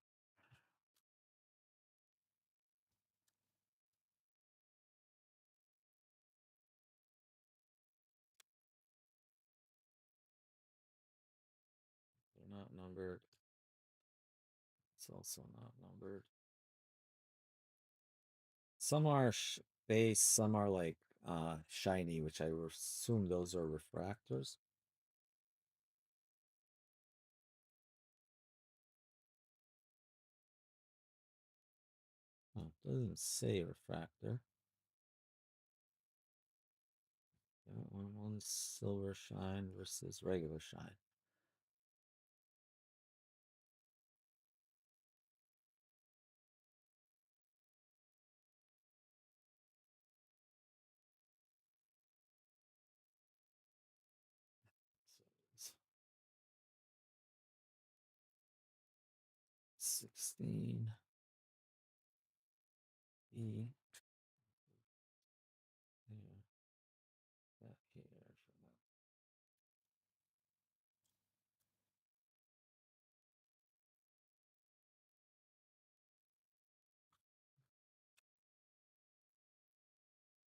They're not numbered. It's also not numbered. Some are base, some are like shiny, which I assume those are refractors. Oh, it doesn't say refractor. One's silver shine versus regular shine. 16 E. Yeah, that here for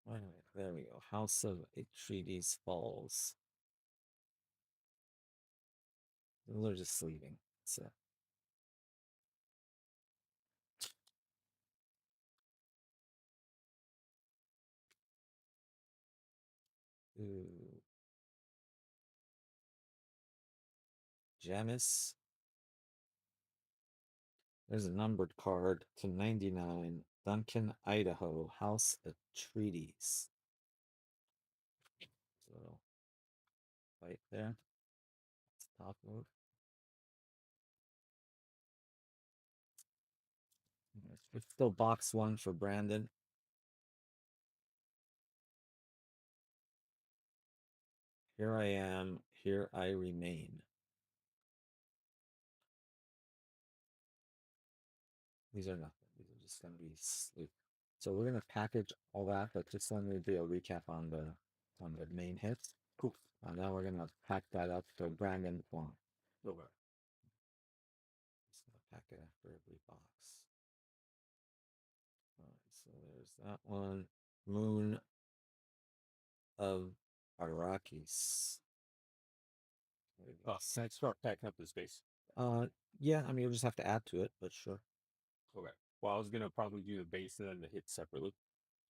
now. Anyway, there we go. House of Atreides Falls. They're just sleeping. So, ooh, Jamis. There's a numbered card to 99. Duncan, Idaho. House Atreides. So, right there. That's top move. It's still box one for Brandon. Here I am. Here I remain. These are nothing. These are just going to be sleep. So we're going to package all that, but just let me do a recap on the main hits. Cool. And now we're going to pack that up for Brandon Wong. Okay. Just going to pack it after every box. All right, so there's that one. Moon of Arrakis. Can I start packing up the space? Yeah, I mean, you'll just have to add to it, but sure. Okay. Well, I was gonna probably do the base and then the hit separately.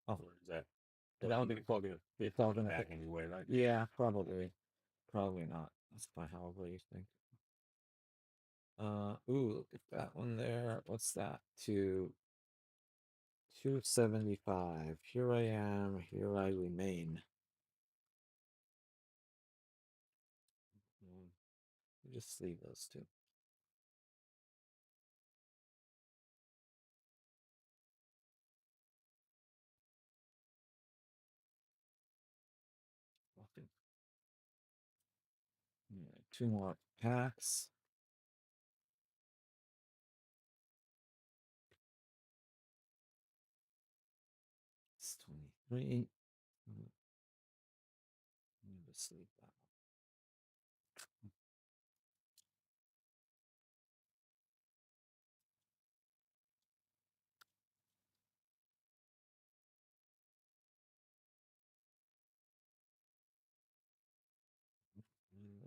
Oh, Or is that? that would be It's all gonna fit it's all gonna back fit. anyway, right? Yeah, probably. Probably not. That's fine, however you think. Ooh, look at that one there. What's that? 275. Here I am, here I remain. Just leave those two. Nothing. Yeah, two more packs. It's 23. Just leave that one.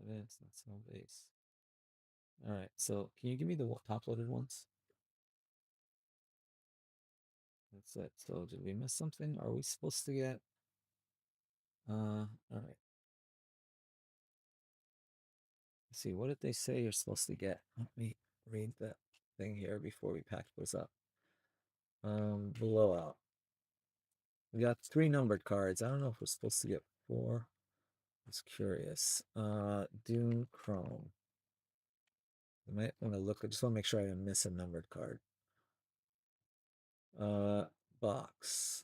That is, that's no base. All right, so can you give me the top loaded ones? That's it. So did we miss something? Are we supposed to get all right. Let's see, what did they say you're supposed to get? Let me read that thing here before we pack those up. Blowout. We got 3 numbered cards. I don't know if we're supposed to get 4. I was curious. Dune Chrome. I might want to look. I just want to make sure I didn't miss a numbered card. Box.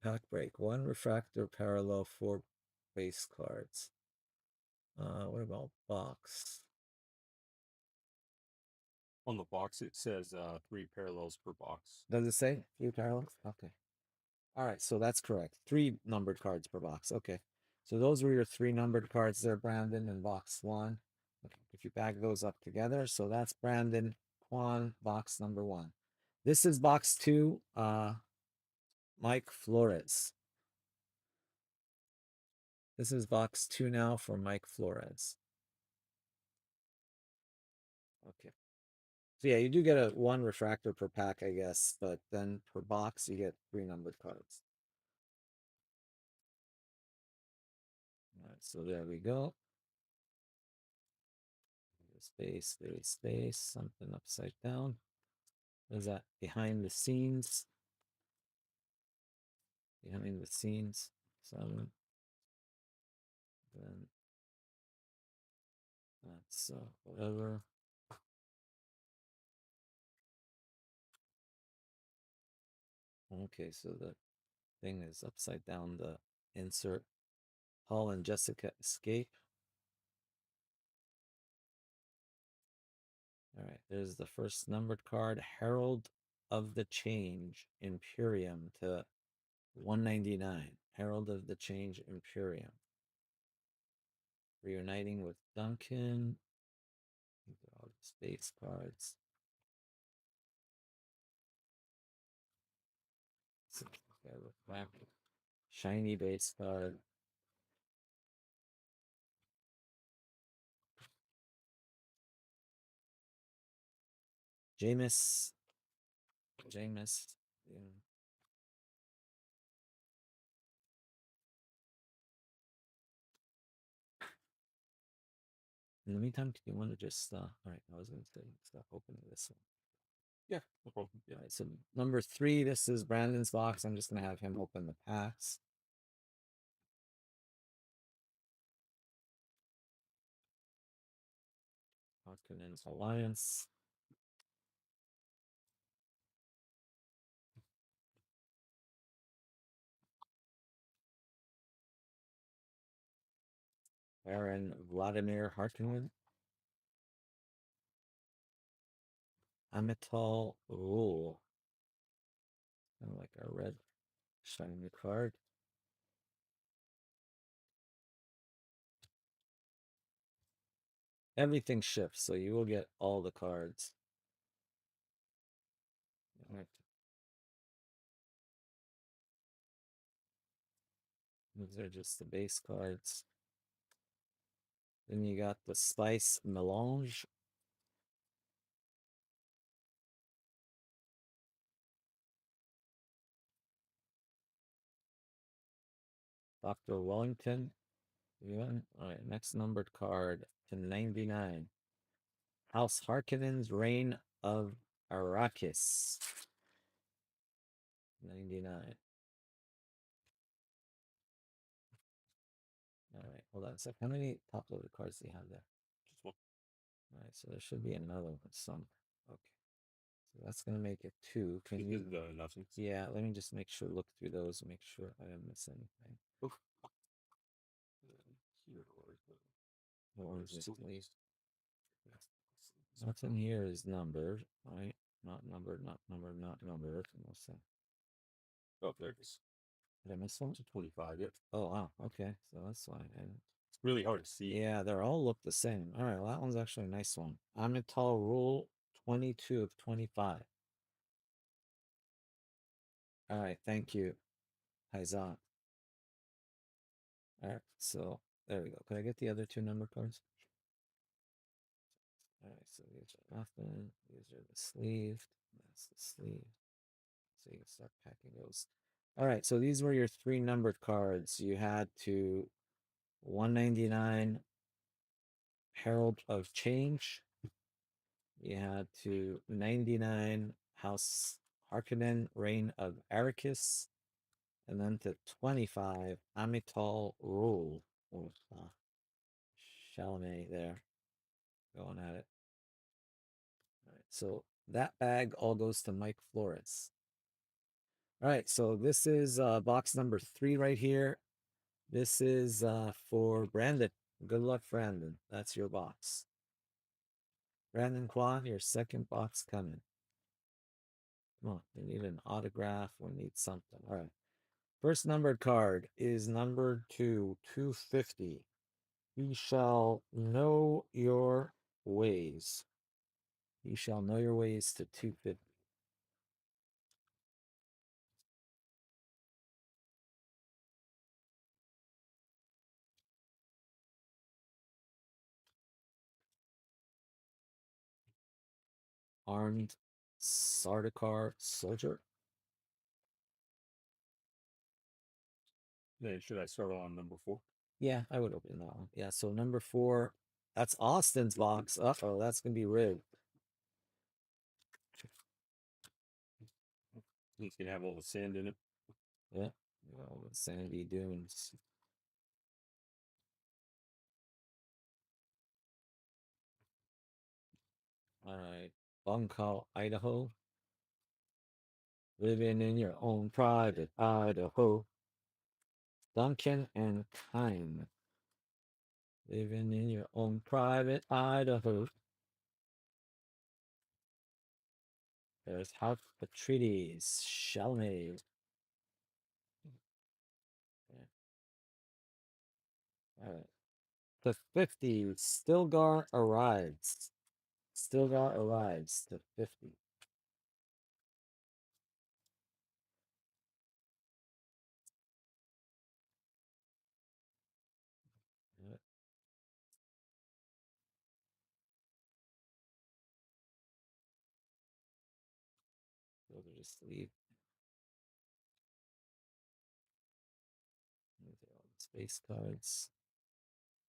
Pack break. 1 refractor parallel, 4 base cards. What about box? On the box, it says 3 parallels per box. Does it say 3 parallels? Okay. All right, so that's correct. 3 numbered cards per box. Okay. So those were your 3 numbered cards there, Brandon, in box 1. Okay, if you bag those up together, so that's Brandon Quan, box number 1. This is box 2, Mike Flores. This is box 2 now for Mike Flores. Okay. So yeah, you do get a 1 refractor per pack, I guess, but then per box you get 3 numbered cards. All right, so there we go. Space, space, something upside down. What is that? Behind the scenes. Behind the scenes. 7. Then that's whatever. Okay, so the thing is upside down. The insert. Paul and Jessica escape. All right, there's the first numbered card, Herald of the Change, Imperium to 199. Herald of the Change, Imperium. Reuniting with Duncan. These are all the space cards. So, okay, look back. Shiny base card. Jameis. Jameis. Yeah. In the meantime, do you want to just all right, I was gonna say stop opening this one. Yeah, no problem. Yeah. All right, so number 3, this is Brandon's box. I'm just gonna have him open the packs. Continental Alliance. Baron Vladimir Harkonnen. Amital Rule. Kind of like our red shiny card. Everything shifts, so you will get all the cards. All right. These are just the base cards. Then you got the Spice Melange. Dr. Wellington. Yeah. All right, next numbered card to 99. House Harkonnen's Reign of Arrakis. 99. All right, hold on a sec. How many top loaded cards do you have there? Just one. All right, so there should be another one somewhere. Okay. So that's gonna make it 2. Can you The nothing. Yeah, let me just make sure, look through those and make sure I didn't miss anything. Here or What was it? still Please. What's in here is numbered, right? Not numbered, not numbered, not numbered. What's that? Oh, there it is. Did I miss one? 25. Yep. Oh wow, okay. So that's why. It's really hard to see. Yeah, they're all look the same. All right, well, that one's actually a nice one. Amital Rule 22 of 25. All right, thank you, Haizan. All right, so there we go. Could I get the other 2 number cards? All right, so these are nothing. These are the sleeve. That's the sleeve. So you can start packing those. All right, so these were your 3 numbered cards. You had to 199 Herald of Change. You had to 99 House Harkonnen, Reign of Arrakis, and then to 25 Amital Rule with Chalamet there going at it. All right, so that bag all goes to Mike Flores. All right, so this is box number 3 right here. This is for Brandon. Good luck, Brandon. That's your box. Brandon Kwan, your second box coming. Come on, we need an autograph. We need something. All right. First numbered card is number 2, 250. He shall know your ways. He shall know your ways to 250. Armed Sardaukar soldier. Then should I start on number 4? Yeah, I would open that one. Yeah, so number 4, that's Austin's box. Uh-oh, that's going to be rigged. He's gonna have all the sand in it. Yeah, well, the sandy dunes. All right, Bunko, Idaho. Living in your own private Idaho. Duncan and Kine. Living in your own private Idaho. There's House Atreides, Chalamet. Yeah. All right. The 50, Stilgar arrives. Stilgar arrives to 50. Yeah, those are just leave. All the space cards.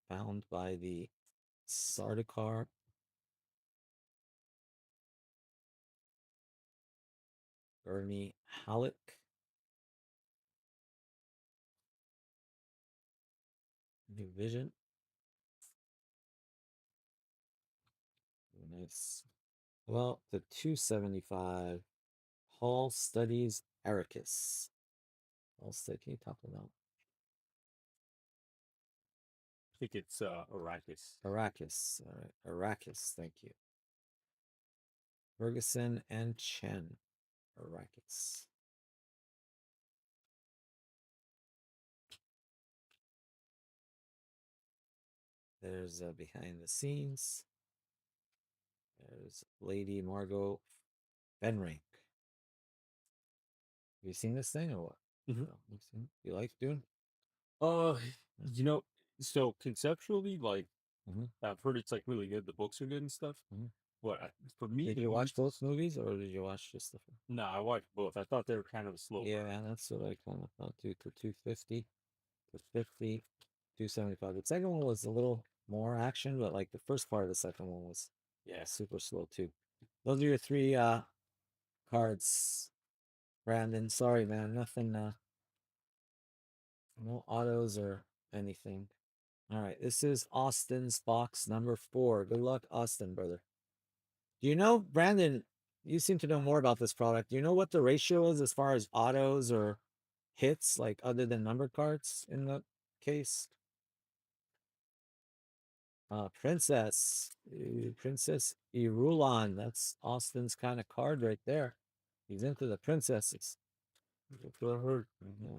Found by the Sardaukar. Gurney Halleck. New Vision. Nice. Well, the 275. Hall Studies Arrakis. Hall Study, can you talk about I think it's Arrakis. Arrakis? All right, Arrakis. Thank you. Ferguson and Chen. Arrakis. There's behind the scenes. There's Lady Margot Fenrick. Have you seen this thing or what? Mhm. No, you've seen it? You like Dune? Uh, you know, so conceptually, like Mm-hmm. I've heard it's like really good. The books are good and stuff. Mm-hmm. What for me, Did you watch both movies or did you watch just the first? No, I watched both. I thought they were kind of a slow Yeah, burn. that's what I kind of thought too. For 250, for 50, 275. The second one was a little more action, but like the first part of the second one was, yeah, super slow too. Those are your three cards, Brandon. Sorry, man. Nothing, no autos or anything. All right, this is Austin's box number 4. Good luck, Austin, brother. Do you know, Brandon? You seem to know more about this product. Do you know what the ratio is as far as autos or hits, like other than number cards in the case? Princess, Princess Irulan. That's Austin's kind of card right there. He's into the princesses. That's what I heard.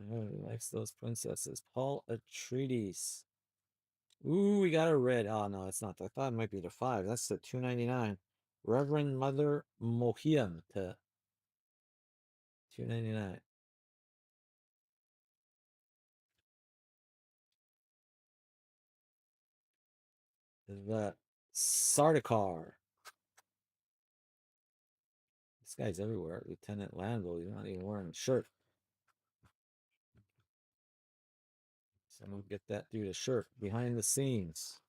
Yeah, he likes those princesses. Paul Atreides. Ooh, we got a red. Oh no, it's not. I thought it might be the 5. That's the 299. Reverend Mother Mohiam to 299. The Sardaukar. This guy's everywhere. Lieutenant Landville. He's not even wearing a shirt. Someone get that dude a shirt behind the scenes.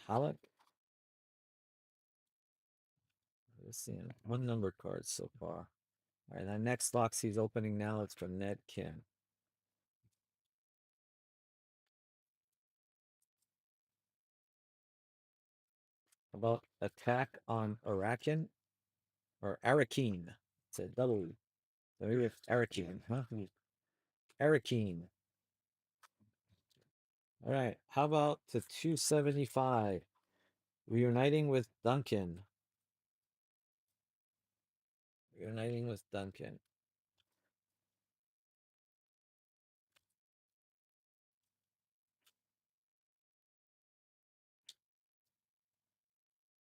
Halleck. We're seeing one number card so far. All right, that next box he's opening now. It's from Ned Kim. About Attack on Arakan or Arakeen. It's a double. So maybe it's Arakeen, huh? Arakeen. All right, how about the 275? Reuniting with Duncan. Reuniting with Duncan.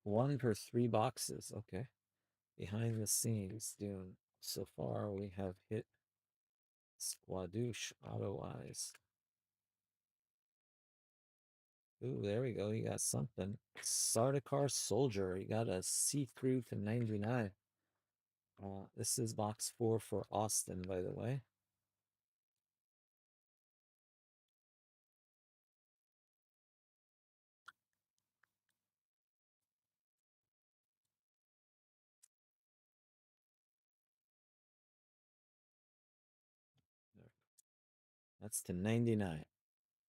One per 3 boxes. Okay. Behind the scenes, Dune. So far, we have hit Squadouche auto-wise. Ooh, there we go. You got something. Sardaukar Soldier. You got a see-through to 99. This is box 4 for Austin, by the way. That's to 99.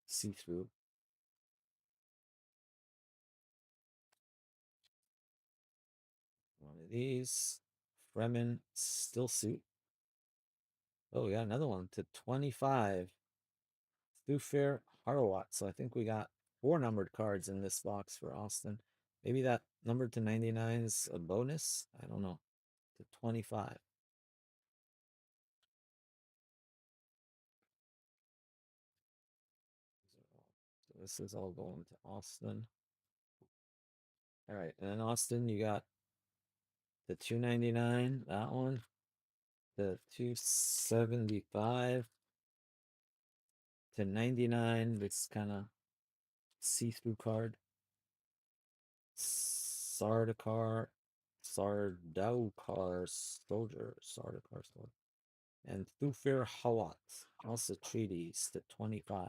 See-through. One of these. Fremen still suit. Oh, we got another one to 25. Futera Harrowat. So I think we got 4 numbered cards in this box for Austin. Maybe that number to 99 is a bonus. I don't know. To 25. So this is all going to Austin. All right, and then Austin, you got the 299, that one, the 275 to 99. This kind of see-through card. Sardaukar, Sardaukar Soldier, Sardaukar Soldier, and Thufir Hawat, also treaties to 25.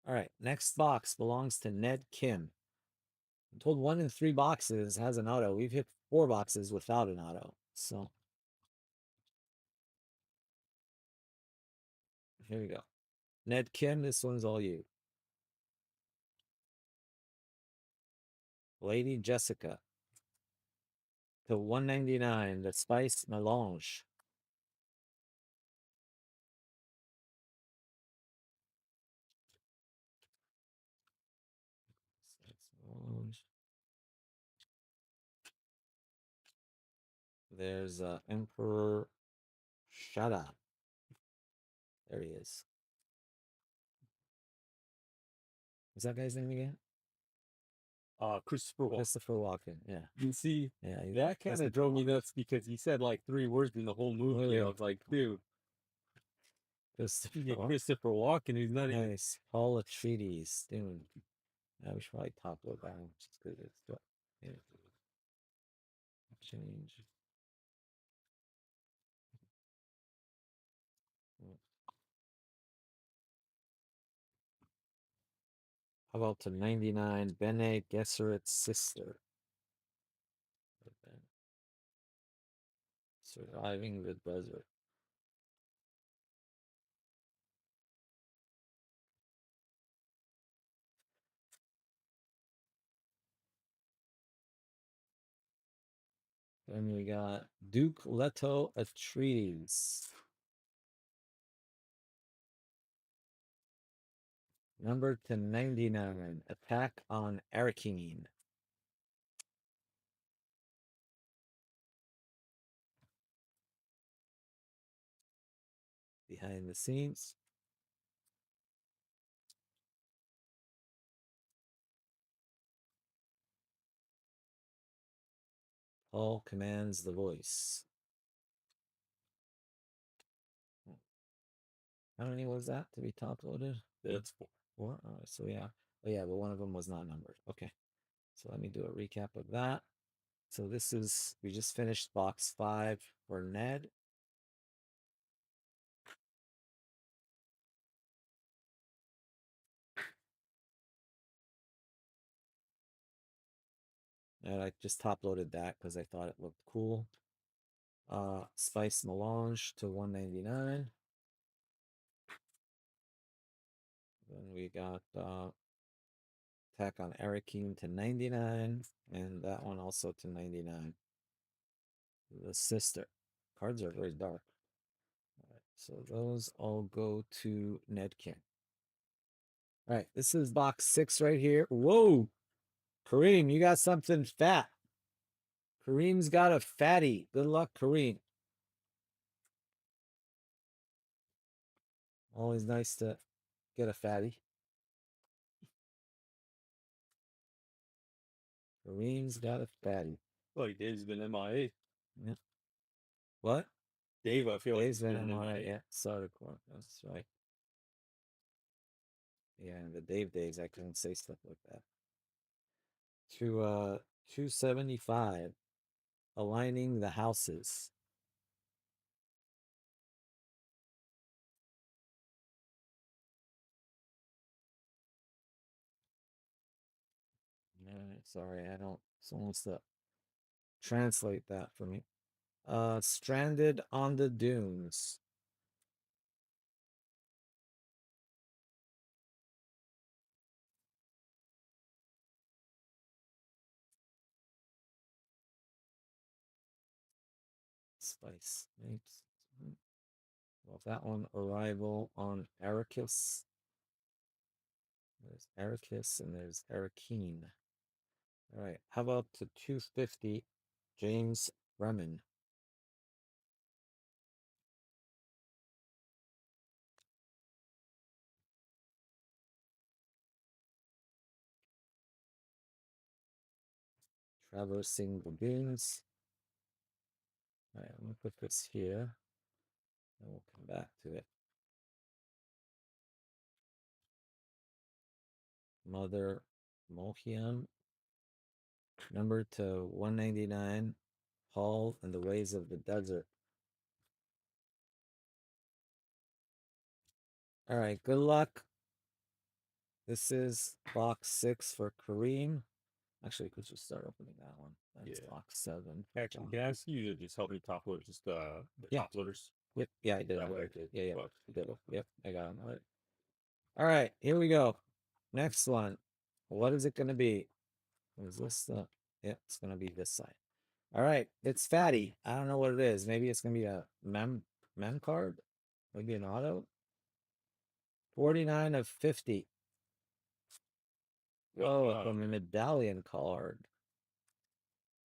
All right, next box belongs to Ned Kim. I'm told 1 in 3 boxes has an auto. We've hit 4 boxes without an auto. So here we go. Ned Kim, this one's all you. Lady Jessica to 199, the Spice Melange. Spice Melange. There's Emperor Shada. There he is. What's that guy's name again? Christopher Walken. Christopher Walken. Yeah. You see, Yeah. that kind of drove me nuts because he said like 3 words in the whole movie. Really? I was like, dude, Christopher yeah, Walken. Christopher Walken, who's not even. Nice. Hall of Treaties. Dune. Yeah, we should probably top load that one just because it's what. Yeah. Change. How about to 99, Bene Gesserit's sister? Surviving the desert. Then we got Duke Leto Atreides. Number to 99, Attack on Arakeen. Behind the scenes. Paul commands the voice. How many was that to be top loaded? That's 4. 4? All right, so yeah. Oh yeah, but one of them was not numbered. Okay. So let me do a recap of that. So this is, we just finished box 5 for Ned. And I just top loaded that because I thought it looked cool. Spice Melange to 199. Then we got Attack on Arakeen to 99. And that one also to 99. The sister. Cards are very dark. All right, so those all go to Ned King. All right, this is box 6 right here. Whoa! Kareem, you got something fat. Kareem's got a fatty. Good luck, Kareem. Always nice to get a fatty. Kareem's got a fatty. Well, Dave's been MIA. Yeah. What? Dave, I feel like Dave's he's been been MIA. MIA. Yeah, Sardaukar. That's right. Yeah, the Dave days, I couldn't say stuff like that. To 275. Aligning the houses. Sorry, I don't. Someone wants to translate that for me. Stranded on the dunes. Spice. Well, that one, arrival on Arrakis. There's Arrakis and there's Arrakeen. All right, how about to 250, James Bremen? Traversing the Dunes. All right, I'm gonna put this here, and we'll come back to it. Mother Mohiam, number to 199, Paul and the Ways of the Desert. All right, good luck. This is box 6 for Kareem. Actually, could you start opening that one? That's Yeah. box 7. Actually, can I ask you to just help me top load just the Yeah. top loaders? Yep. Yeah, I did. That way I did. Yeah, yeah. Fuck. I did. Yep, I got them. All right, here we go. Next one. What is it going to be? Is this the? Yeah, it's going to be this side. All right, it's fatty. I don't know what it is. Maybe it's going to be a mem card. Maybe an auto. 49 of 50. Oh, from a medallion card.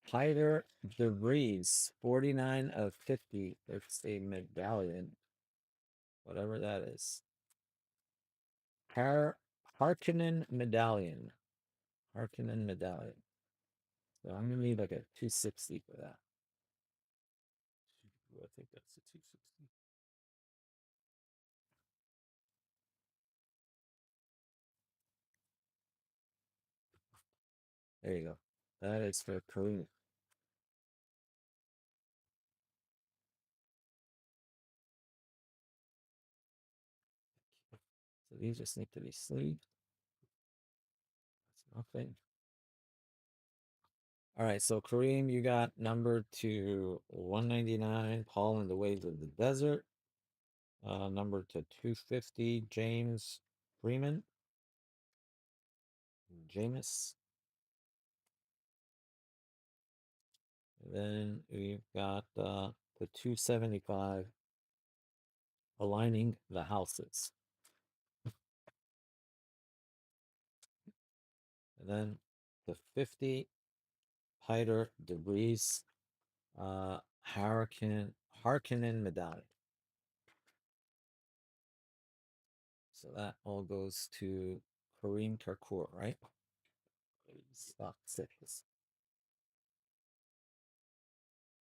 Hider DeVries, 49 of 50. It's a medallion. Whatever that is. Harkonnen medallion. Harkonnen medallion. So I'm gonna need like a 260 for that. I think that's the 260. There you go. That is for Kareem. So these just need to be sleeved. That's nothing. All right, so Kareem, you got number to 199, Paul and the Waves of the Desert. Number to 250, James Freeman. Jameis. And then we've got the 275, aligning the houses. And then the 50, Hider DeVries, Harkonnen medallion. So that all goes to Kareem Karkur, right? Stock 6.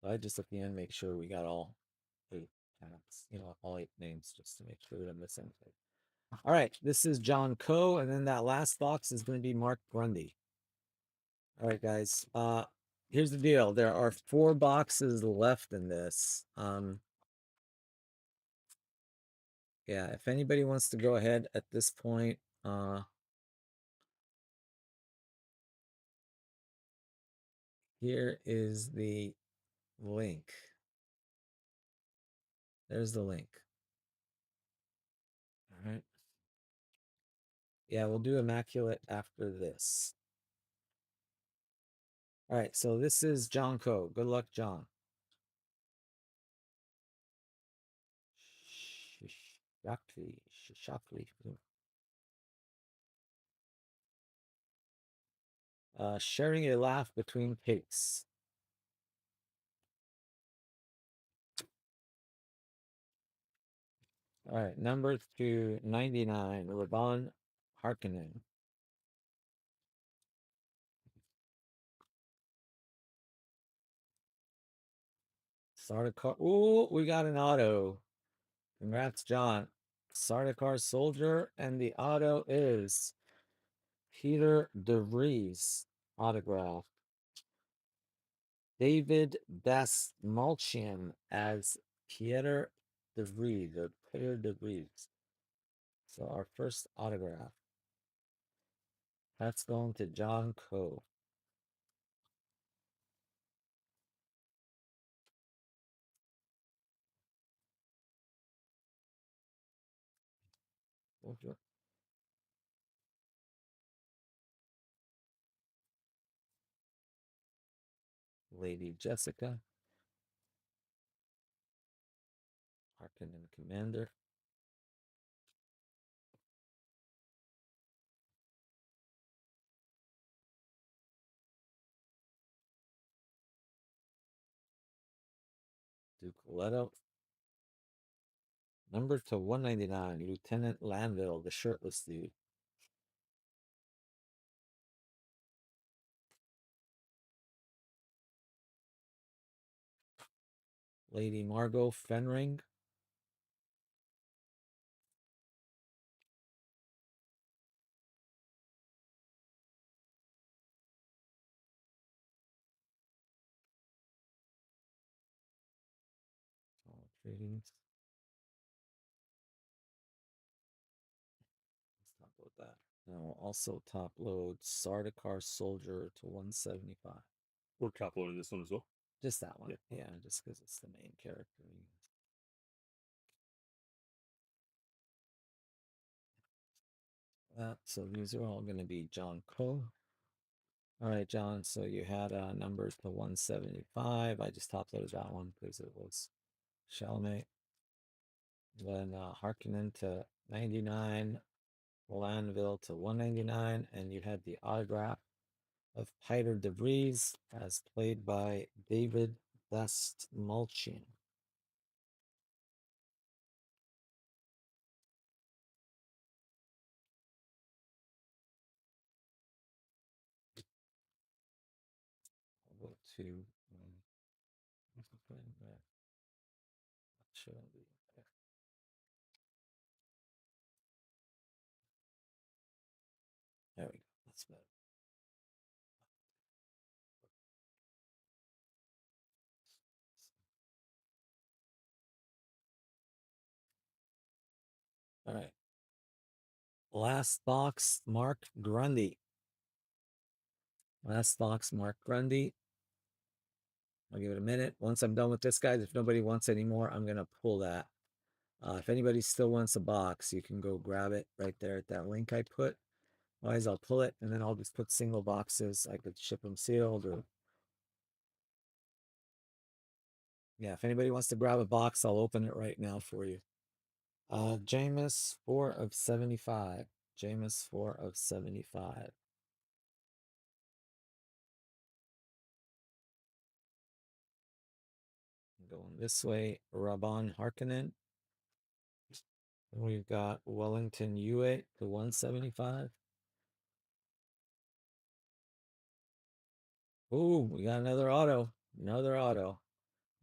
So I just at the end make sure we got all 8 counts, all 8 names, just to make sure we don't miss anything. All right, this is John Coe, and then that last box is going to be Mark Grundy. All right, guys. Here's the deal. There are 4 boxes left in this. Yeah, if anybody wants to go ahead at this point, here is the link. There's the link. All right. Yeah, we'll do Immaculate after this. All right, so this is John Coe. Good luck, John. Shakli. Sharing a laugh between cakes. All right, number 299, Ravon Harkonnen. Sardaukar. Ooh, we got an auto. Congrats, John. Sardaukar Soldier, and the auto is Peter DeVries autograph. David Dasmalchian as Peter DeVries, or Peter DeVries. So our first autograph. That's going to John Coe. Lady Jessica. Harkonnen Commander. Duke Leto. Number to 199, Lieutenant Lanville, the shirtless dude. Lady Margot Fenring. All tradings. Let's talk about that. Now, also top load Sardaukar Soldier to 175. We're top loading this one as well. Just that one. Yeah. Yeah, just because it's the main character. So these are all going to be John Coe. All right, John. So you had numbers to 175. I just top loaded that one because it was Chalamet. Then Harkonnen to 99. Lanville to 199. And you had the autograph of Peter DeVries as played by David Best Mulchin. I'll go to there we go. That's better. All right. Last box, Mark Grundy. Last box, Mark Grundy. I'll give it a minute. Once I'm done with this, guys, if nobody wants any more, I'm going to pull that. If anybody still wants a box, you can go grab it right there at that link I put. Otherwise, I'll pull it, and then I'll just put single boxes. I could ship them sealed or... Yeah, if anybody wants to grab a box, I'll open it right now for you. Jameis, 4 of 75. Jameis, 4 of 75. Going this way, Rabban Harkonnen. We've got Wellington Hewitt to 175. Ooh, we got another auto. Another auto.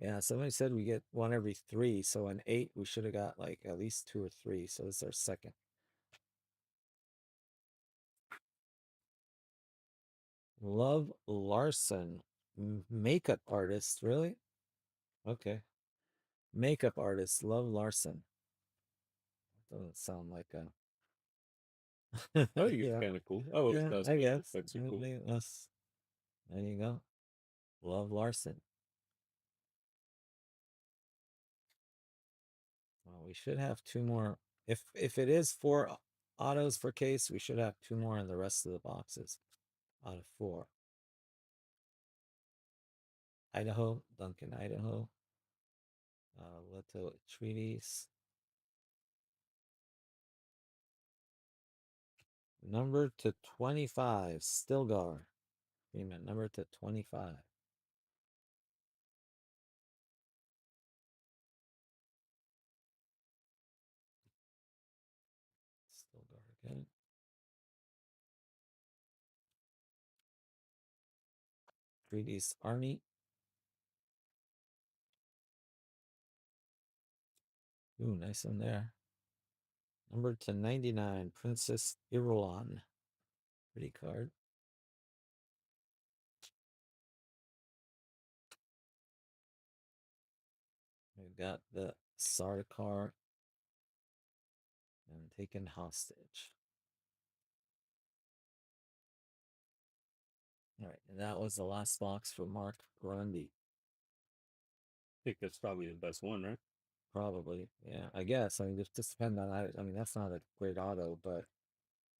Yeah, somebody said we get one every 3. So an 8, we should have got like at least 2 or 3. So this is our second. Love Larson. Makeup artist, really? Okay. Makeup artist, Love Larson. Doesn't sound like a... Oh, you're yeah, kind of cool. Oh, yeah, that's I guess. that's so cool. There you go. Love Larson. Well, we should have 2 more. If it is 4 autos for case, we should have 2 more in the rest of the boxes out of 4. Idaho, Duncan, Idaho. Leto Treaties. Number to 25, Stilgar. Freeman, number to 25. Stilgar again. Treaties, Arnie. Ooh, nice one there. Number to 99, Princess Irulan. Pretty card. We've got the Sardaukar and taken hostage. All right, and that was the last box for Mark Grundy. I think that's probably the best one, right? Probably, yeah. I guess. I mean, it just depends on. I mean, that's not a great auto, but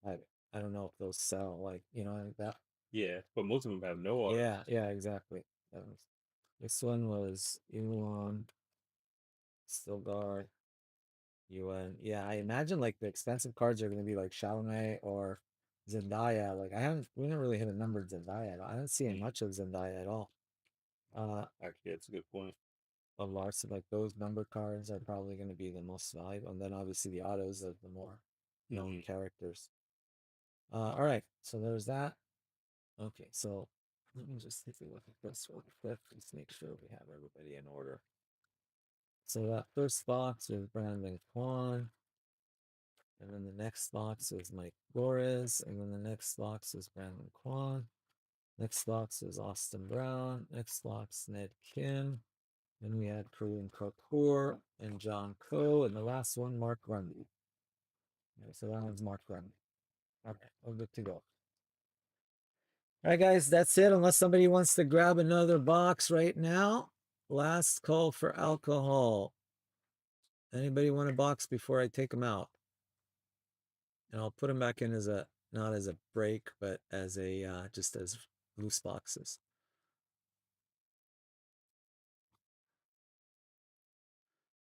I I don't know if those sell like like that. Yeah, but most of them have no auto. Yeah, yeah, exactly. This one was Elon Stilgar. UN. Yeah, I imagine like the expensive cards are gonna be like Chalamet or Zendaya. Like we haven't really hit a number of Zendaya. I don't see Mm, much of Zendaya at all. actually, that's a good point. Of lots of like those number cards are probably gonna be the most valuable, and then obviously the autos of the more known Hmm. characters. All right, so there's that. Okay, so let me just take a look at this really quick. Just make sure we have everybody in order. So that first box is Brandon Kwan. And then the next box is Mike Flores. And then the next box is Brandon Kwan. Next box is Austin Brown. Next box, Ned Kim. Then we had Kareem Kapoor and John Coe. And the last one, Mark Grundy. Okay, so that one's Mark Grundy. Okay, we're good to go. All right, guys, that's it. Unless somebody wants to grab another box right now. Last call for alcohol. Anybody want a box before I take them out? And I'll put them back in as a, not as a break, but as a, just as loose boxes.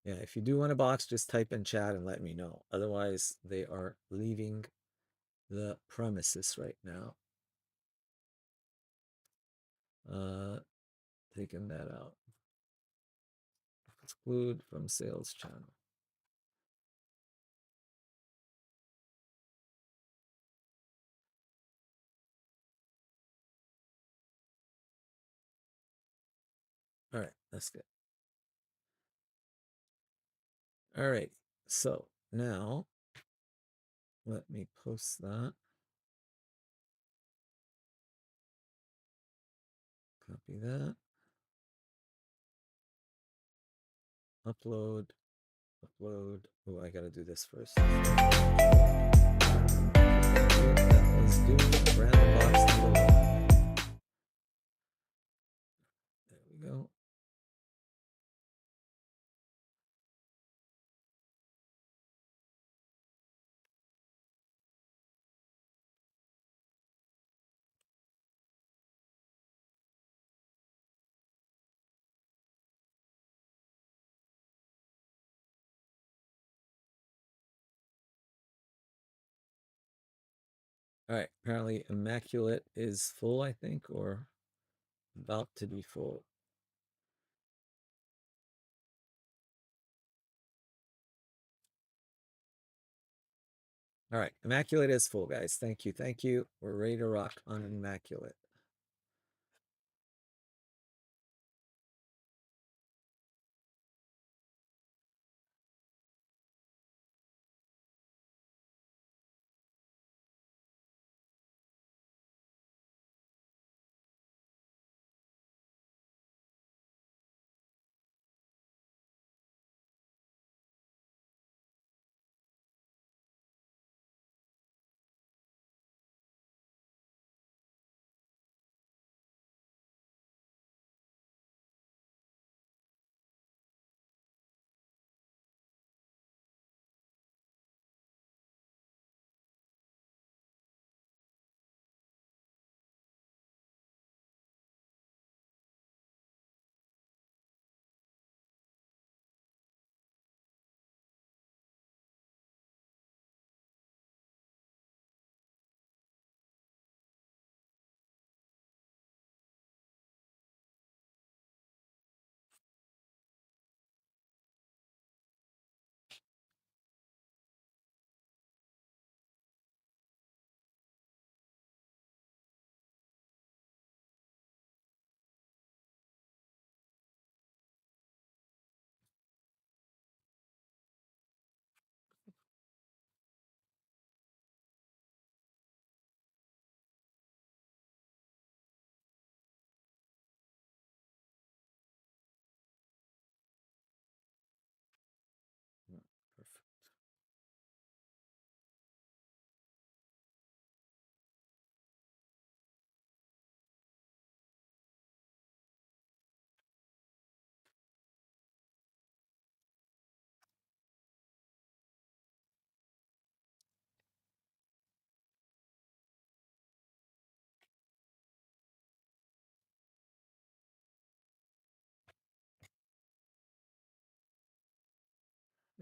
Yeah, if you do want a box, just type in chat and let me know. Otherwise, they are leaving the premises right now. Taking that out. Exclude from sales channel. All right, that's good. All right, so now let me post that. Copy that. Upload. Upload. Oh, I gotta do this first. That was Dune random box number 1. There we go. All right, apparently Immaculate is full, I think, or about to be full. All right, Immaculate is full, guys. Thank you. Thank you. We're ready to rock on Immaculate.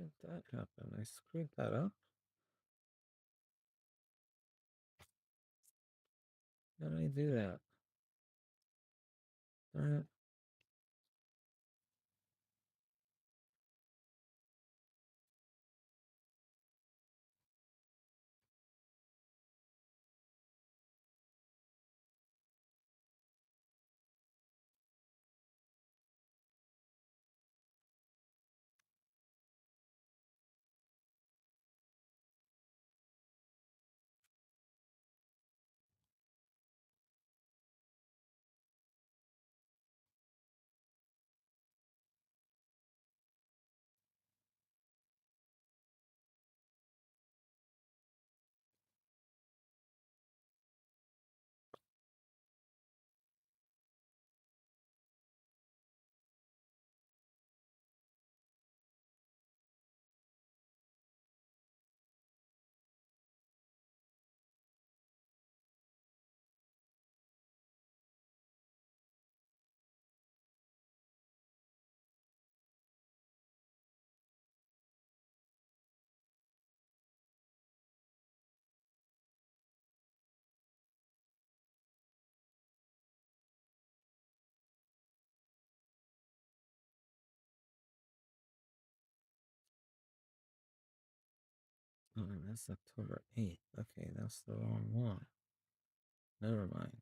did that happen? I screwed that up. How did I do that? Darn it. Oh, that's October 8th. Okay, that's the wrong one. Never mind.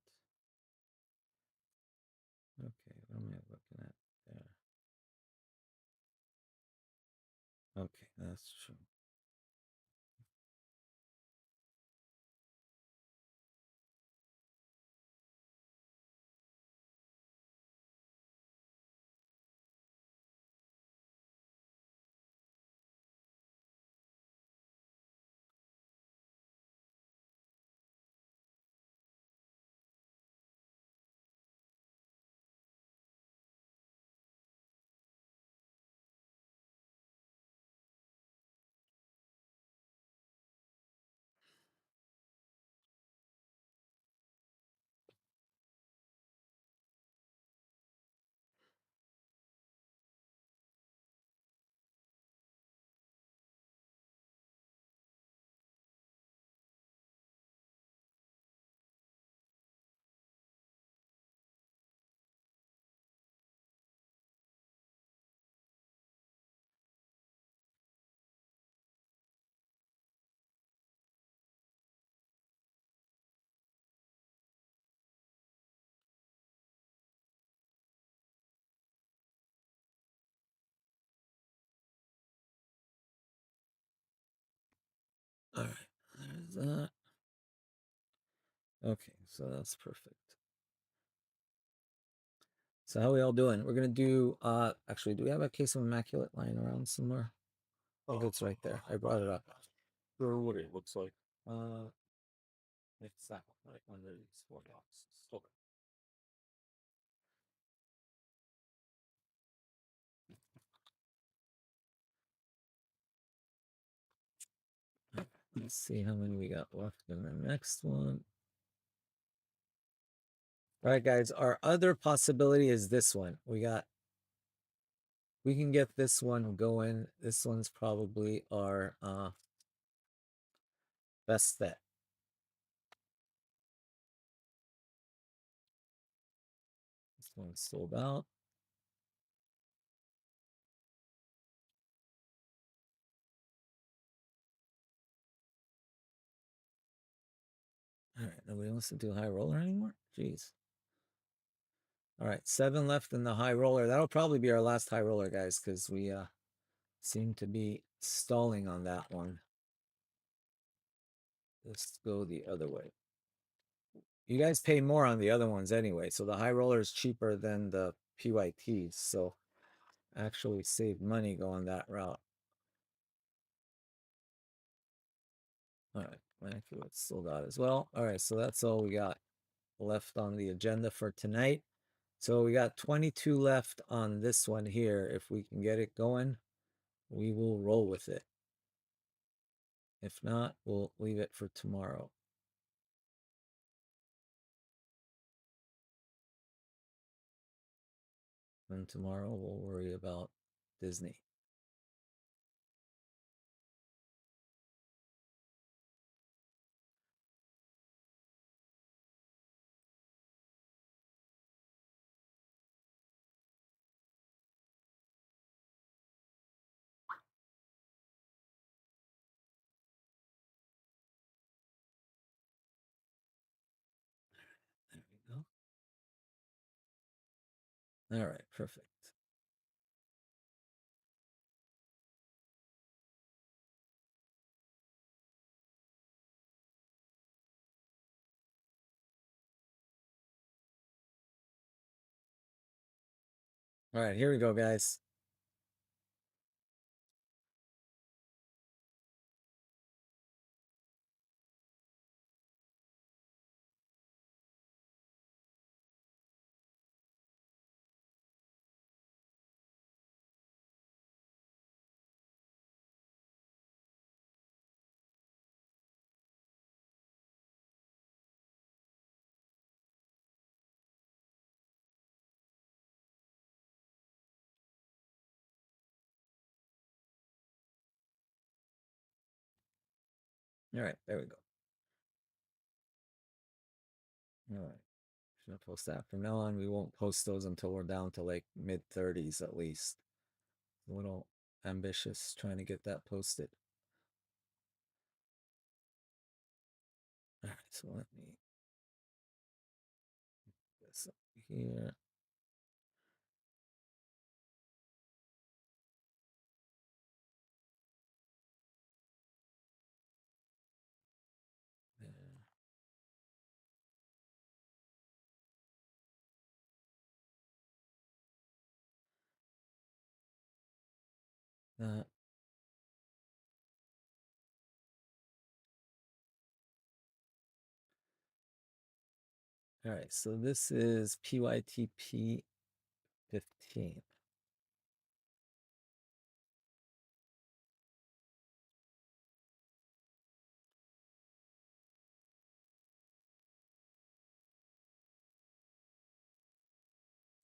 Okay, what am I looking at there? Okay, that's true. All right, there's that. Okay, so that's perfect. So how are we all doing? We're gonna do actually, do we have a case of Immaculate lying around somewhere? Oh, it's right there. I brought it up. Or what it looks like. Uh it's that one, right under these four boxes. Okay. Let's see how many we got left in the next one. All right, guys, our other possibility is this one. We can get this one going. This one's probably our best bet. This one's sold out. All right, nobody wants to do high roller anymore? Jeez. All right, 7 left in the high roller. That'll probably be our last high roller, guys, because we seem to be stalling on that one. Let's go the other way. You guys pay more on the other ones anyway, so the high roller is cheaper than the PYTs, so actually save money going that route. All right, Immaculate sold out as well. All right, so that's all we got left on the agenda for tonight. So we got 22 left on this one here. If we can get it going, we will roll with it. If not, we'll leave it for tomorrow. And tomorrow we'll worry about Disney. All right, perfect. All right, here we go, guys. All right, there we go. All right. Should I post that? From now on, we won't post those until we're down to like mid 30s at least. A little ambitious trying to get that posted. All right, so let me get this up here. There. That. All right, so this is PYTP 15.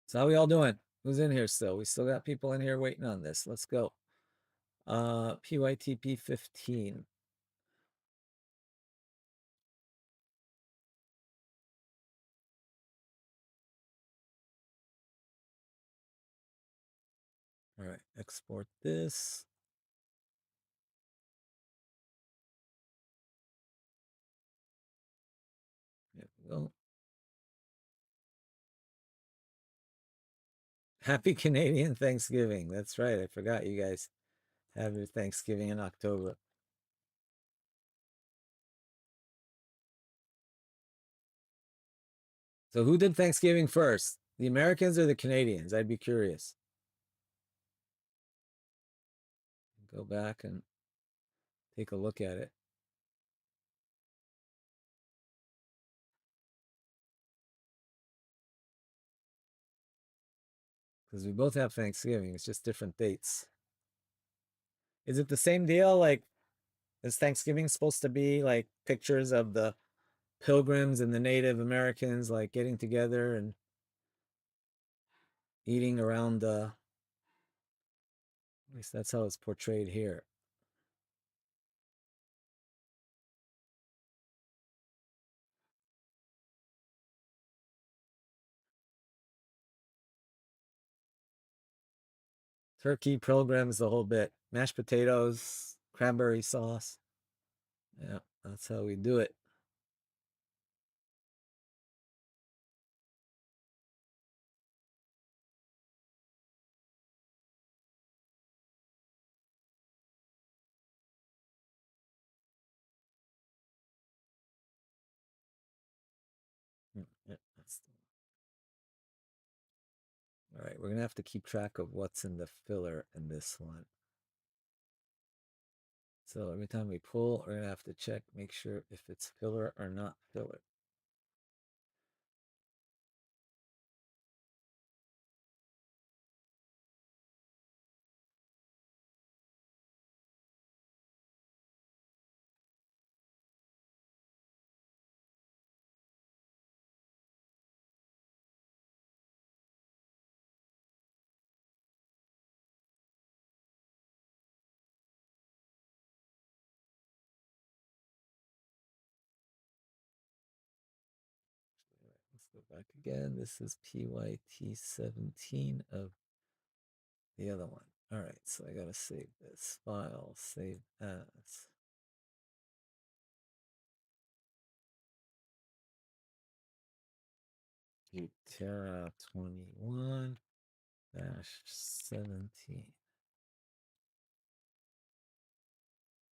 So how we all doing? Who's in here still? We still got people in here waiting on this. Let's go. PYTP 15. All right, export this. There we go. Happy Canadian Thanksgiving. That's right. I forgot you guys have your Thanksgiving in October. So who did Thanksgiving first? The Americans or the Canadians? I'd be curious. Go back and take a look at it. Because we both have Thanksgiving. It's just different dates. Is it the same deal? Like, is Thanksgiving supposed to be like pictures of the pilgrims and the Native Americans like getting together and eating around the, at least that's how it's portrayed here. Turkey, pilgrims, the whole bit. Mashed potatoes, cranberry sauce. Yeah, that's how we do it. Yeah, all right, we're gonna have to keep track of what's in the filler in this one. So every time we pull, we're gonna have to check, make sure if it's filler or not filler. Let's go back again. This is PYT17 of the other one. All right, so I gotta save this file, save as. Futera 21. -17.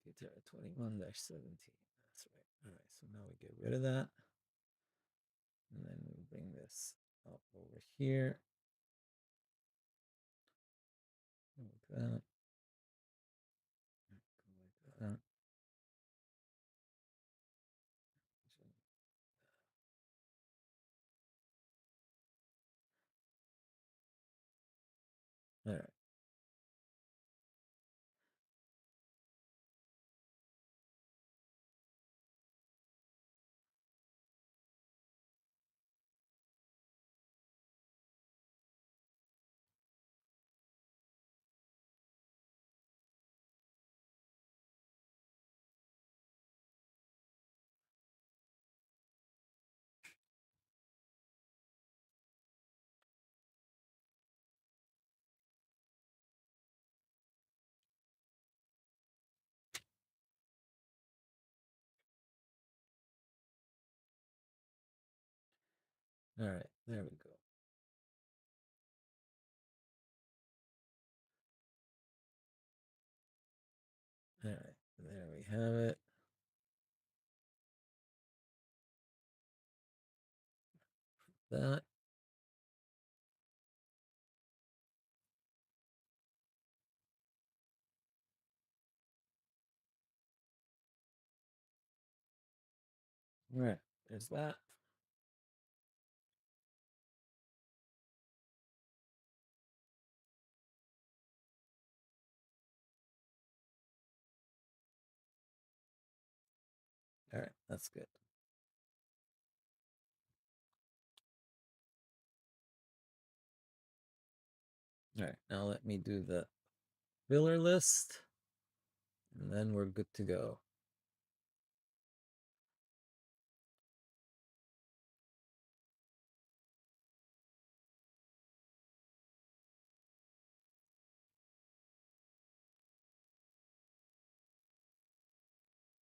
Futera 21-17. That's right. All right, so now we get rid of that. And then we bring this up over here. Like that. Like that. All right. All right, there we go. All right, there we have it. That. All right, there's that. All right, that's good. All right, now let me do the filler list, and then we're good to go.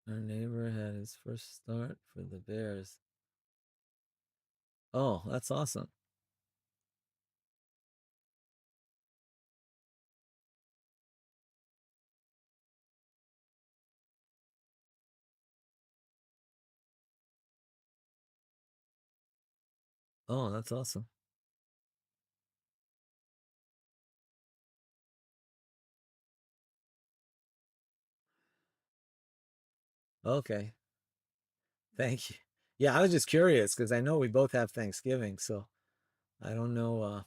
Our neighbor had his first start for the Bears. Oh, that's awesome. Oh, that's awesome. Okay. Thank you. Yeah, I was just curious because I know we both have Thanksgiving, so I don't know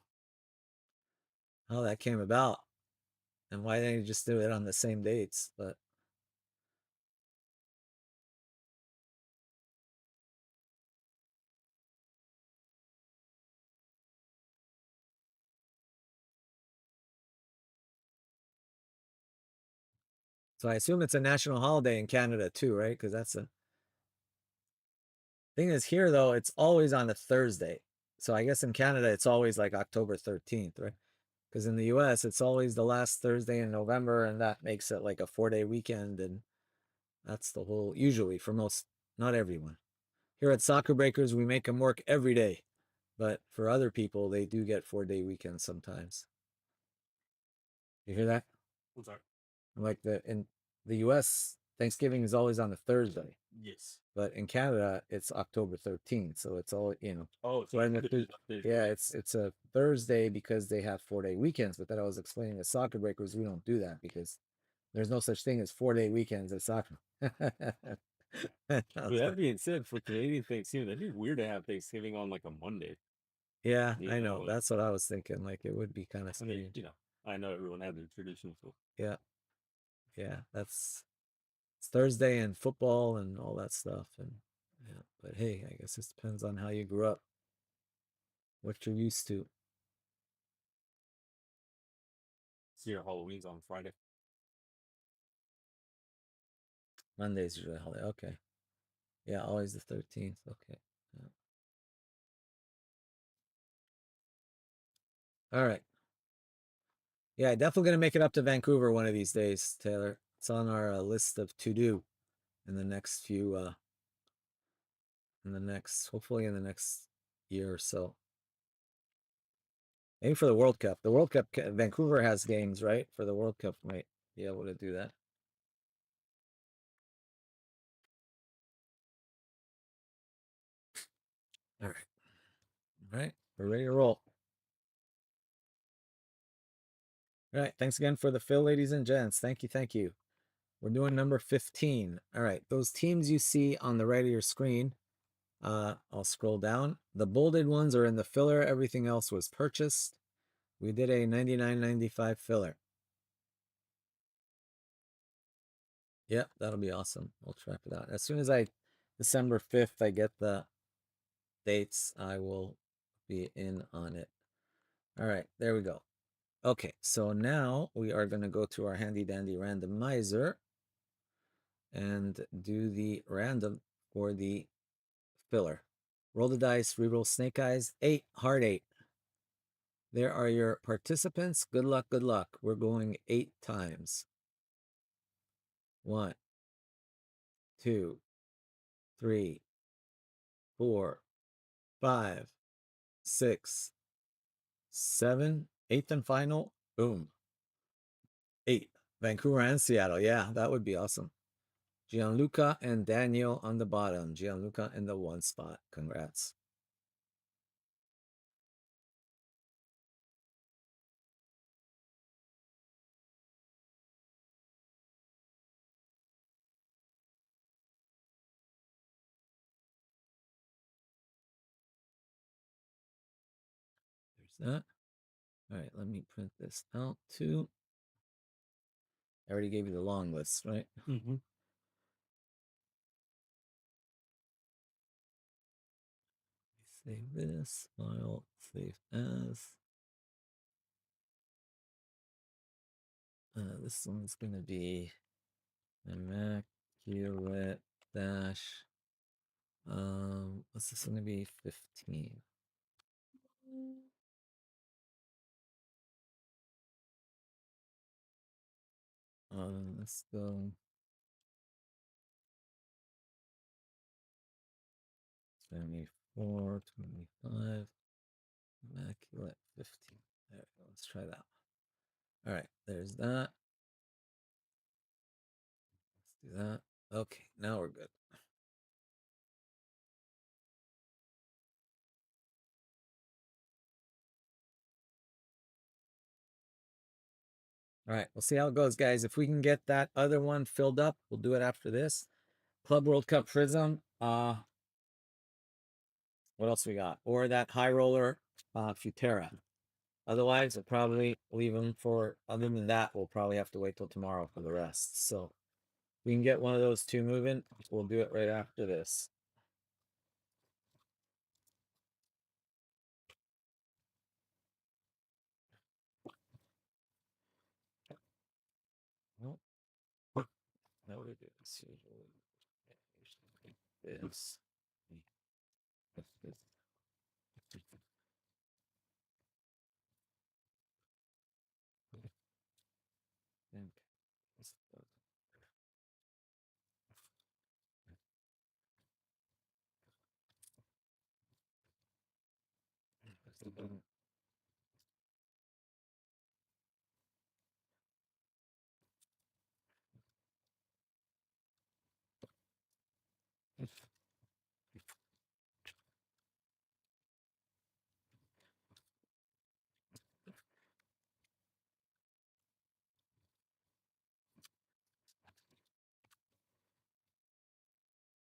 how that came about and why they just do it on the same dates. But so I assume it's a national holiday in Canada too, right? Because that's a thing is here though, it's always on a Thursday. So I guess in Canada it's always like October 13th, right? Because in the US it's always the last Thursday in November, and that makes it like a 4-day weekend, and that's the whole usually for most, not everyone. Here at Soccer Breakers, we make them work every day. But for other people, they do get 4-day weekends sometimes. You hear that? I'm sorry. Like in the US, Thanksgiving is always on a Thursday. Yes. But in Canada, it's October 13th. So it's all, Oh, it's right like in the yeah, it's a Thursday because they have 4-day weekends. But then I was explaining to Soccer Breakers, we don't do that because there's no such thing as 4-day weekends at soccer. With that being said, for Canadian Thanksgiving, that'd be weird to have Thanksgiving on like a Monday. Yeah, You I know, know. like, That's what I was thinking. Like it would be kind of I mean, strange. I know everyone had their traditions, so Yeah, yeah. It's Thursday and football and all that stuff. And yeah, but hey, I guess it depends on how you grew up, what you're used to. see your Halloween's on Friday. Monday's usually a holiday. Okay. Yeah, always the 13th. Okay. Yeah. All right. Yeah, definitely gonna make it up to Vancouver one of these days, Taylor. It's on our list of to do in the next few hopefully in the next year or so. Maybe for the World Cup. The World Cup, Vancouver has games, right? For the World Cup, might be able to do that. All right. All right. We're ready to roll. All right. Thanks again for the fill, ladies and gents. Thank you. Thank you. We're doing number 15. All right. Those teams you see on the right of your screen, I'll scroll down. The bolded ones are in the filler. Everything else was purchased. We did a 99.95 filler. Yep, that'll be awesome. We'll track it out. As soon as December 5th, I get the dates, I will be in on it. All right, there we go. Okay, so now we are going to go to our handy dandy randomizer and do the random for the filler. Roll the dice, reroll snake eyes, 8, hard 8. There are your participants. Good luck, good luck. We're going 8 times. 1, 2, 3, 4, 5, 6, 7, 8th and final. Boom. 8. Vancouver and Seattle. Yeah, that would be awesome. Gianluca and Daniel on the bottom. Gianluca in the 1 spot. Congrats. There's that. All right, let me print this out too. I already gave you the long list, right? Mm-hmm. Save this file, save as. This one's going to be Immaculate dash. What's this going to be? 15. Let's go 24, 25, Immaculate 15. There we go. Let's try that. All right, there's that. Let's do that. Okay, now we're good. All right, we'll see how it goes, guys. If we can get that other one filled up, we'll do it after this. Club World Cup Prism. What else we got? Or that high roller Futera. Otherwise, I'll probably leave them for, other than that, we'll probably have to wait till tomorrow for the rest. So if we can get one of those two moving, we'll do it right after this. Well, that would do this usually. This.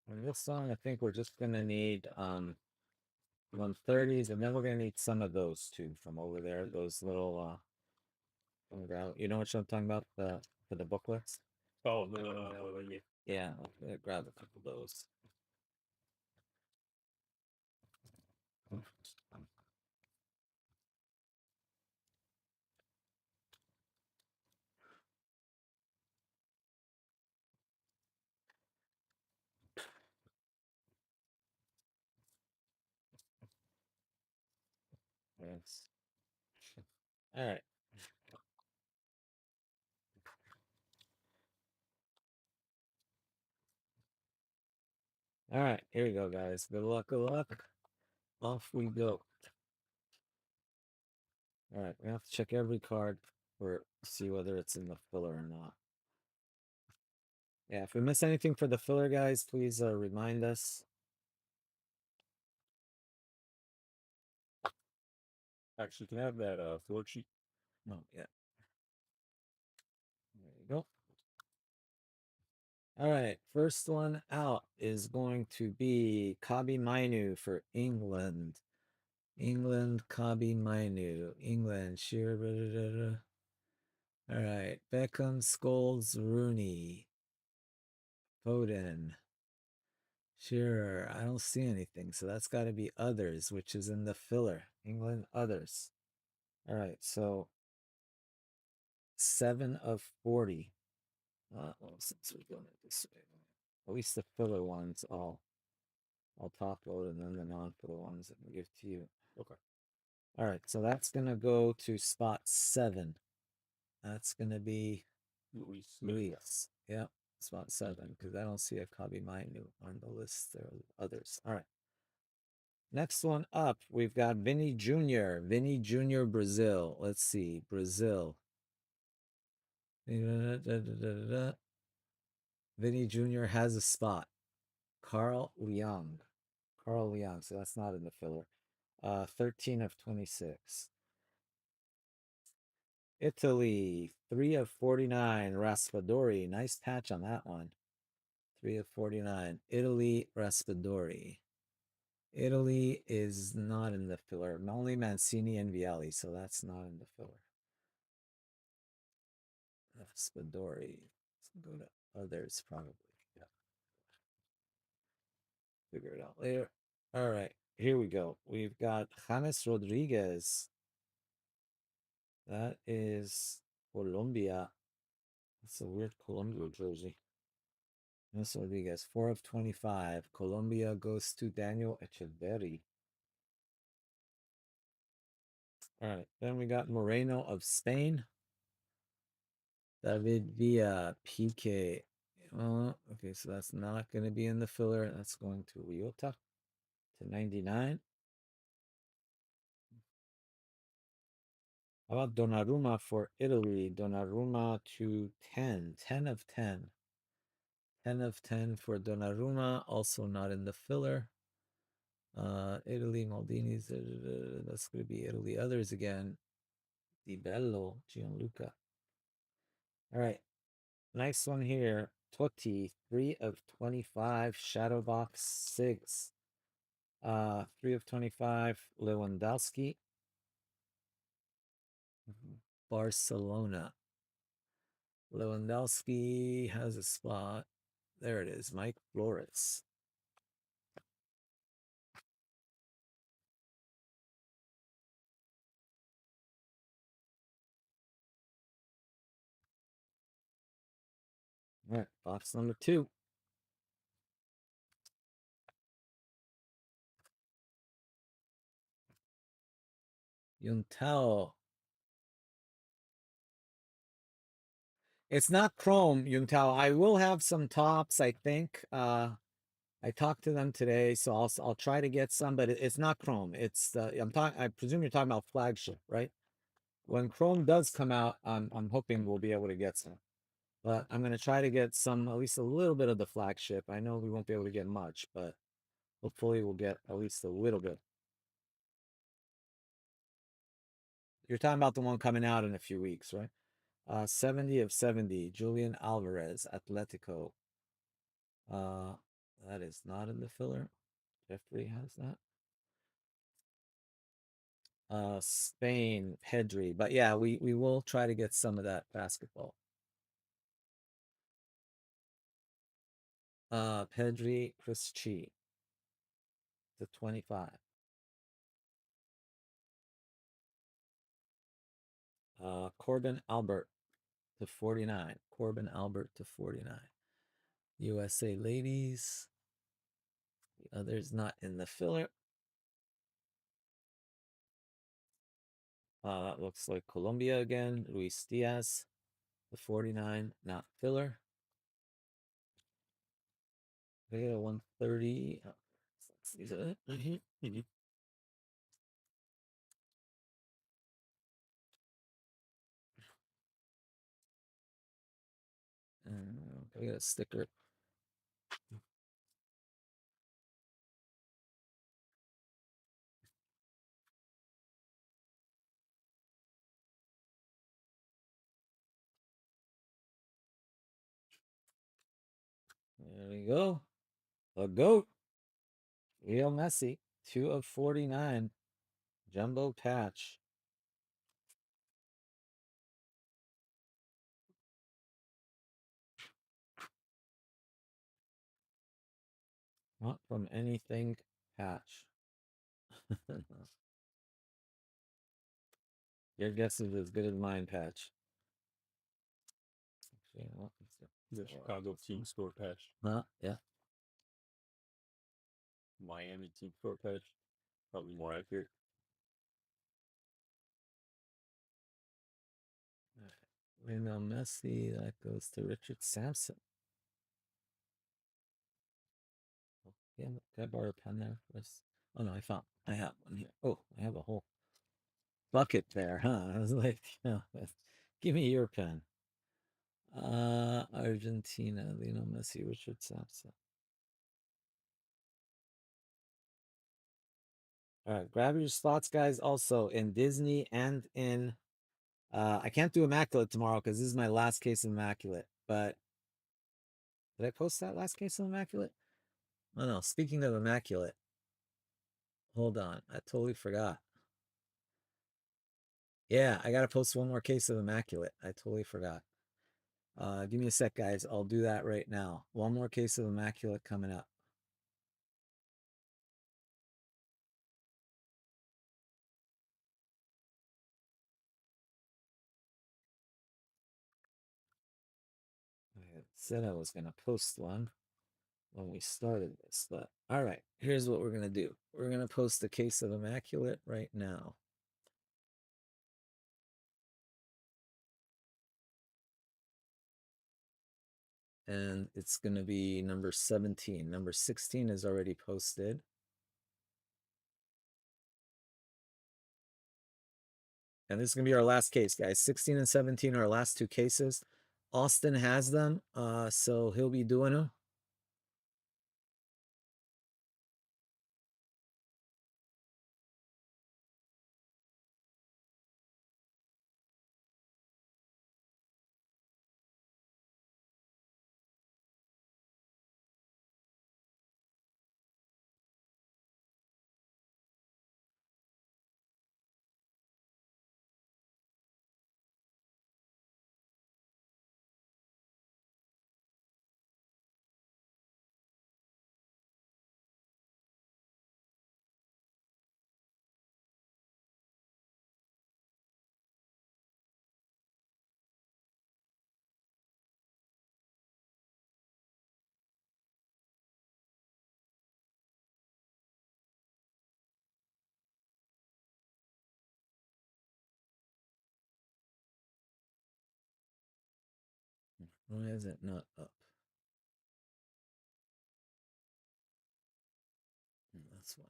And this song, I think we're just gonna need 130s, and then we're gonna need some of those too from over there. Those little you know what I'm talking about? The for the booklets. Oh, Yeah, grab a couple of those. Yes. All right. All right, here we go, guys. Good luck, good luck. Off we go. All right, we have to check every card for see whether it's in the filler or not. Yeah, if we miss anything for the filler, guys, please remind us. Actually, can I have that filler sheet? Oh, yeah. There you go. All right, first one out is going to be Kabi Mainu for England. England, Kabi Mainu. England, Shearer. All right, Beckham, Scholes, Rooney, Foden, Shearer. I don't see anything, so that's got to be others, which is in the filler. England, others. All right, so 7 of 40. Well, since we're doing it this way, at least the filler ones I'll top load, and then the non-filler ones I can give to you. Okay. All right, so that's gonna go to spot 7. That's gonna be Luis. Luis. Yeah, spot 7, because I don't see a Kabi Mainu on the list. There are others. All right. Next one up, we've got Vinny Jr. Vinny Jr. Brazil. Let's see, Brazil. Vinny Jr. has a spot. Carl Leung. Carl Leung. So that's not in the filler. 13 of 26. Italy, 3 of 49. Raspadori. Nice patch on that one. 3 of 49. Italy, Raspadori. Italy is not in the filler. Only Mancini and Vialli, so that's not in the filler. Raspadori. Let's go to others, probably. Yeah. Figure it out later. All right, here we go. We've got James Rodriguez. That is Colombia. That's a weird Colombia jersey. James Rodriguez, 4 of 25. Colombia goes to Daniel Echeverri. All right, then we got Moreno of Spain. David Villa, PK. Okay, so that's not going to be in the filler. That's going to Ryota to 99. How about Donnarumma for Italy? Donnarumma to 10. 10 of 10. 10 of 10 for Donnarumma. Also not in the filler. Italy, Maldini's. That's going to be Italy. Others again. Di Bello, Gianluca. All right. Nice one here. Totti, 3 of 25. Shadowbox 6. 3 of 25. Lewandowski. Barcelona. Lewandowski has a spot. There it is. Mike Flores. All right, box number 2. Yuntao. It's not Chrome, Yuntao. I will have some tops, I think. I talked to them today, so I'll try to get some, but it's not Chrome. It's I presume you're talking about flagship, right? When Chrome does come out, I'm hoping we'll be able to get some. But I'm gonna try to get some, at least a little bit of the flagship. I know we won't be able to get much, but hopefully we'll get at least a little bit. You're talking about the one coming out in a few weeks, right? 70 of 70. Julian Alvarez, Atletico. That is not in the filler. Jeffrey has that. Spain, Pedri. But yeah, we will try to get some of that basketball. Pedri, Chris Chi to 25. Corbin Albert to 49. Corbin Albert to 49. USA ladies. The others not in the filler. That looks like Colombia again. Luis Diaz, the 49, not filler. Vega 130. Is it? We got a sticker. There we go. A goat. Real Messi. 2 of 49. Jumbo patch. Not from anything patch. Your guess is as good as mine, patch. Actually, what is it? The Chicago team store patch. Yeah. Miami team store patch. Probably more accurate. Lionel Messi. That goes to Richard Sampson. Yeah, can I borrow a pen there? Oh no, I have one here. Oh, I have a whole bucket there, huh? I was like, give me your pen. Argentina, Lionel Messi, Richard Sampson. All right, grab your slots, guys. Also in Disney and in I can't do Immaculate tomorrow because this is my last case of Immaculate. But did I post that last case of Immaculate? Oh no, speaking of Immaculate, hold on. I totally forgot. Yeah, I gotta post one more case of Immaculate. I totally forgot. Give me a sec, guys. I'll do that right now. One more case of Immaculate coming up. I said I was gonna post one when we started this, but all right, here's what we're gonna do. We're gonna post a case of Immaculate right now. And it's gonna be number 17. Number 16 is already posted. And this is gonna be our last case, guys. 16 and 17 are our last two cases. Austin has them, so he'll be doing them. Why is it not up? That's why.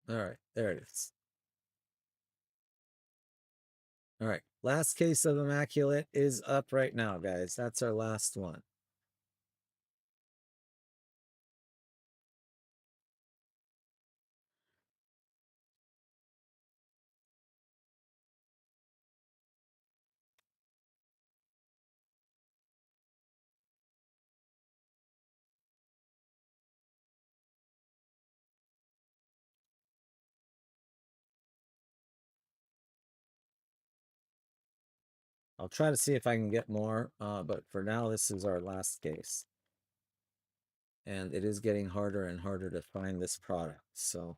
All right, there it is. All right, last case of Immaculate is up right now, guys. That's our last one. I'll try to see if I can get more, but for now, this is our last case. And it is getting harder and harder to find this product, so.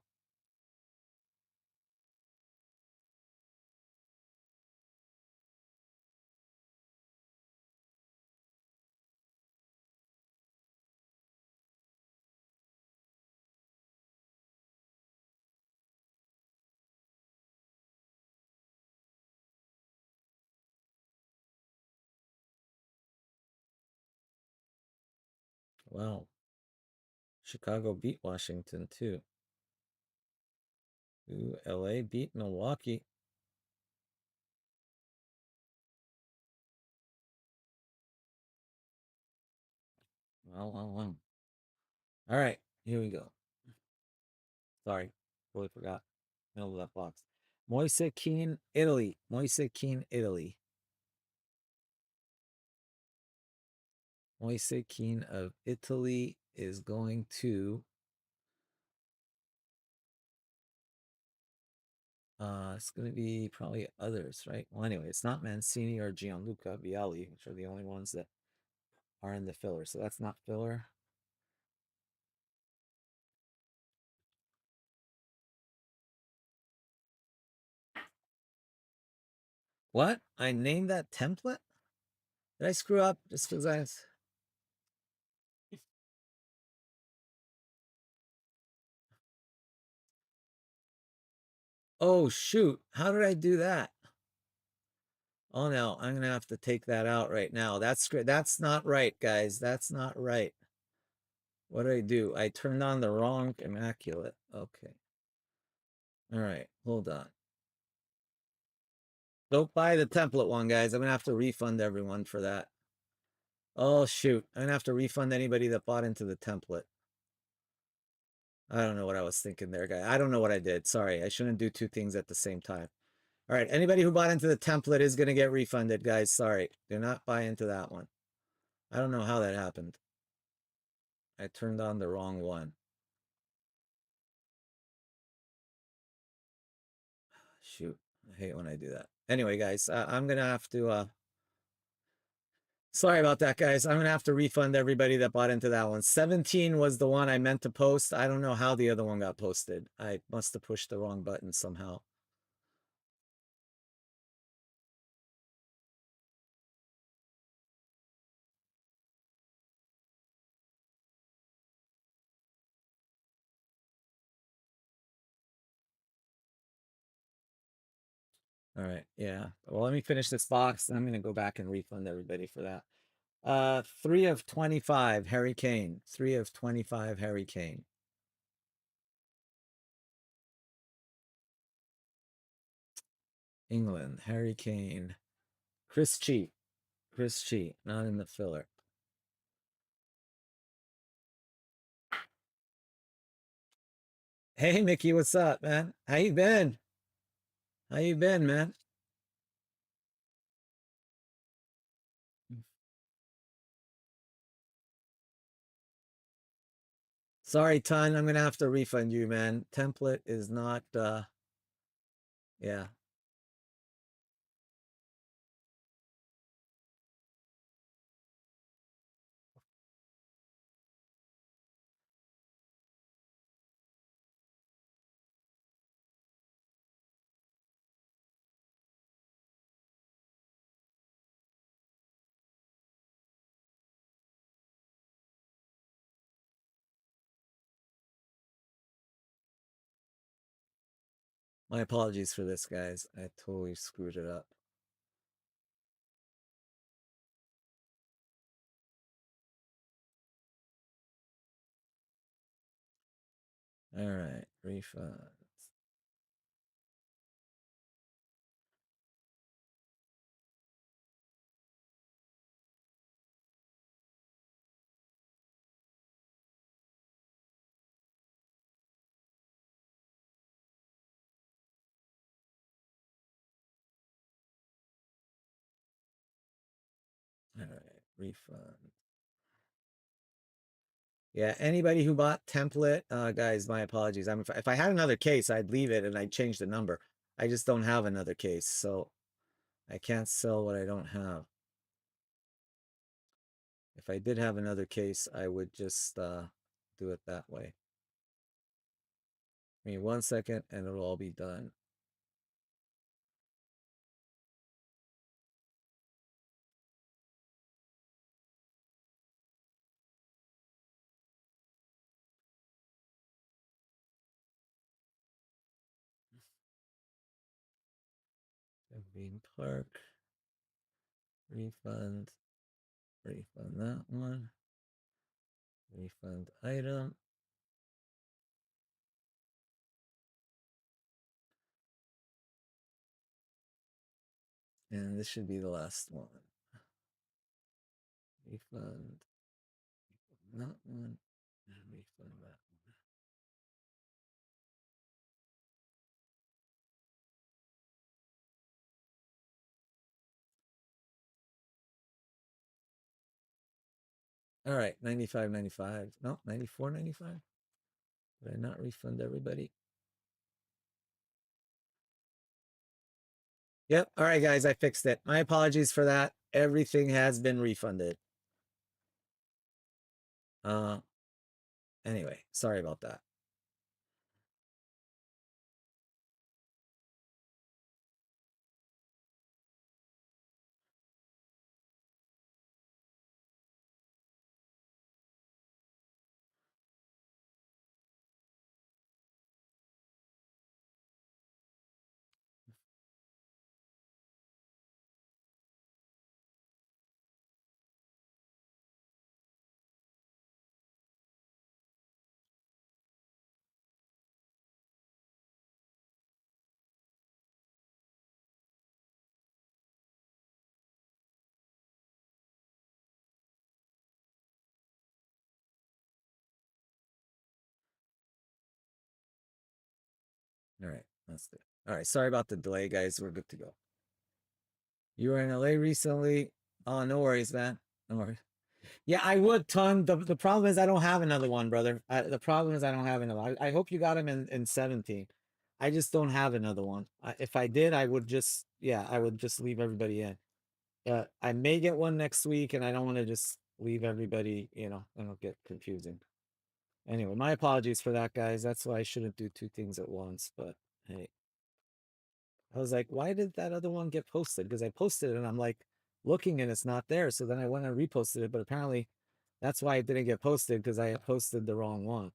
Wow. Chicago beat Washington, too. Ooh, LA beat Milwaukee. Well. All right, here we go. Sorry, totally forgot. Middle of that box. Moise Keane, Italy. Moise Keane, Italy. Moise Keane of Italy is going to it's going to be probably others, right? Well, anyway, it's not Mancini or Gianluca Vialli, which are the only ones that are in the filler. So that's not filler. What? I named that template? Did I screw up just because I... Oh, shoot. How did I do that? Oh, no. I'm going to have to take that out right now. That's great. That's not right, guys. That's not right. What did I do? I turned on the wrong Immaculate. Okay. All right. Hold on. Don't buy the template one, guys. I'm going to have to refund everyone for that. Oh, shoot. I'm going to have to refund anybody that bought into the template. I don't know what I was thinking there, guy. I don't know what I did. Sorry. I shouldn't do two things at the same time. All right. Anybody who bought into the template is going to get refunded, guys. Sorry. Do not buy into that one. I don't know how that happened. I turned on the wrong one. Shoot. I hate when I do that. Anyway, guys, I'm going to have to... Sorry about that, guys. I'm going to have to refund everybody that bought into that one. 17 was the one I meant to post. I don't know how the other one got posted. I must have pushed the wrong button somehow. All right. Yeah. Well, let me finish this box. And I'm going to go back and refund everybody for that. 3 of 25, Harry Kane. 3 of 25, Harry Kane. England, Harry Kane. Chris Chi. Chris Chi, not in the filler. Hey, Mickey, what's up, man? How you been? How you been, man? Sorry, Ton. I'm gonna have to refund you, man. Template is not yeah. My apologies for this, guys. I totally screwed it up. All right, refunds. All right, refund. Yeah, anybody who bought template, guys, my apologies. If I had another case, I'd leave it and I'd change the number. I just don't have another case, so I can't sell what I don't have. If I did have another case, I would just do it that way. Give me 1 second and it'll all be done. Bean Park. Refund. Refund that one. Refund item. And this should be the last one. Refund. Not one. Refund that one. All right, 95.95. No, 94.95. Did I not refund everybody? Yep. All right, guys, I fixed it. My apologies for that. Everything has been refunded. Anyway, sorry about that. All right, that's good. All right, sorry about the delay, guys. We're good to go. You were in LA recently. Oh, no worries, man. No worries. Yeah, I would, Ton. The problem is I don't have another one, brother. The problem is I don't have another one. I hope you got him in 17. I just don't have another one. If I did, I would just, yeah, I would just leave everybody in. I may get one next week, and I don't want to just leave everybody, it'll get confusing. Anyway, my apologies for that, guys. That's why I shouldn't do two things at once. But hey, I was like, why did that other one get posted? Because I posted it and I'm like looking and it's not there. So then I went and reposted it, but apparently that's why it didn't get posted because I had posted the wrong one.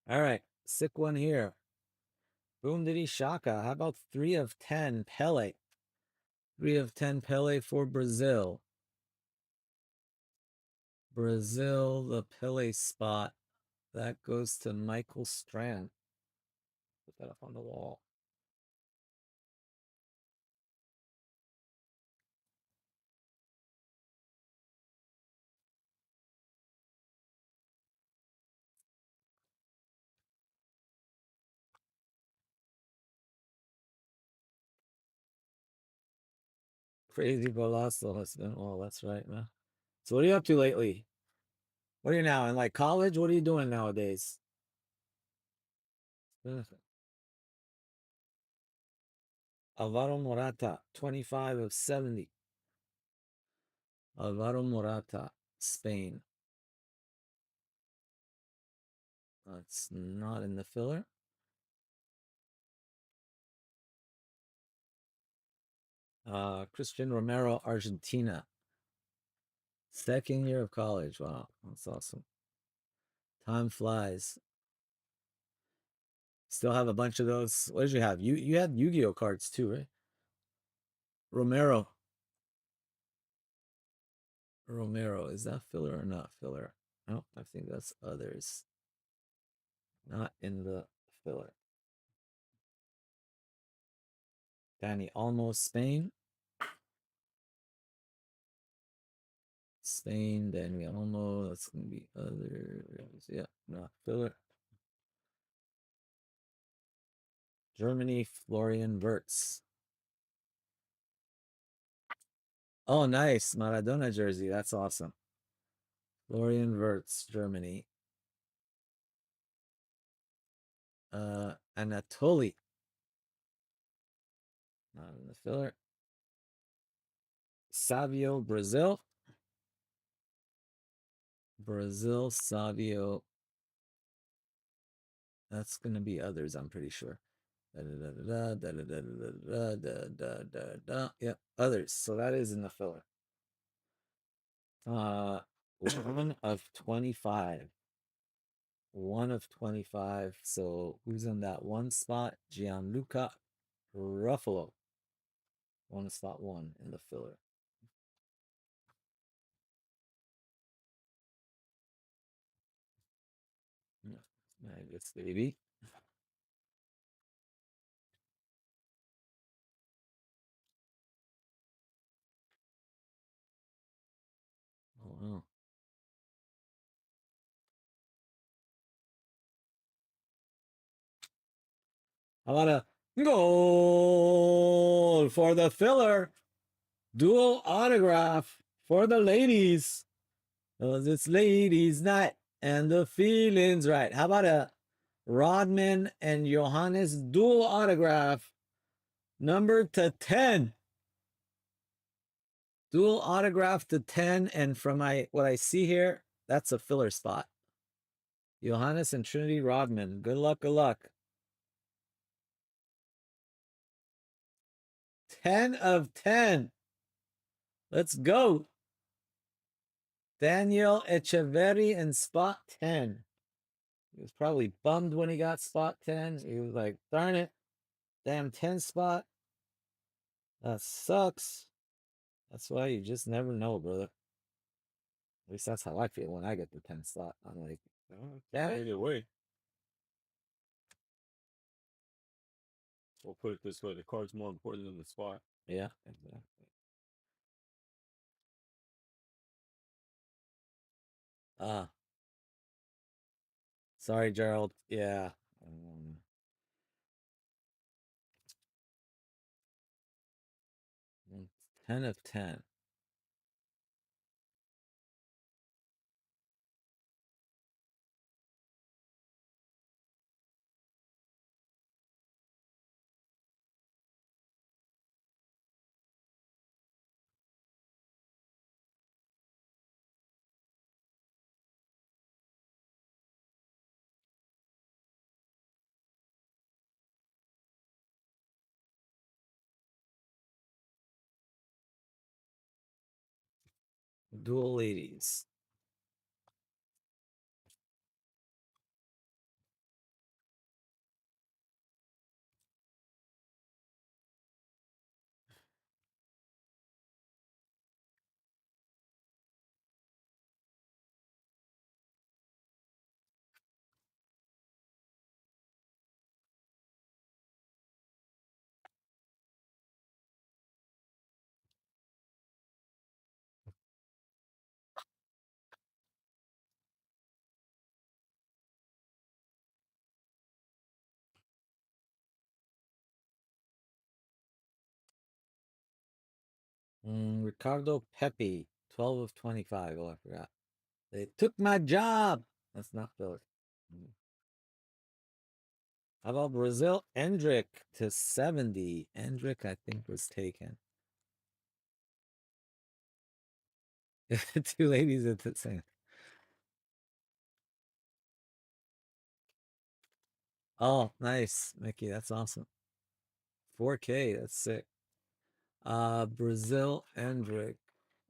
All right, sick one here. Boom Diddy Shaka. How about 3 of 10 Pele? 3 of 10 Pele for Brazil. Brazil, the Pele spot. That goes to Michael Strand. Put that up on the wall. Crazy Golazo has been, oh, that's right, man. So what are you up to lately? What are you now in like college? What are you doing nowadays? Alvaro Morata, 25 of 70. Alvaro Morata, Spain. That's not in the filler. Christian Romero, Argentina. Second year of college. Wow, that's awesome. Time flies. Still have a bunch of those. What did you have? You had Yu-Gi-Oh cards too, right? Romero. Romero. Is that filler or not filler? No, I think that's others. Not in the filler. Danny Olmo, Spain. Spain, Danny Olmo. That's gonna be others. Yeah, not filler. Germany, Florian Wirtz. Oh, nice. Maradona jersey. That's awesome. Florian Wirtz, Germany. Anatoly. Not in the filler. Savio, Brazil. Brazil, Savio. That's going to be others, I'm pretty sure. Yep, others. So that is in the filler. 1 of 25. 1 of 25. So who's in that one spot? Gianluca Ruffalo. On spot 1 in the filler. Maggots, baby. Oh. How about a goal for the filler? Dual autograph for the ladies. Cause it's ladies' night and the feeling's right. How about a Rodman and Johannes dual autograph, number to 10? Dual autograph to 10, and from what I see here, that's a filler spot. Johannes and Trinity Rodman. Good luck, good luck. 10 of 10. Let's go. Daniel Echeverri in spot 10. He was probably bummed when he got spot 10. He was like, darn it. Damn 10 spot. That sucks. That's why you just never know, brother. At least that's how I feel when I get the 10 slot. I'm like, damn it. Either way. We'll put it this way: the card's more important than the spot. Yeah, exactly. Sorry, Gerald. Yeah. 10 of 10. Dual ladies. Ricardo Pepe, 12 of 25. Oh, I forgot. They took my job. That's not filler. How about Brazil? Endrick to 70. Endrick, I think, was taken. Two ladies at the same. Oh, nice, Mickey. That's awesome. 4K. That's sick. Brazil Endrick.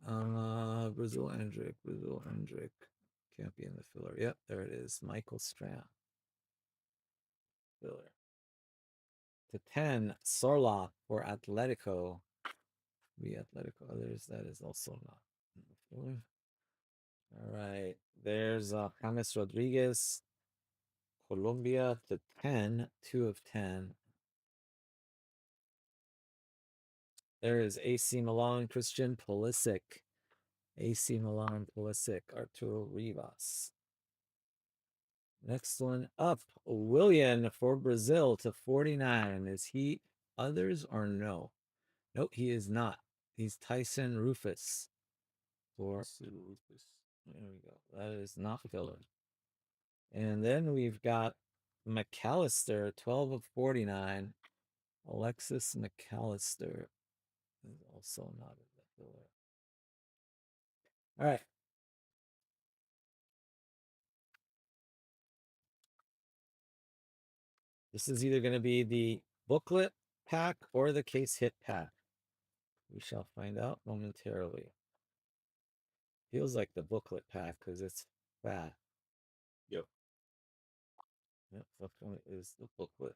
Brazil Endrick. Brazil Endrick. Can't be in the filler. Yep, there it is. Michael Strand. Filler. To 10, Sorloth for Atletico. We Atletico. Others, that is also not in the filler. All right. There's James Rodriguez, Colombia to 10, 2 of 10. There is AC Milan, Christian Pulisic. AC Milan, Pulisic, Arturo Rivas. Next one up, Willian for Brazil to 49. Is he others or no? Nope, he is not. He's Tyson Rufus. Rufus. There we go. That is not filler. And then we've got McAllister, 12 of 49. Alexis McAllister is also not in the filler. All right. This is either going to be the booklet pack or the case hit pack. We shall find out momentarily. Feels like the booklet pack because it's fat. Yep. Yep, definitely is the booklet.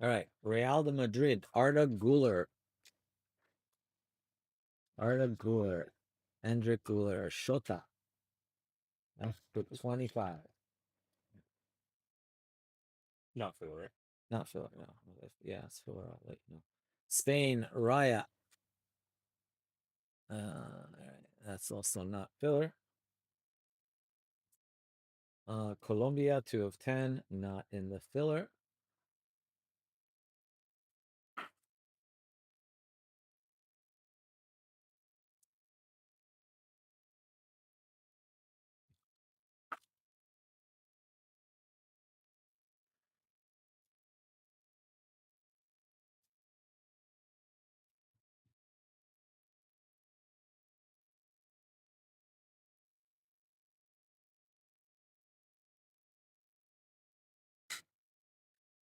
All right, Real de Madrid, Arda Guler. Arda Guler, Hendrik Guler, Shota. That's for 25. Not filler, right? Not filler, no. Yeah, it's filler. I'll let you know. Spain, Raya. All right. That's also not filler. Colombia, 2 of 10, not in the filler.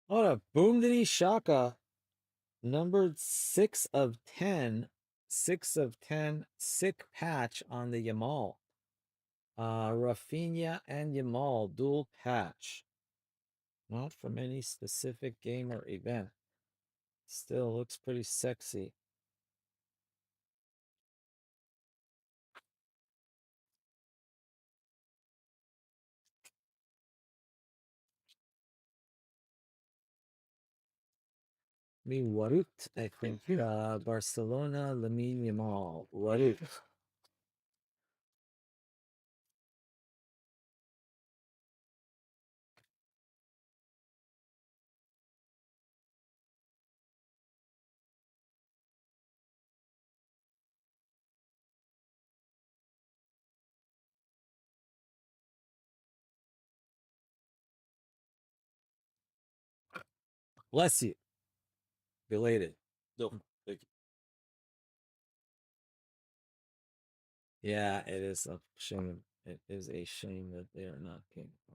What a Boomdity Shaka. Numbered 6 of 10. 6 of 10. Sick patch on the Yamal. Rafinha and Yamal dual patch. Not from any specific game or event. Still looks pretty sexy. Me Warut, I think. Barcelona, Lamine Yamal. Warut. Bless you. Belated. No, thank you. Yeah, it is a shame. It is a shame that they are not king for.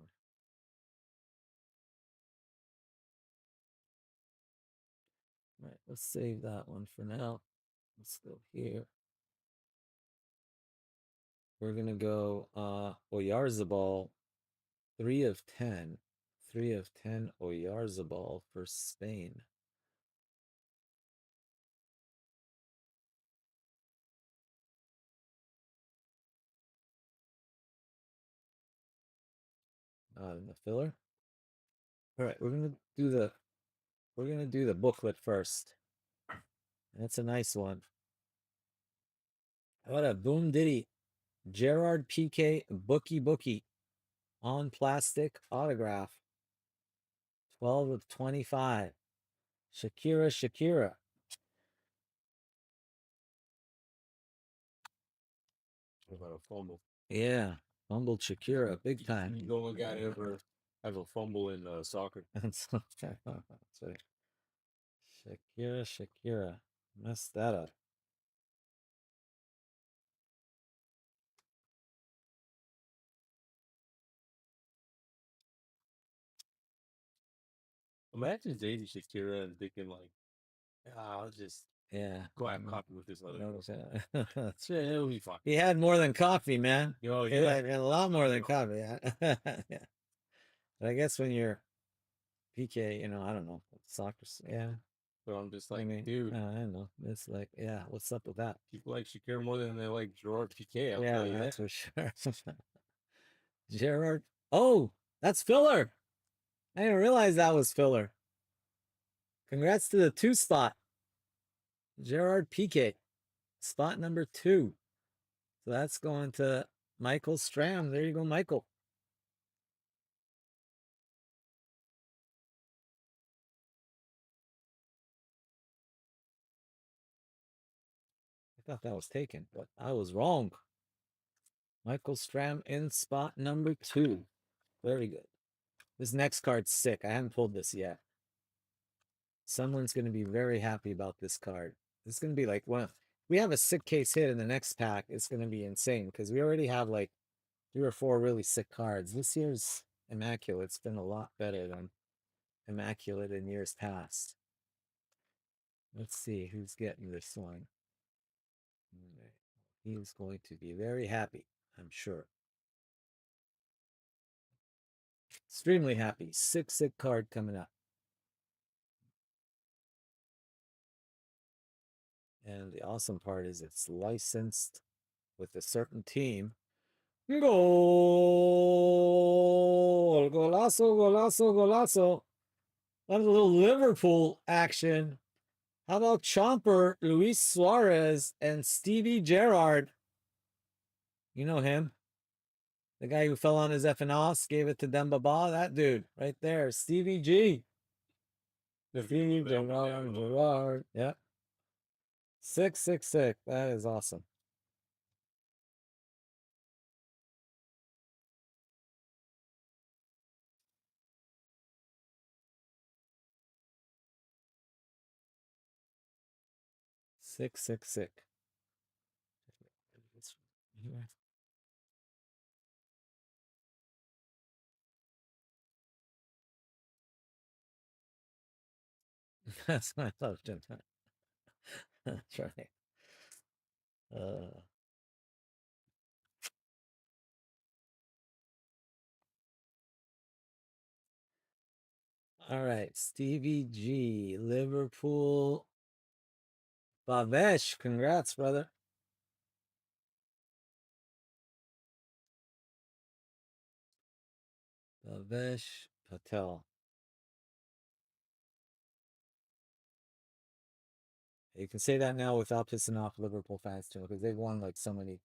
Right, let's save that one for now. Let's go here. We're gonna go Oyarzabal, 3 of 10. 3 of 10 Oyarzabal for Spain. In the filler. All right, we're gonna do the booklet first. That's a nice one. What a boom diddy. Gerard PK Bookie on plastic autograph. 12 of 25. Shakira. What about a fumble? Yeah, fumbled Shakira big time. You only got to ever have a fumble in soccer. That's right. Shakira. Messed that up. Imagine dating Shakira and thinking like, I'll just go have coffee with this other girl. That's Yeah, it'll be fine. He had more than coffee, man. Oh, He yeah. had a lot more than coffee. Yeah. But I guess when you're PK, I don't know. Soccer, yeah. But I'm just like, I mean, dude, I don't know. It's like, yeah, what's up with that? people like Shakira more than they like Gerard Piqué. I'll Yeah, tell you that's that. for sure. Gerard. Oh, that's filler. I didn't realize that was filler. Congrats to the 2 spot. Gerard Piqué. Spot number 2. So that's going to Michael Stram. There you go, Michael. I thought that was taken, but I was wrong. Michael Stram in spot number 2. Very good. This next card's sick. I haven't pulled this yet. Someone's going to be very happy about this card. This is going to be like one. We have a sick case hit in the next pack. It's going to be insane because we already have like 3 or 4 really sick cards. This year's Immaculate's been a lot better than Immaculate in years past. Let's see who's getting this one. He's going to be very happy, I'm sure. Extremely happy. Sick card coming up. And the awesome part is it's licensed with a certain team. Goal! Golazo. That was a little Liverpool action. How about Chomper, Luis Suarez, and Stevie Gerrard? You know him. The guy who fell on his effing ass, gave it to Demba Ba. That dude right there. Stevie G. Stevie Gerrard. Yep. 666. That is awesome. Sick. That's my love, Jim. That's right. All right, Stevie G, Liverpool, Bavesh. Congrats, brother. Bavesh Patel. You can say that now without pissing off Liverpool fans too, because they've won like so many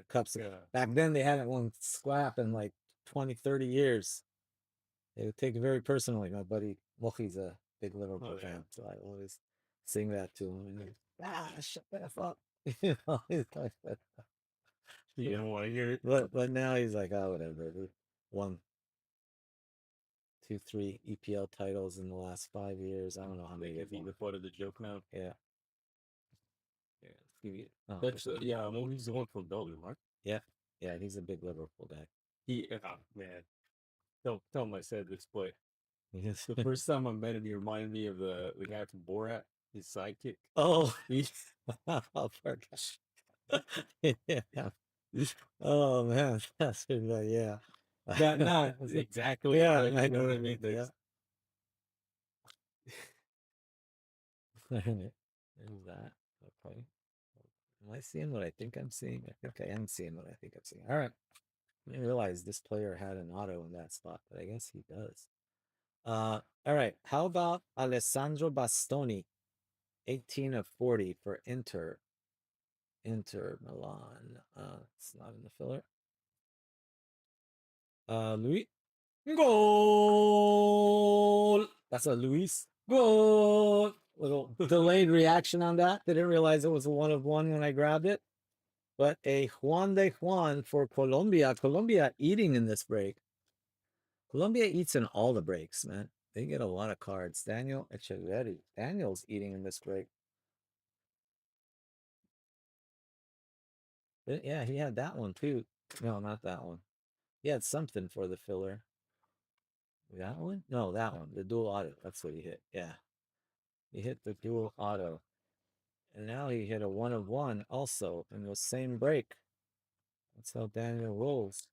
cups. Back then, they hadn't won scrap in like 20, 30 years. They would take it very personally. My buddy Mochi's a big Liverpool fan, so I always sing that to him. And shut the F up. You know, he's like that. You don't want to hear it. But now he's like, oh, whatever. We won 2, 3 EPL titles in the last 5 years. I don't know how many. They can be the butt of the joke now. Yeah. That's yeah. Well, he's the one from Belgium, right? Yeah. He's a big Liverpool guy. Man, don't tell him I said this, but the first time I met him, he reminded me of the guy from Borat, his sidekick. Oh, yeah. Oh man, that's yeah. Not exactly. Yeah, I know what I mean. Yeah. There's that. Okay. Am I seeing what I think I'm seeing? I think I am seeing what I think I'm seeing. All right. I didn't realize this player had an auto in that spot, but I guess he does. All right. How about Alessandro Bastoni, 18 of 40 for Inter Milan. It's not in the filler. Luis. Goal. That's a Luis. Goal. Little delayed reaction on that. Didn't realize it was a 1 of 1 when I grabbed it. But a Juan de Juan for Colombia. Colombia eating in this break. Colombia eats in all the breaks, man. They get a lot of cards. Daniel Echeverri. Daniel's eating in this break. Yeah, he had that one too. No, not that one. He had something for the filler. That one? No, that one. The dual auto. That's what he hit. Yeah. He hit the dual auto. And now he hit a 1 of 1 also in the same break. That's how Daniel rolls.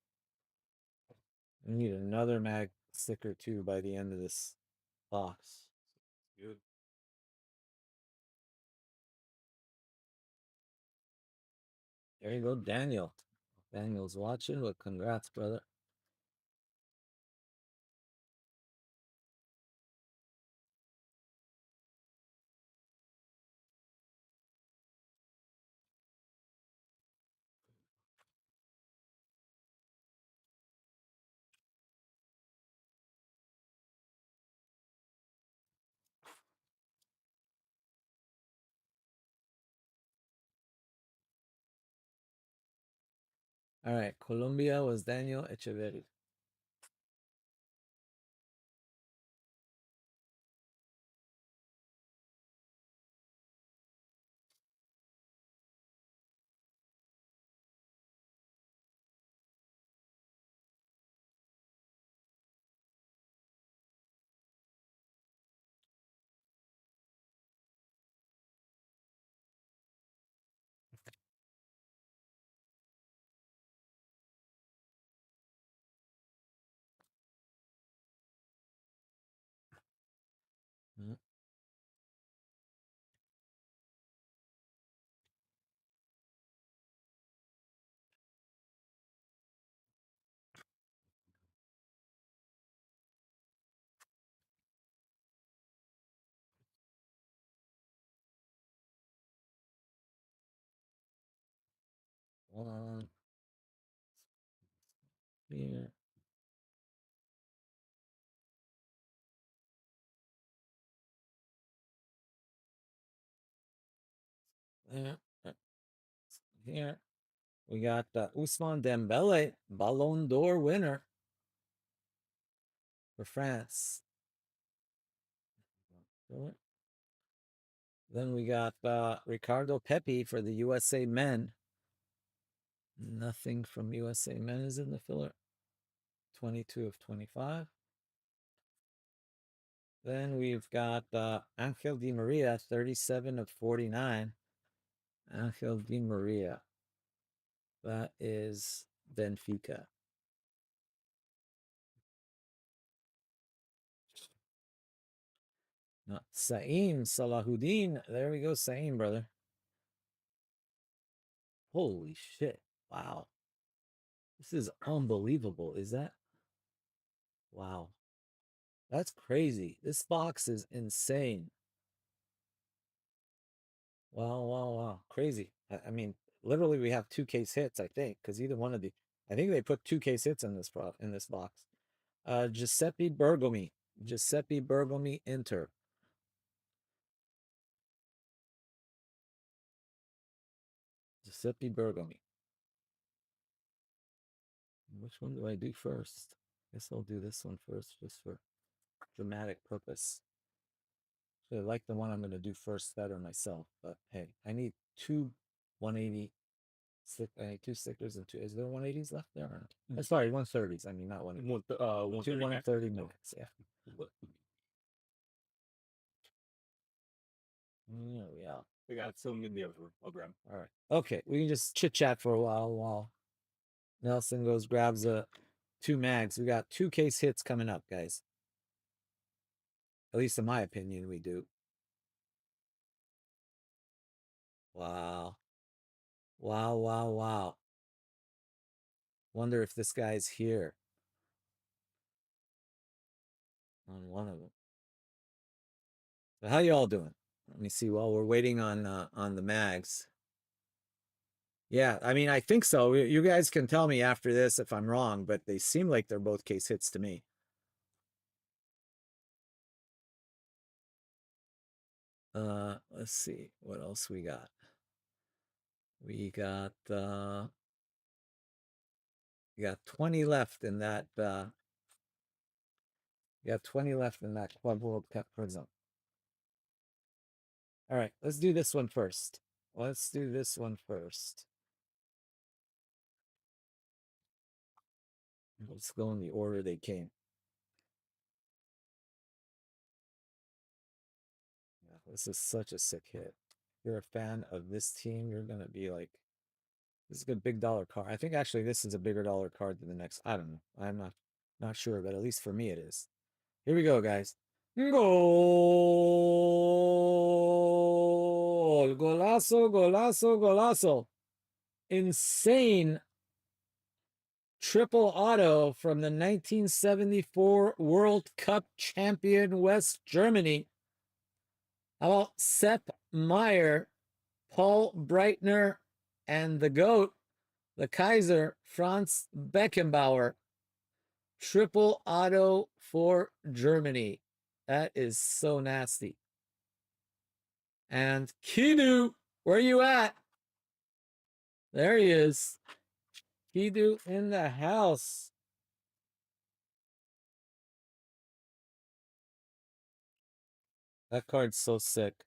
We need another mag sticker too by the end of this box. Good. There you go, Daniel. Daniel's watching. Well, congrats, brother. All right, Colombia was Daniel Echeverri. Here. There. Here. We got Ousmane Dembele, Ballon d'Or winner for France. Then we got Ricardo Pepi for the USA men. Nothing from USA men is in the filler. 22 of 25. Then we've got Angel Di Maria, 37 of 49. Angel Di Maria. That is Benfica. Not Saim Salahuddin. There we go, Saim, brother. Holy shit. Wow. This is unbelievable. Is that? Wow. That's crazy. This box is insane. Wow, wow, wow. Crazy. I mean, literally we have 2 case hits, I think, because either one of the I think they put 2 case hits in this box. Giuseppe Bergomi. Giuseppe Bergomi Inter. Giuseppe Bergomi. Which one do I do first? Guess I'll do this one first, just for dramatic purpose. So I like the one I'm going to do first better myself, but hey, I need 2 180. I need 2 stickers and 2. Is there 180s left there? Or no? Sorry, 130s. I mean, not 1. 2 130 minutes. Yeah. There we are. We got some in the other room. I'll grab 'em. All right. Okay, we can just chit chat for a while Nelson goes grabs 2 mags. We got 2 case hits coming up, guys. At least in my opinion, we do. Wow. Wow, wow, wow. Wonder if this guy's here on one of them. So how y'all doing? Let me see while we're waiting on the mags. Yeah, I mean, I think so. You guys can tell me after this if I'm wrong, but they seem like they're both case hits to me. Let's see what else we got. We got 20 left in that you got 20 left in that Club World Cup Prism. All right, let's do this one first. Let's do this one first. Let's go in the order they came. Yeah, this is such a sick hit. If you're a fan of this team, you're gonna be like, this is a good big dollar card. I think actually this is a bigger dollar card than the next. I don't know. I'm not sure, but at least for me it is. Here we go, guys. Goal! Golazo, golazo, golazo. Insane triple auto from the 1974 World Cup champion West Germany. How about Sepp Maier, Paul Breitner, and the GOAT, the Kaiser, Franz Beckenbauer. Triple auto for Germany. That is so nasty. And Kidu, where you at? There he is. Kidu in the house. That card's so sick.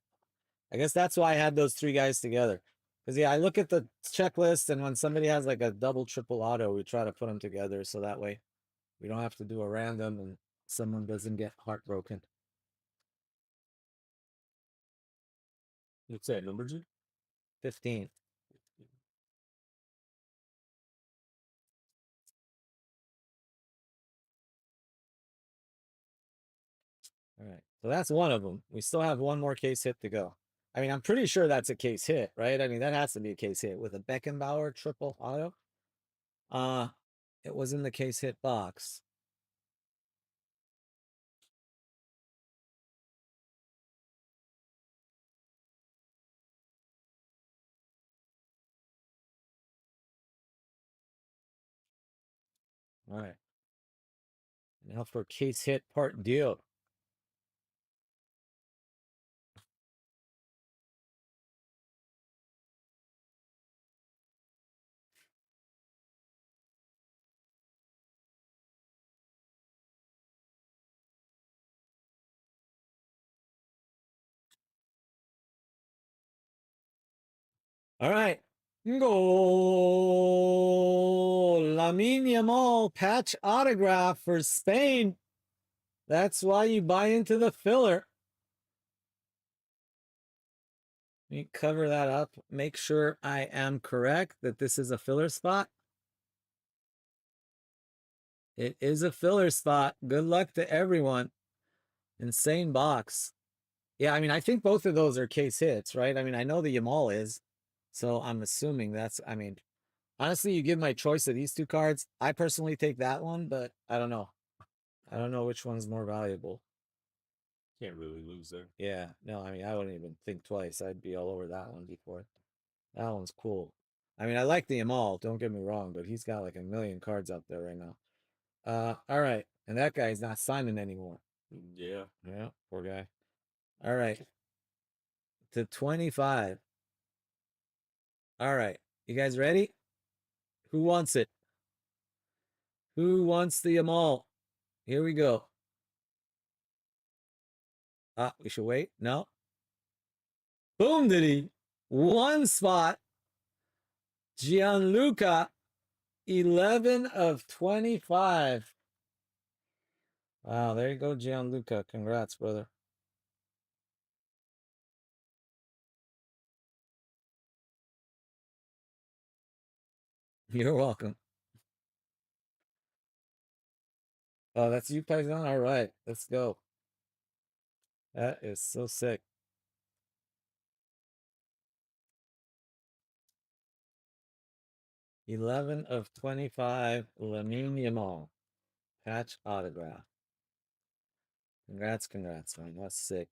I guess that's why I had those 3 guys together. Because, yeah, I look at the checklist, and when somebody has like a double, triple auto, we try to put them together so that way we don't have to do a random and someone doesn't get heartbroken. What's that number, G? 15. All right. So that's one of them. We still have one more case hit to go. I mean, I'm pretty sure that's a case hit, right? I mean, that has to be a case hit with a Beckenbauer triple auto. It was in the case hit box. All right. Now for case hit part deal. All right. Go Lamine Yamal patch autograph for Spain. That's why you buy into the filler. Let me cover that up. Make sure I am correct that this is a filler spot. It is a filler spot. Good luck to everyone. Insane box. Yeah, I mean, I think both of those are case hits, right? I mean, I know the Yamal is, so I'm assuming that's, I mean, honestly, you give my choice of these two cards. I personally take that one, but I don't know. I don't know which one's more valuable. Can't really lose there. Yeah, no, I mean, I wouldn't even think twice. I'd be all over that one before. That one's cool. I mean, I like the Yamal, don't get me wrong, but he's got like a million cards out there right now. All right. And that guy's not signing anymore. Yeah. Yeah, poor guy. All right. To 25. All right. You guys ready? Who wants it? Who wants the Yamal? Here we go. We should wait. No. Boom, did he? One spot. Gianluca, 11 of 25. Wow, there you go, Gianluca. Congrats, brother. You're welcome. Oh, that's you, Paisan? All right, let's go. That is so sick. $11 of 25, Lamine Yamal. Patch autograph. Congrats, man. That's sick.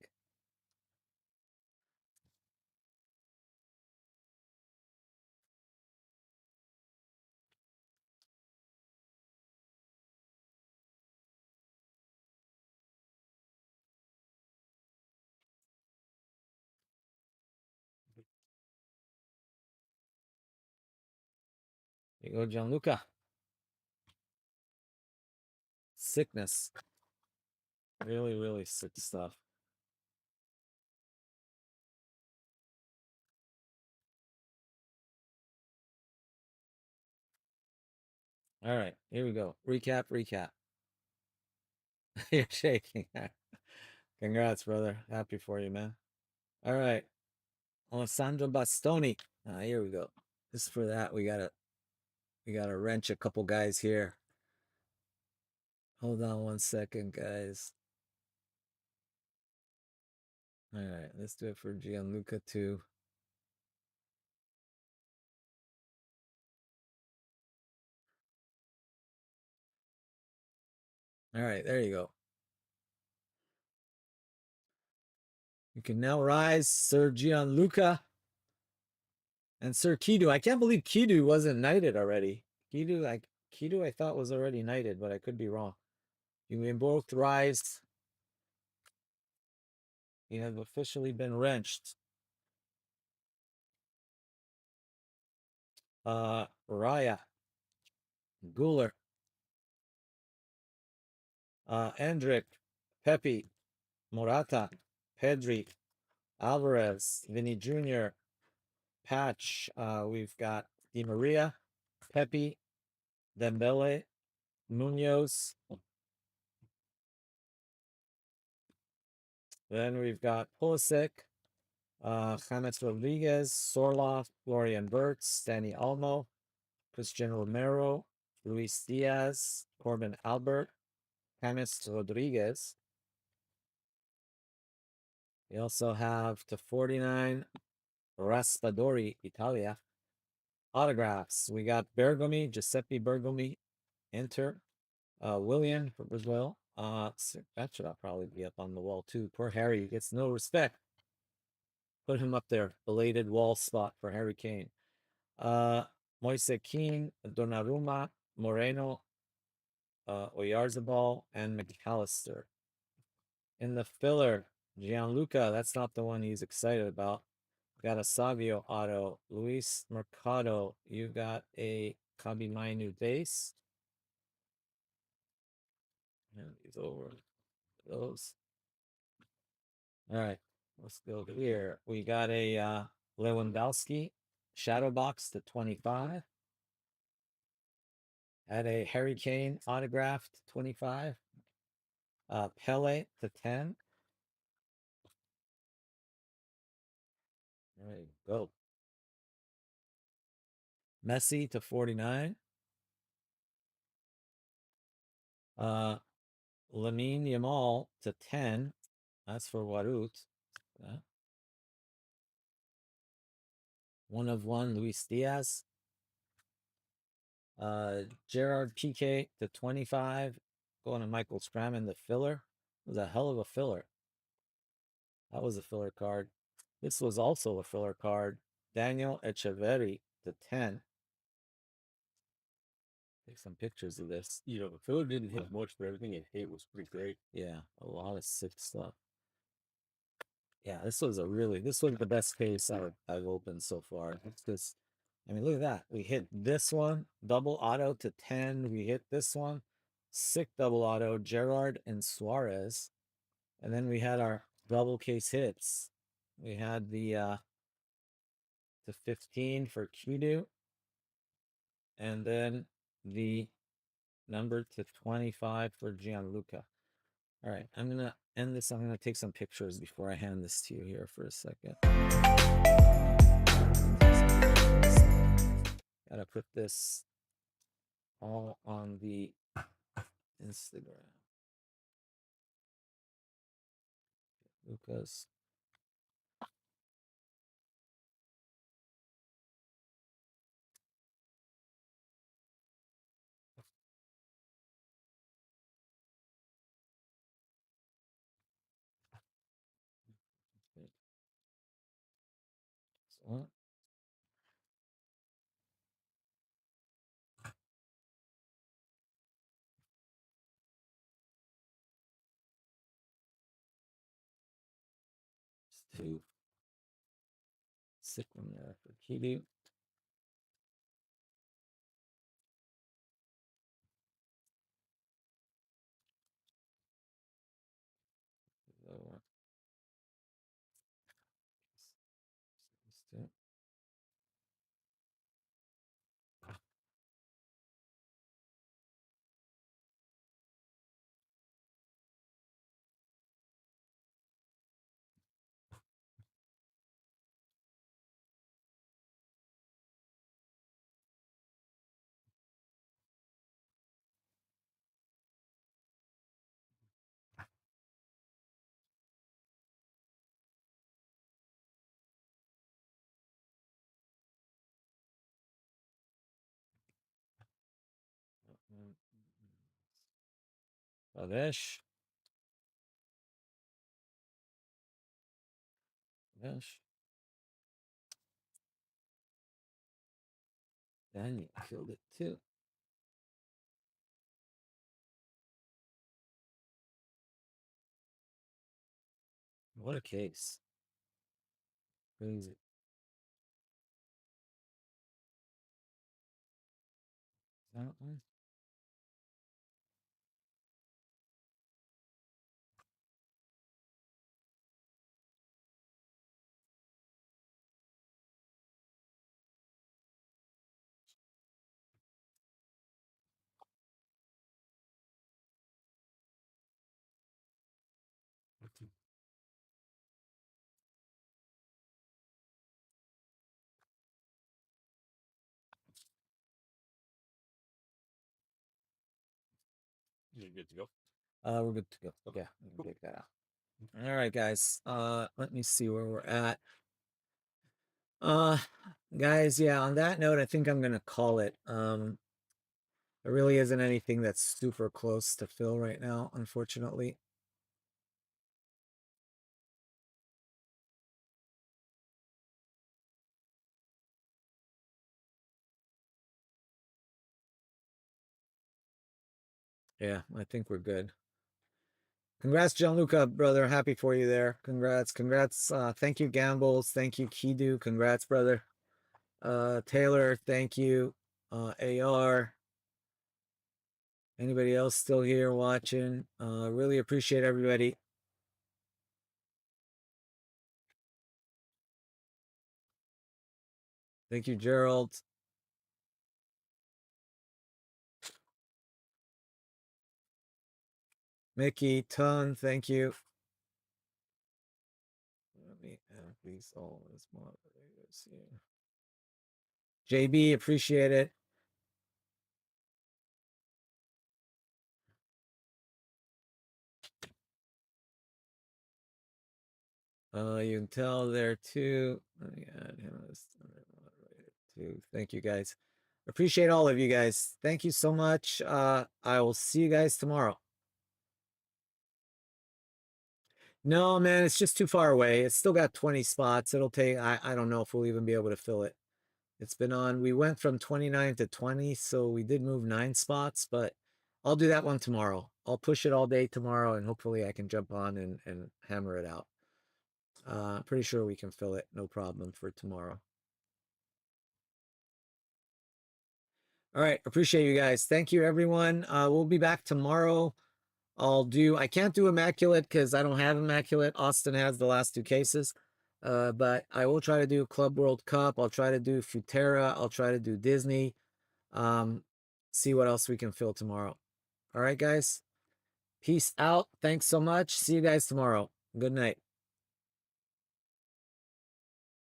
Here you go, Gianluca. Sickness. Really, really sick stuff. All right, here we go. Recap. You're shaking. Congrats, brother. Happy for you, man. All right. Alessandro Bastoni. Here we go. Just for that, we gotta wrench a couple guys here. Hold on one second, guys. All right, let's do it for Gianluca too. All right, there you go. You can now rise, Sir Gianluca and Sir Kidu. I can't believe Kidu wasn't knighted already. Kidu, I thought was already knighted, but I could be wrong. You may both rise. You have officially been wrenched. Raya, Guler, Endrick, Pepe, Morata, Pedri, Alvarez, Vinny Jr., Patch. We've got Di Maria, Pepe, Dembele, Munoz. Then we've got Pulisic, James Rodriguez, Sorloth, Florian Wirtz, Danny Olmo, Christian Romero, Luis Diaz, Corbin Albert, James Rodriguez. We also have to 49, Raspadori, Italia. Autographs. We got Bergomi, Giuseppe Bergomi, Inter. William for Brazil. That should probably be up on the wall too. Poor Harry gets no respect. Put him up there. Belated wall spot for Harry Kane. Moise Keane, Donnarumma, Moreno, Oyarzabal, and McAllister. In the filler, Gianluca, that's not the one he's excited about. Got a Savio auto. Luis Mercado, you got a Kabimainu base. And he's over those. All right, let's go here. We got a Lewandowski shadow box to 25. Had a Harry Kane autographed 25. Pele to 10. There you go. Messi to 49. Lamine Yamal to 10. That's for Warut. One of one, Luis Diaz. Gerard Piqué to 25. Going to Michael Straman, the filler. It was a hell of a filler. That was a filler card. This was also a filler card. Daniel Echeverri to 10. Take some pictures of this. You know, the filler didn't hit much, but everything it hit was pretty great. Yeah, a lot of sick stuff. Yeah, this was the best case I've opened so far. It's just, I mean, look at that. We hit this one, double auto to 10. We hit this one, sick double auto, Gerard and Suarez. And then we had our double case hits. We had the to 15 for Kudu. And then the number to 25 for Gianluca. All right, I'm gonna end this. I'm gonna take some pictures before I hand this to you here for a second. Gotta put this all on the Instagram. Lucas. So, just to stick them there for Kidu. Badesh. Badesh. Daniel killed it too. What a case. Crazy. That one? You're good to go. We're good to go. Okay, we can take that out. All right, guys. Let me see where we're at. Guys, yeah, on that note, I think I'm gonna call it. There really isn't anything that's super close to fill right now, unfortunately. Yeah, I think we're good. Congrats, Gianluca, brother. Happy for you there. Congrats. Thank you, Gambles. Thank you, Kidu. Congrats, brother. Taylor, thank you. AR. Anybody else still here watching? Really appreciate everybody. Thank you, Gerald. Mickey, Ton, thank you. Let me have these all as moderators here. JB, appreciate it. You can tell there too. Let me add him as moderator too. Thank you guys. Appreciate all of you guys. Thank you so much. I will see you guys tomorrow. No, man, it's just too far away. It's still got 20 spots. It'll take, I don't know if we'll even be able to fill it. It's been on, we went from 29 to 20, so we did move 9 spots, but I'll do that one tomorrow. I'll push it all day tomorrow, and hopefully I can jump on and hammer it out. Pretty sure we can fill it, no problem, for tomorrow. All right, appreciate you guys. Thank you, everyone. We'll be back tomorrow. I can't do Immaculate because I don't have Immaculate. Austin has the last 2 cases. But I will try to do Club World Cup. I'll try to do Futera. I'll try to do Disney. See what else we can fill tomorrow. All right, guys. Peace out. Thanks so much. See you guys tomorrow. Good night.